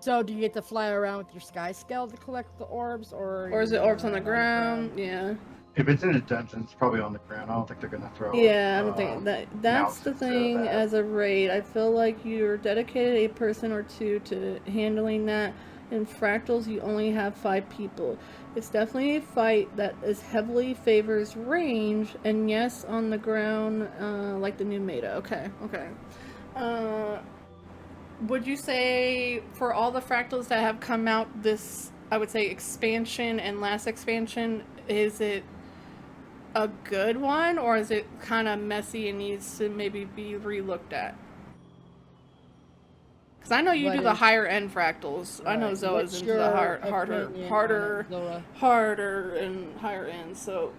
So do you get to fly around with your sky scale to collect the orbs, or is it orbs on the ground? Yeah. If it's in a dungeon, it's probably on the ground. I don't think they're gonna throw. Yeah, I don't think that's the mountains thing. that. As a raid, I feel like you're dedicated a person or two to handling that. In fractals, you only have 5 people. It's definitely a fight that is heavily favors range, and yes, on the ground, like the new meta. Okay. Would you say for all the fractals that have come out this, I would say expansion and last expansion, is it a good one, or is it kind of messy and needs to maybe be relooked at? Because I know you do the higher end fractals. Right. I know Zoa's into the harder and higher end. So,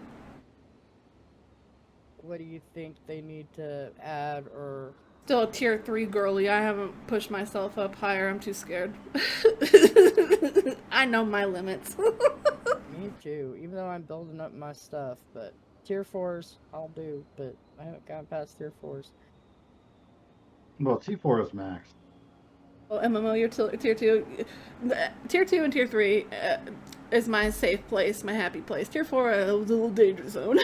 what do you think they need to add or? Still a tier 3 girly. I haven't pushed myself up higher. I'm too scared. I know my limits. Me too. Even though I'm building up my stuff, but tier 4s I'll do, but I haven't gotten past tier 4s. Well, T4 is max. Well, MMO, you're tier 2. Tier 2 and tier 3 is my safe place, my happy place. Tier 4 is a little danger zone.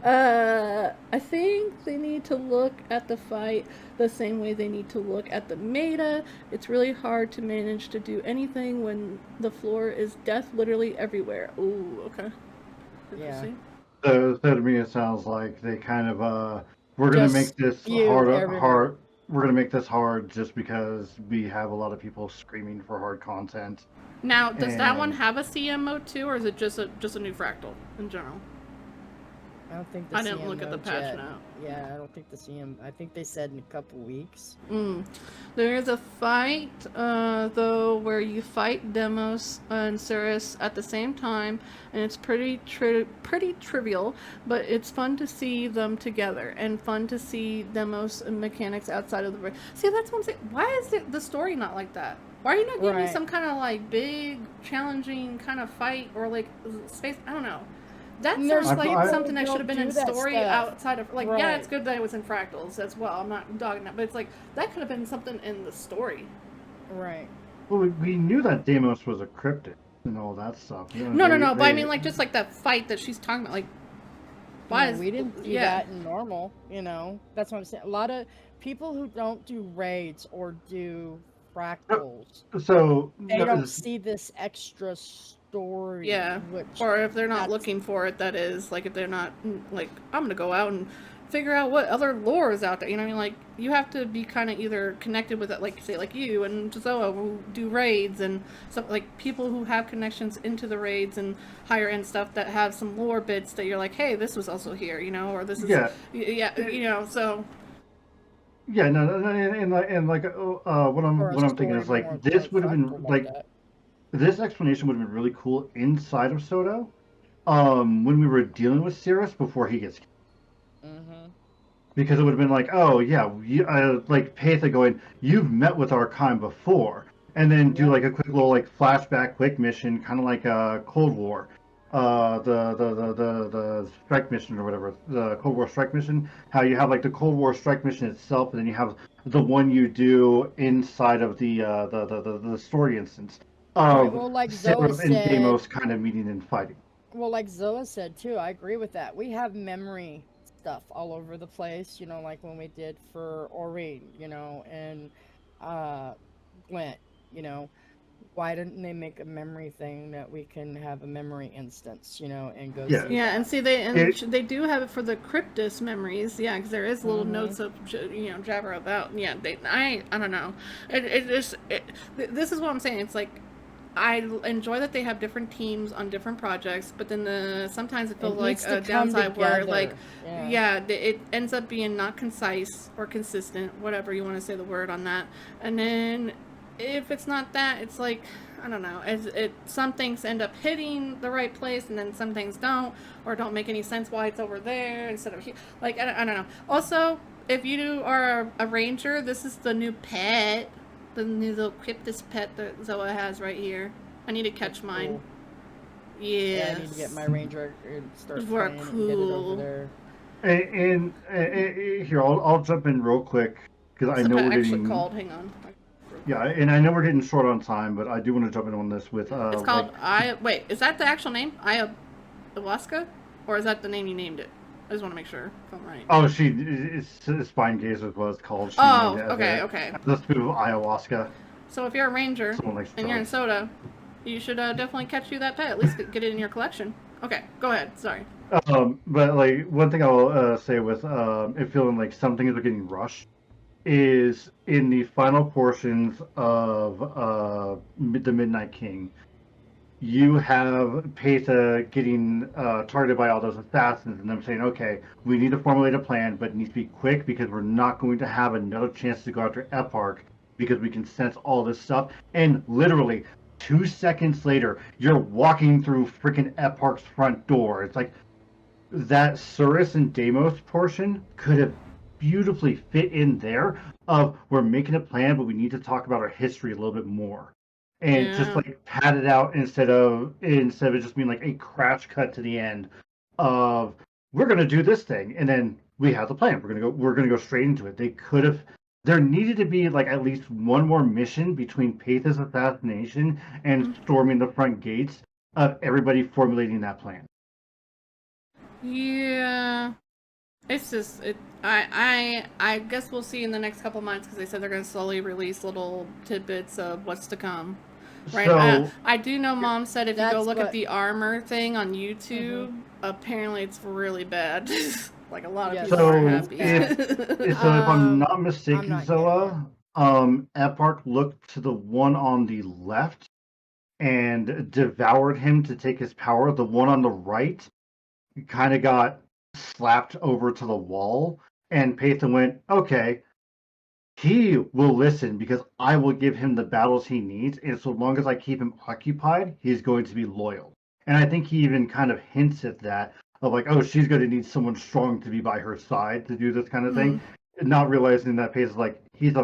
I think they need to look at the fight the same way they need to look at the meta. It's really hard to manage to do anything when the floor is death literally everywhere. Ooh, okay. Interesting. Yeah. So to me, it sounds like they kind of we're gonna make this hard. We're gonna make this hard just because we have a lot of people screaming for hard content. Now, does that one have a CM mode too, or is it just a new fractal in general? I don't think I didn't look at the patch now. Yeah, I don't think the CM. I think they said in a couple weeks. There's a fight, though, where you fight Demos and Cirrus at the same time, and it's pretty trivial, but it's fun to see them together, and fun to see Demos and mechanics outside of the ring. See, that's what I'm saying. Why is the story not like that? Why are you not giving me some kind of, like, big, challenging kind of fight, or, like, space? I don't know. That sounds like something that should have been in story outside of, like, yeah, it's good that it was in fractals as well. I'm not dogging that, but it's like, that could have been something in the story. Right. Well, we knew that Deimos was a cryptid and all that stuff. You know, no, but I mean, like, just like that fight that she's talking about, like, why is... We didn't do that in normal, you know? That's what I'm saying. A lot of people who don't do raids or do fractals, they don't see this extra story. Yeah, or if they're not looking for it, that is, like, if they're not, like, I'm gonna go out and figure out what other lore is out there, you know what I mean? Like, you have to be kind of either connected with it, like, say, like you and Zoa who do raids, and stuff, like, people who have connections into the raids and higher end stuff that have some lore bits that you're like, hey, this was also here, you know, or this is, you know, so... Yeah, no, and like, what I'm thinking is, like, this would have been, like, this explanation would have been really cool inside of SoTo, when we were dealing with Cirrus before he gets killed. Because it would have been like, oh yeah, like Patha going, you've met with our kind before, and then do like a quick little like flashback, quick mission, kind of like a Cold War, the strike mission or whatever, the Cold War strike mission. How you have like the Cold War strike mission itself, and then you have the one you do inside of the story instance Right. of Well, like Zoa Seraph and said, Deimos kind of meeting and fighting. too, I agree with that. We have memory stuff all over the place, like when we did for Aurene, and uh Gwent, you know. Why didn't they make a memory thing that we can have a memory instance, and go Yeah. see Yeah, that? and see they do have it for the Cryptus memories. Yeah, because there is little notes of Jabber about. Yeah, I don't know. This is what I'm saying. It's like I enjoy that they have different teams on different projects, but then sometimes it feels like needs to a come downside where like together. it ends up being not concise or consistent, whatever you want to say the word on that. And then if it's not that, it's like I don't know. Some things end up hitting the right place, and then some things don't, or don't make any sense why it's over there instead of here. Like I don't know. Also, if you are a ranger, this is the new pet, the new little Cryptus pet that Zoa has right here. I need to catch mine. Cool. Yes. Yeah, I need to get my ranger and start We're playing it and get it over cool. there. And here I'll jump in real quick because What's I the know pet we're actually getting called? Hang on. yeah, and I know we're getting short on time, but I do want to jump in on this with It's called Wait, is that the actual name? Ayahuasca? Or is that the name you named it? I just want to make sure if I'm right. oh, it's Spine Gazer is what it's called. She Oh, named it okay, okay. the spoon of ayahuasca. So if you're a ranger Someone likes and you're in drugs. SoTo, you should definitely catch you that pet. At least get it in your collection. Okay, go ahead. Sorry. But like one thing I'll say with it feeling like some things are getting rushed is in the final portions of the Midnight King. You have Peta getting targeted by all those assassins, and them saying, "Okay, we need to formulate a plan, but it needs to be quick because we're not going to have another chance to go after Eparch because we can sense all this stuff." And literally 2 seconds later, you're walking through freaking Eparch's front door. It's like that Surus and Deimos portion could have beautifully fit in there. Of we're making a plan, but we need to talk about our history a little bit more and just Yeah. like pad it out instead of it just being like a crash cut to the end of we're gonna do this thing and then we have the plan. We're gonna go straight into it. They could have there needed to be like at least one more mission between Pathos assassination and storming the front gates of everybody formulating that plan. Yeah. It's just I guess we'll see in the next couple months because they said they're going to slowly release little tidbits of what's to come. Right. So I do know Mom said if you go That's look at what- the armor thing on YouTube, apparently it's really bad. Like a lot of Yeah, people so aren't happy. if I'm not mistaken, not Zoa, Eparch looked to the one on the left and devoured him to take his power. The one on the right kind of got slapped over to the wall, and Pathan went, "Okay, he will listen because I will give him the battles he needs, and so long as I keep him occupied, he's going to be loyal." And I think he even kind of hints at that of like, "Oh, she's going to need someone strong to be by her side to do this kind of thing," not realizing that Pace is like he's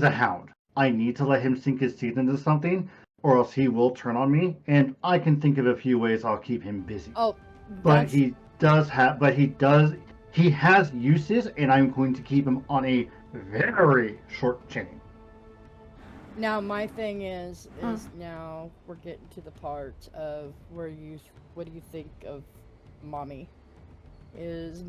a hound. I need to let him sink his teeth into something, or else he will turn on me. And I can think of a few ways I'll keep him busy. Oh, But he has uses, and I'm going to keep him on a very short chain. Now my thing is now we're getting to the part of what do you think of Mommy? Is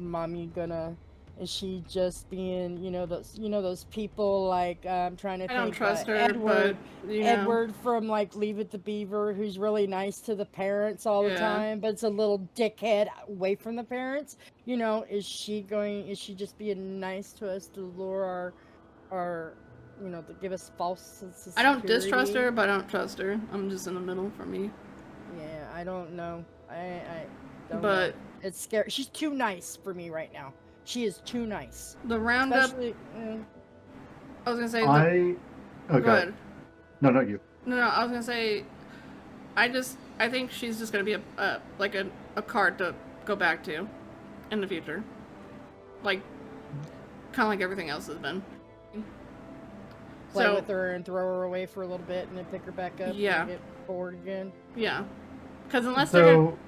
she just being, those people like I'm trying to I think don't trust her, Edward, but you know. Edward from like Leave It to Beaver, who's really nice to the parents all the Yeah. time, but it's a little dickhead away from the parents. Is she just being nice to us to lure our to give us false sense of I don't security? distrust her, but I don't trust her. I'm just in the middle for me. Yeah, I don't know. I don't But know. It's scary. She's too nice for me right now. She is too nice. the roundup. Especially, I was gonna say. Okay. Go ahead. No, not you. No, I was gonna say. I think she's just gonna be a card to go back to, in the future. Like, kind of like everything else has been. play with her and throw her away for a little bit and then pick her back up Yeah. and get bored again. Yeah. Because unless they're gonna, So,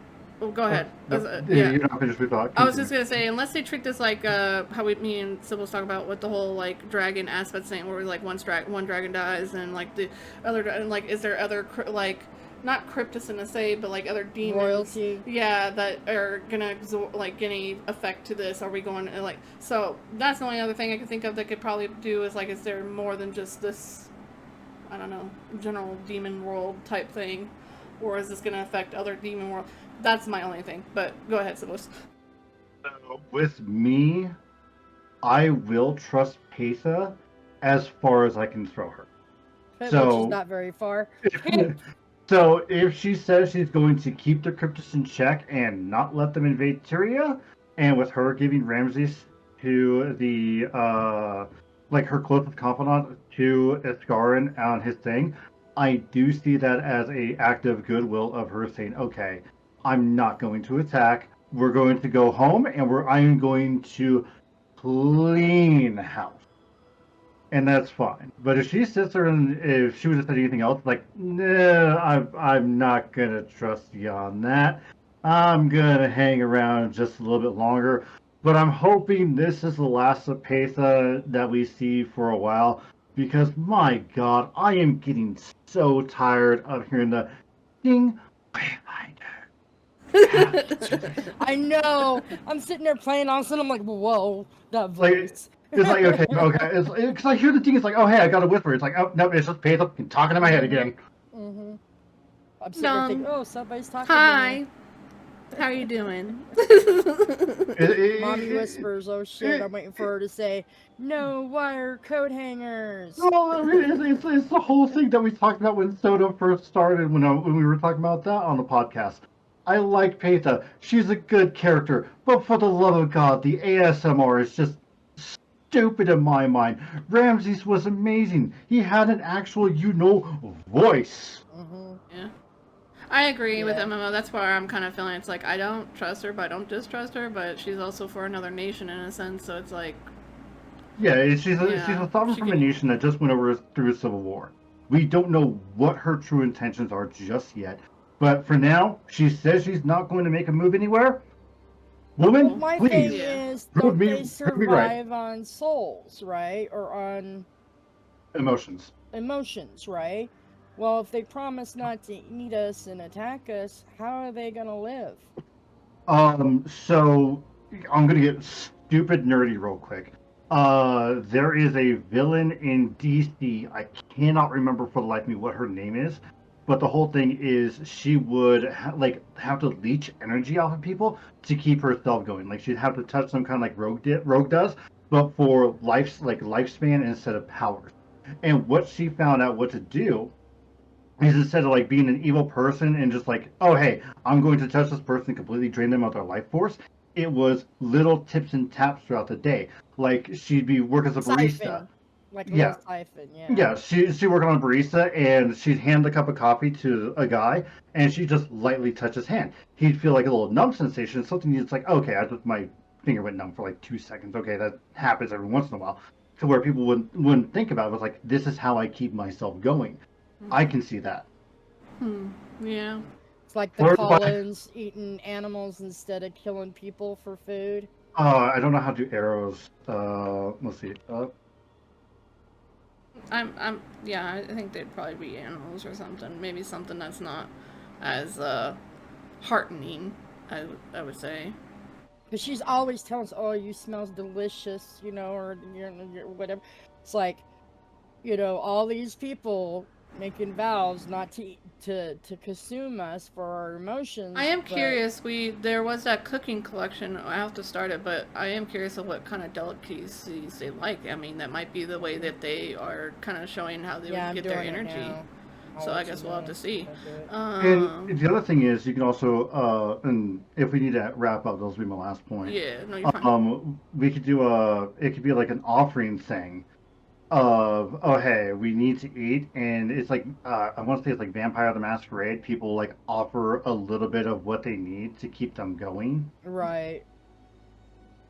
oh, go ahead. yeah, Yeah, you're not finished with thought. I was just Continue. gonna say, unless they treat this like how me and Sybil talk about with the whole like dragon aspect thing, where like one dragon dies and like the other, and like is there other like not cryptis in a say, but like other demons, Royalty. yeah, that are gonna like get any effect to this? Are we going like so? That's the only other thing I can think of that could probably do is like, is there more than just this? I don't know, general demon world type thing, or is this gonna affect other demon world? That's my only thing. But go ahead, Sybilus. So with me, I will trust Pesa as far as I can throw her. Which is So, not very far. so if she says she's going to keep the Cryptus in check and not let them invade Tyria, and with her giving Ramses to the like her closest confidant to Iskarin on his thing, I do see that as a act of goodwill of her saying, "Okay, I'm not going to attack. We're going to go home, and I'm going to clean house." And that's fine. But if she sits there and if she would have said anything else, like, no, I'm not gonna trust you on that. I'm gonna hang around just a little bit longer. But I'm hoping this is the last of Petha that we see for a while, because my God, I am getting so tired of hearing the ding behind her. I know. I'm sitting there playing on and I'm like, whoa, that Like, voice. it's like, okay, okay. It's because I hear the thing. It's like, oh, hey, I got a whisper. It's like, oh, no, it's just Petha talking in my head again. Mm-hmm. I'm sitting there thinking, oh, somebody's talking Hi. to me. How are you doing? Mommy whispers, oh shit, I'm waiting for her to say, no wire coat hangers. Well, I mean, it's the whole thing that we talked about when SoTo first started, when we were talking about that on the podcast. I like Petha. She's a good character, but for the love of God, the ASMR is just stupid in my mind. Ramses was amazing. He had an actual, voice. Mm-hmm. Yeah. I agree with Yeah. MMO. That's why I'm kind of feeling it's like I don't trust her, but I don't distrust her. But she's also for another nation in a sense, so it's like Yeah, she's a Yeah, sovereign she from a can- nation that just went over through a civil war. We don't know what her true intentions are just yet. But for now, she says she's not going to make a move anywhere. Well, Woman, my please thing Yeah. is, prove don't me they right. survive on souls, right? Or on Emotions. emotions, right? Well, if they promise not to eat us and attack us, how are they gonna live? So I'm gonna get stupid nerdy real quick. There is a villain in DC. I cannot remember for the life of me what her name is, but the whole thing is she would have to leech energy off of people to keep herself going. Like she'd have to touch some kind of like Rogue does, but for lifespan instead of powers. And what she found out what to do is instead of like being an evil person and just like, oh hey, I'm going to touch this person and completely drain them of their life force, it was little tips and taps throughout the day. Like she'd be work as a barista. Siphon. Like a Yeah. little siphon, yeah. Yeah, she working on a barista and she'd hand a cup of coffee to a guy and she just lightly touch his hand. He'd feel like a little numb sensation, something he's like, okay, my finger went numb for like 2 seconds. Okay, that happens every once in a while. To where people wouldn't think about it. It was like, this is how I keep myself going. I can see that. Yeah. It's like the Or- Collins eating animals instead of killing people for food. I don't know how to do arrows. Let's see. Yeah, I think they'd probably be animals or something. Maybe something that's not as heartening, I would say. Because she's always telling us, oh, you smell delicious, you know, or you're whatever. It's like, you know, all these people making vows not to consume us for our emotions. I am but- curious. There was that cooking collection. I have to start it, but I am curious of what kind of delicacies they like. I mean, that might be the way that they are kind of showing how they Yeah, would I'm get their doing it energy. now. So I'll I let guess you we'll have know to see. if I do it. And the other thing is, you can also, and if we need to wrap up, those will be my last point. Yeah, no, you're fine. We could do it could be like an offering thing of, oh hey, we need to eat, and it's like, I want to say it's like Vampire the Masquerade. People like offer a little bit of what they need to keep them going. Right.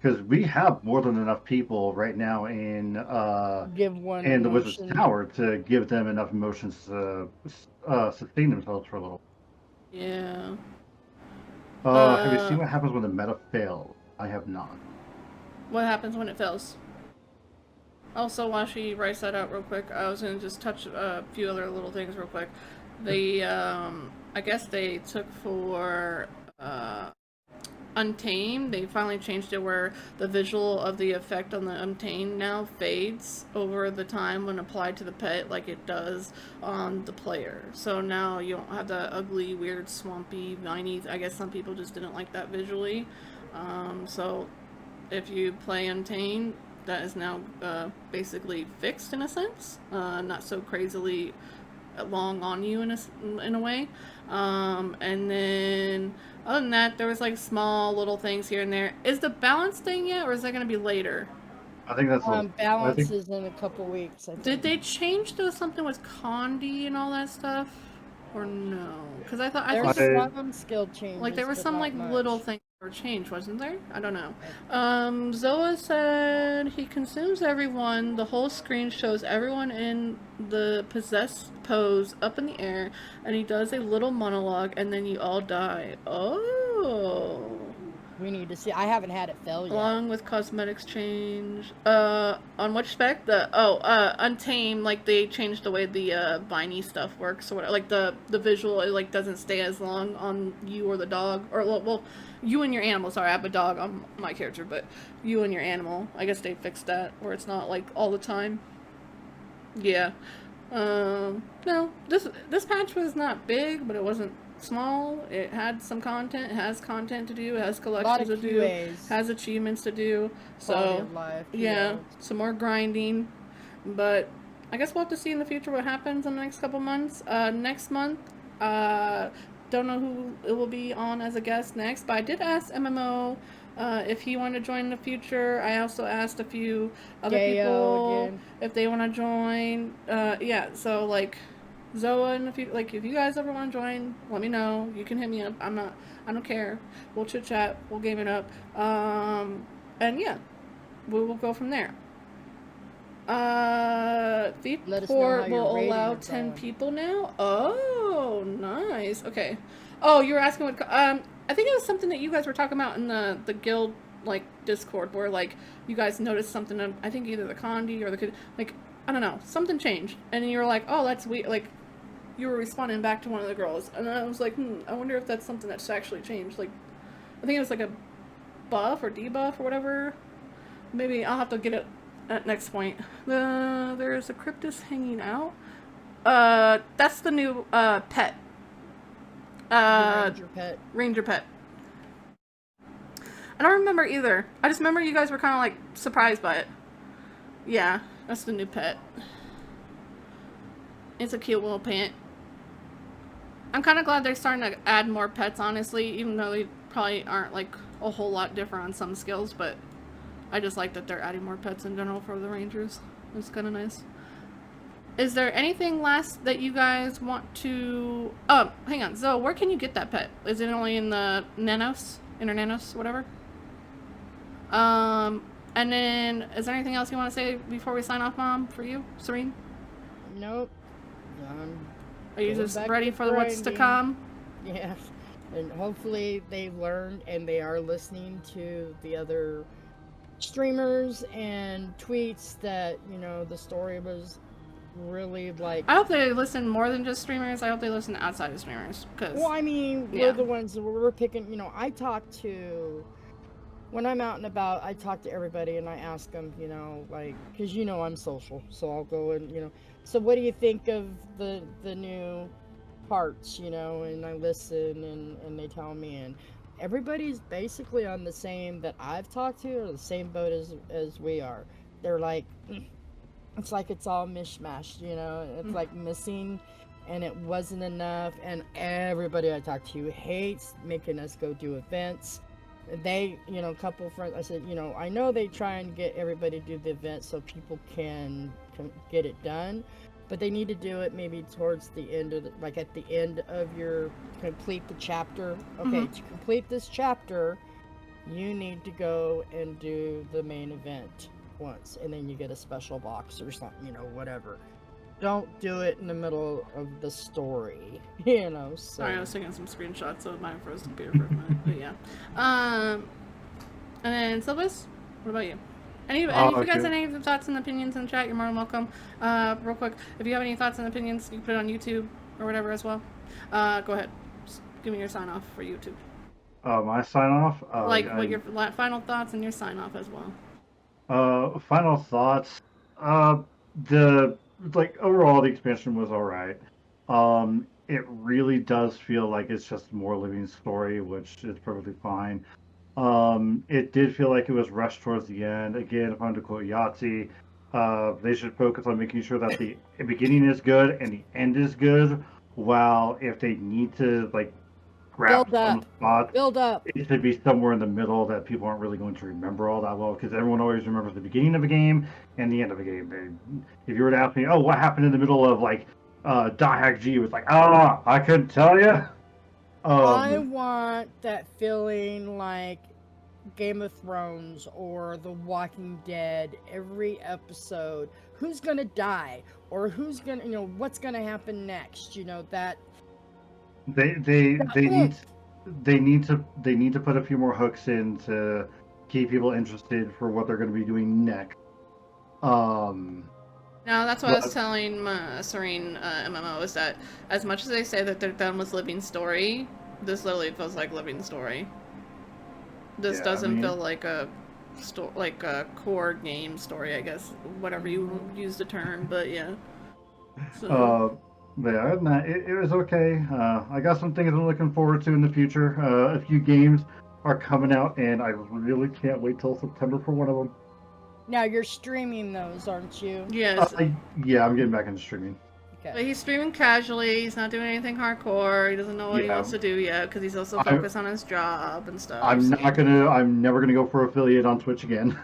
Because we have more than enough people right now in Give one the Wizard's emotion. Tower to give them enough emotions to sustain themselves for a little. Yeah. Have you seen Uh, what happens when the meta fails? I have not. what happens when it fails? Also, while she writes that out real quick, I was gonna just touch a few other little things real quick. I guess they took for uh, Untamed, they finally changed it where the visual of the effect on the Untamed now fades over the time when applied to the pet like it does on the player. So now you don't have that ugly, weird, swampy, viney. I guess some people just didn't like that visually. So if you play Untamed, that is now basically fixed in a sense. Not so crazily long on you in a way. And then other than that, there was like small little things here and there. Is the balance thing yet, or is that going to be later? I think that's I Balance think is in a couple weeks, I think. Did they change to something with Condi and all that stuff, or no? Because I thought There's I- some skill changes, like there was but some not like much. little things that were changed, wasn't there? I don't know. Zoa said he consumes everyone. The whole screen shows everyone in the possessed pose up in the air, and he does a little monologue, and then you all die. Oh. We need to see. I haven't had it fail yet. Along with cosmetics change. On which spec? Untamed, like they changed the way the viney stuff works or whatever. Like the visual, it like doesn't stay as long on you or the dog. Or well, you and your animal. Sorry, I have a dog on my character, but you and your animal. I guess they fixed that where it's not like all the time. Yeah. No, this patch was not big, but it wasn't small. It had some content. It has content to do. It has collections to do. Has achievements to do. Quality So of life, yeah, some more grinding. But I guess we'll have to see in the future what happens in the next couple months. Next month, don't know who it will be on as a guest next, but I did ask MMO if he wanted to join in the future. I also asked a few other people again. if they want to join. Yeah, so like Zoa in the future, like if you guys ever want to join, let me know. You can hit me up. I don't care. We'll chit chat. We'll game it up. And yeah, we will go from there. Thiefport will allow 10 people now. Oh, nice. Okay. Oh, you were asking what? I think it was something that you guys were talking about in the guild like Discord, where like you guys noticed something. I think either the Condi or the like I don't know, something changed, and you were like, oh, that's weird. Like you were responding back to one of the girls, and I was like, I wonder if that's something that's actually changed. Like I think it was like a buff or debuff or whatever. Maybe I'll have to get it at next point. There's a Cryptus hanging out. That's the new pet. Ranger pet. Ranger pet. I don't remember either. I just remember you guys were kind of like surprised by it. Yeah, that's the new pet. It's a cute little pet. I'm kind of glad they're starting to add more pets, honestly, even though they probably aren't like a whole lot different on some skills, but I just like that they're adding more pets in general for the Rangers. It's kind of nice. Is there anything last that you guys want to... Oh, hang on. Zoe, where can you get that pet? Is it only in the Nanos? Inner Nanos, whatever? And then, is there anything else you want to say before we sign off, Mom, for you? Serene? Nope. Are you just ready for what's to come? Yeah. And hopefully they've learned and they are listening to the other streamers and tweets that, you know, the story was really like... I hope they listen more than just streamers. I hope they listen outside of streamers. Well, I mean, we're the ones that we're picking, you know, I talk to... When I'm out and about, I talk to everybody and I ask them, you know, like, because you know I'm social, so I'll go and, you know, so what do you think of the new parts, you know, and I listen and they tell me, and everybody's basically on the same that I've talked to, or the same boat as we are. They're like, it's like it's all mishmashed, you know, it's like missing, and it wasn't enough, and everybody I talk to hates making us go do events. They, you know, a couple of friends, I said, you know, I know they try and get everybody to do the event so people can get it done, but they need to do it maybe towards the end of like at the end of your complete the chapter. Okay, to complete this chapter, you need to go and do the main event once, and then you get a special box or something, you know, whatever. don't do it in the middle of the story, you know. So. Sorry, I was taking some screenshots of my frozen computer for a minute, but yeah. And then Silabus, what about you? Any if you guys okay. have any thoughts and opinions in the chat, you're more than welcome. Real quick, if you have any thoughts and opinions, you can put it on YouTube or whatever as well. Go ahead. Just give me your sign off for YouTube. My sign off. What your final thoughts and your sign off as well. Final thoughts. The overall the expansion was all right. It really does feel like it's just more living story, which is perfectly fine. It did feel like it was rushed towards the end. Again, if I'm to quote Yahtzee, they should focus on making sure that the beginning is good and the end is good. While if they need to grab some spots, Build up. it should be somewhere in the middle that people aren't really going to remember all that well, because everyone always remembers the beginning of a game and the end of a game. If you were to ask me, oh, what happened in the middle of Dot Hack G, it was like, I couldn't tell you. I want that feeling like Game of Thrones or The Walking Dead. Every episode, who's gonna die or who's gonna, what's gonna happen next? That they need to put a few more hooks in to keep people interested for what they're going to be doing next. No, that's what I was telling Serene MMO, is that as much as they say that they're done with living story, this literally feels like living story. This doesn't feel like a core game story, I guess, whatever you use the term, but yeah. So. But other than that, it was okay. I got some things I'm looking forward to in the future. A few games are coming out, and I really can't wait till September for one of them. Now you're streaming those, aren't you? Yes. Yeah, I'm getting back into streaming. Okay. But he's streaming casually. He's not doing anything hardcore. He doesn't know what he wants to do yet because he's also focused on his job and stuff. I'm never gonna go for affiliate on Twitch again.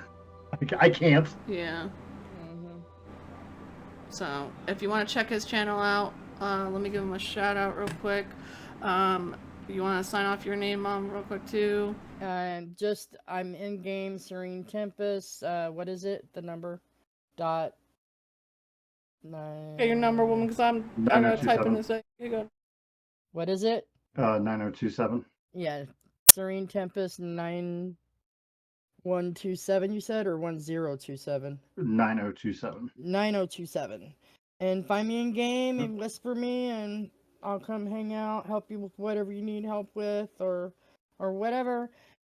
I can't. Yeah. So, if you want to check his channel out, let me give him a shout out real quick. You want to sign off your name, Mom, real quick too? I'm in game Serene Tempest. What is it? The number? .9. Okay, your number, woman, because I'm gonna type in this. Here you go. What is it? 9027. Yeah, Serene Tempest 9127. You said, or 1027? 9027. 9027. And find me in game and whisper me, and I'll come hang out, help you with whatever you need help with, or whatever.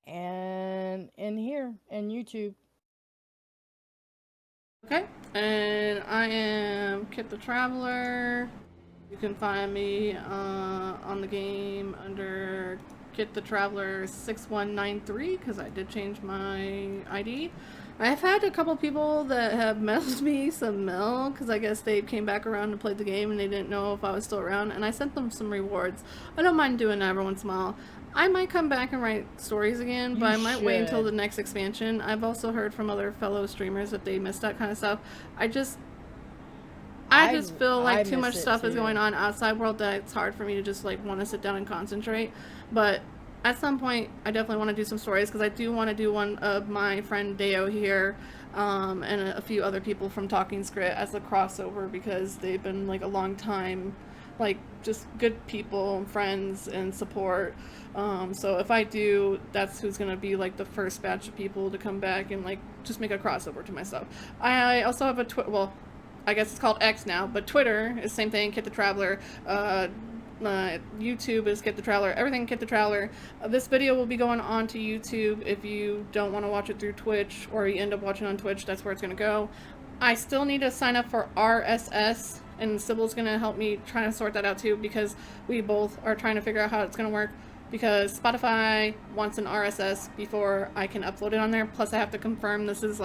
And in here, and YouTube. Okay, and I am Kit the Traveler. You can find me on the game under Kit the Traveler 6193, because I did change my ID. I've had a couple people that have messaged me some mail, because I guess they came back around and played the game and they didn't know if I was still around, and I sent them some rewards. I don't mind doing that every once in a while. I might come back and write stories again, but I might wait until the next expansion. I've also heard from other fellow streamers that they missed that kind of stuff. I just feel like too much stuff is going on outside world that it's hard for me to just want to sit down and concentrate. But at some point, I definitely want to do some stories, because I do want to do one of my friend Deo here and a few other people from Talking Script as a crossover, because they've been a long time, just good people and friends and support. So if I do, that's who's gonna be the first batch of people to come back and just make a crossover to myself. I also have a well, I guess it's called X now, but Twitter is the same thing, Kit the Traveler. YouTube is Kit the Traveler, everything Kit the Traveler. This video will be going on to YouTube. If you don't want to watch it through Twitch, or you end up watching on Twitch, that's where it's going to go. I still need to sign up for RSS, and Sybil's going to help me try to sort that out too, because we both are trying to figure out how it's going to work, because Spotify wants an RSS before I can upload it on there, plus I have to confirm this is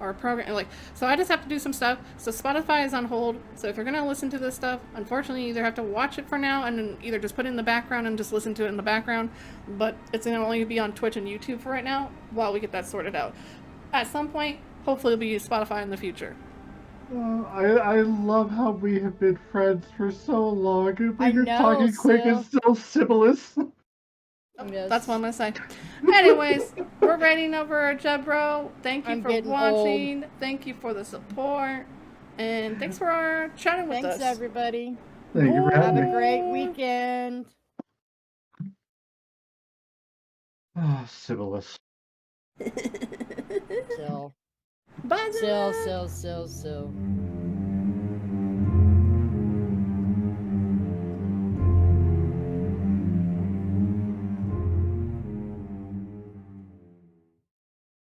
our program, so I just have to do some stuff. So Spotify is on hold, so if you're gonna listen to this stuff, unfortunately you either have to watch it for now and then either just put it in the background and just listen to it in the background, but it's gonna only be on Twitch and YouTube for right now while we get that sorted out. At some point, hopefully it'll be Spotify in the future. I love how we have been friends for so long, and when you're talking quick and so Silabus. Yes. That's what I'm gonna say. Anyways, we're rating over Jebro. Thank you for watching. Thank you for the support. And thanks for chatting with Thanks, us. everybody. Thank you for Have having a me. great weekend. Oh, Silabus. Chill. Bye, Zilla. Chill.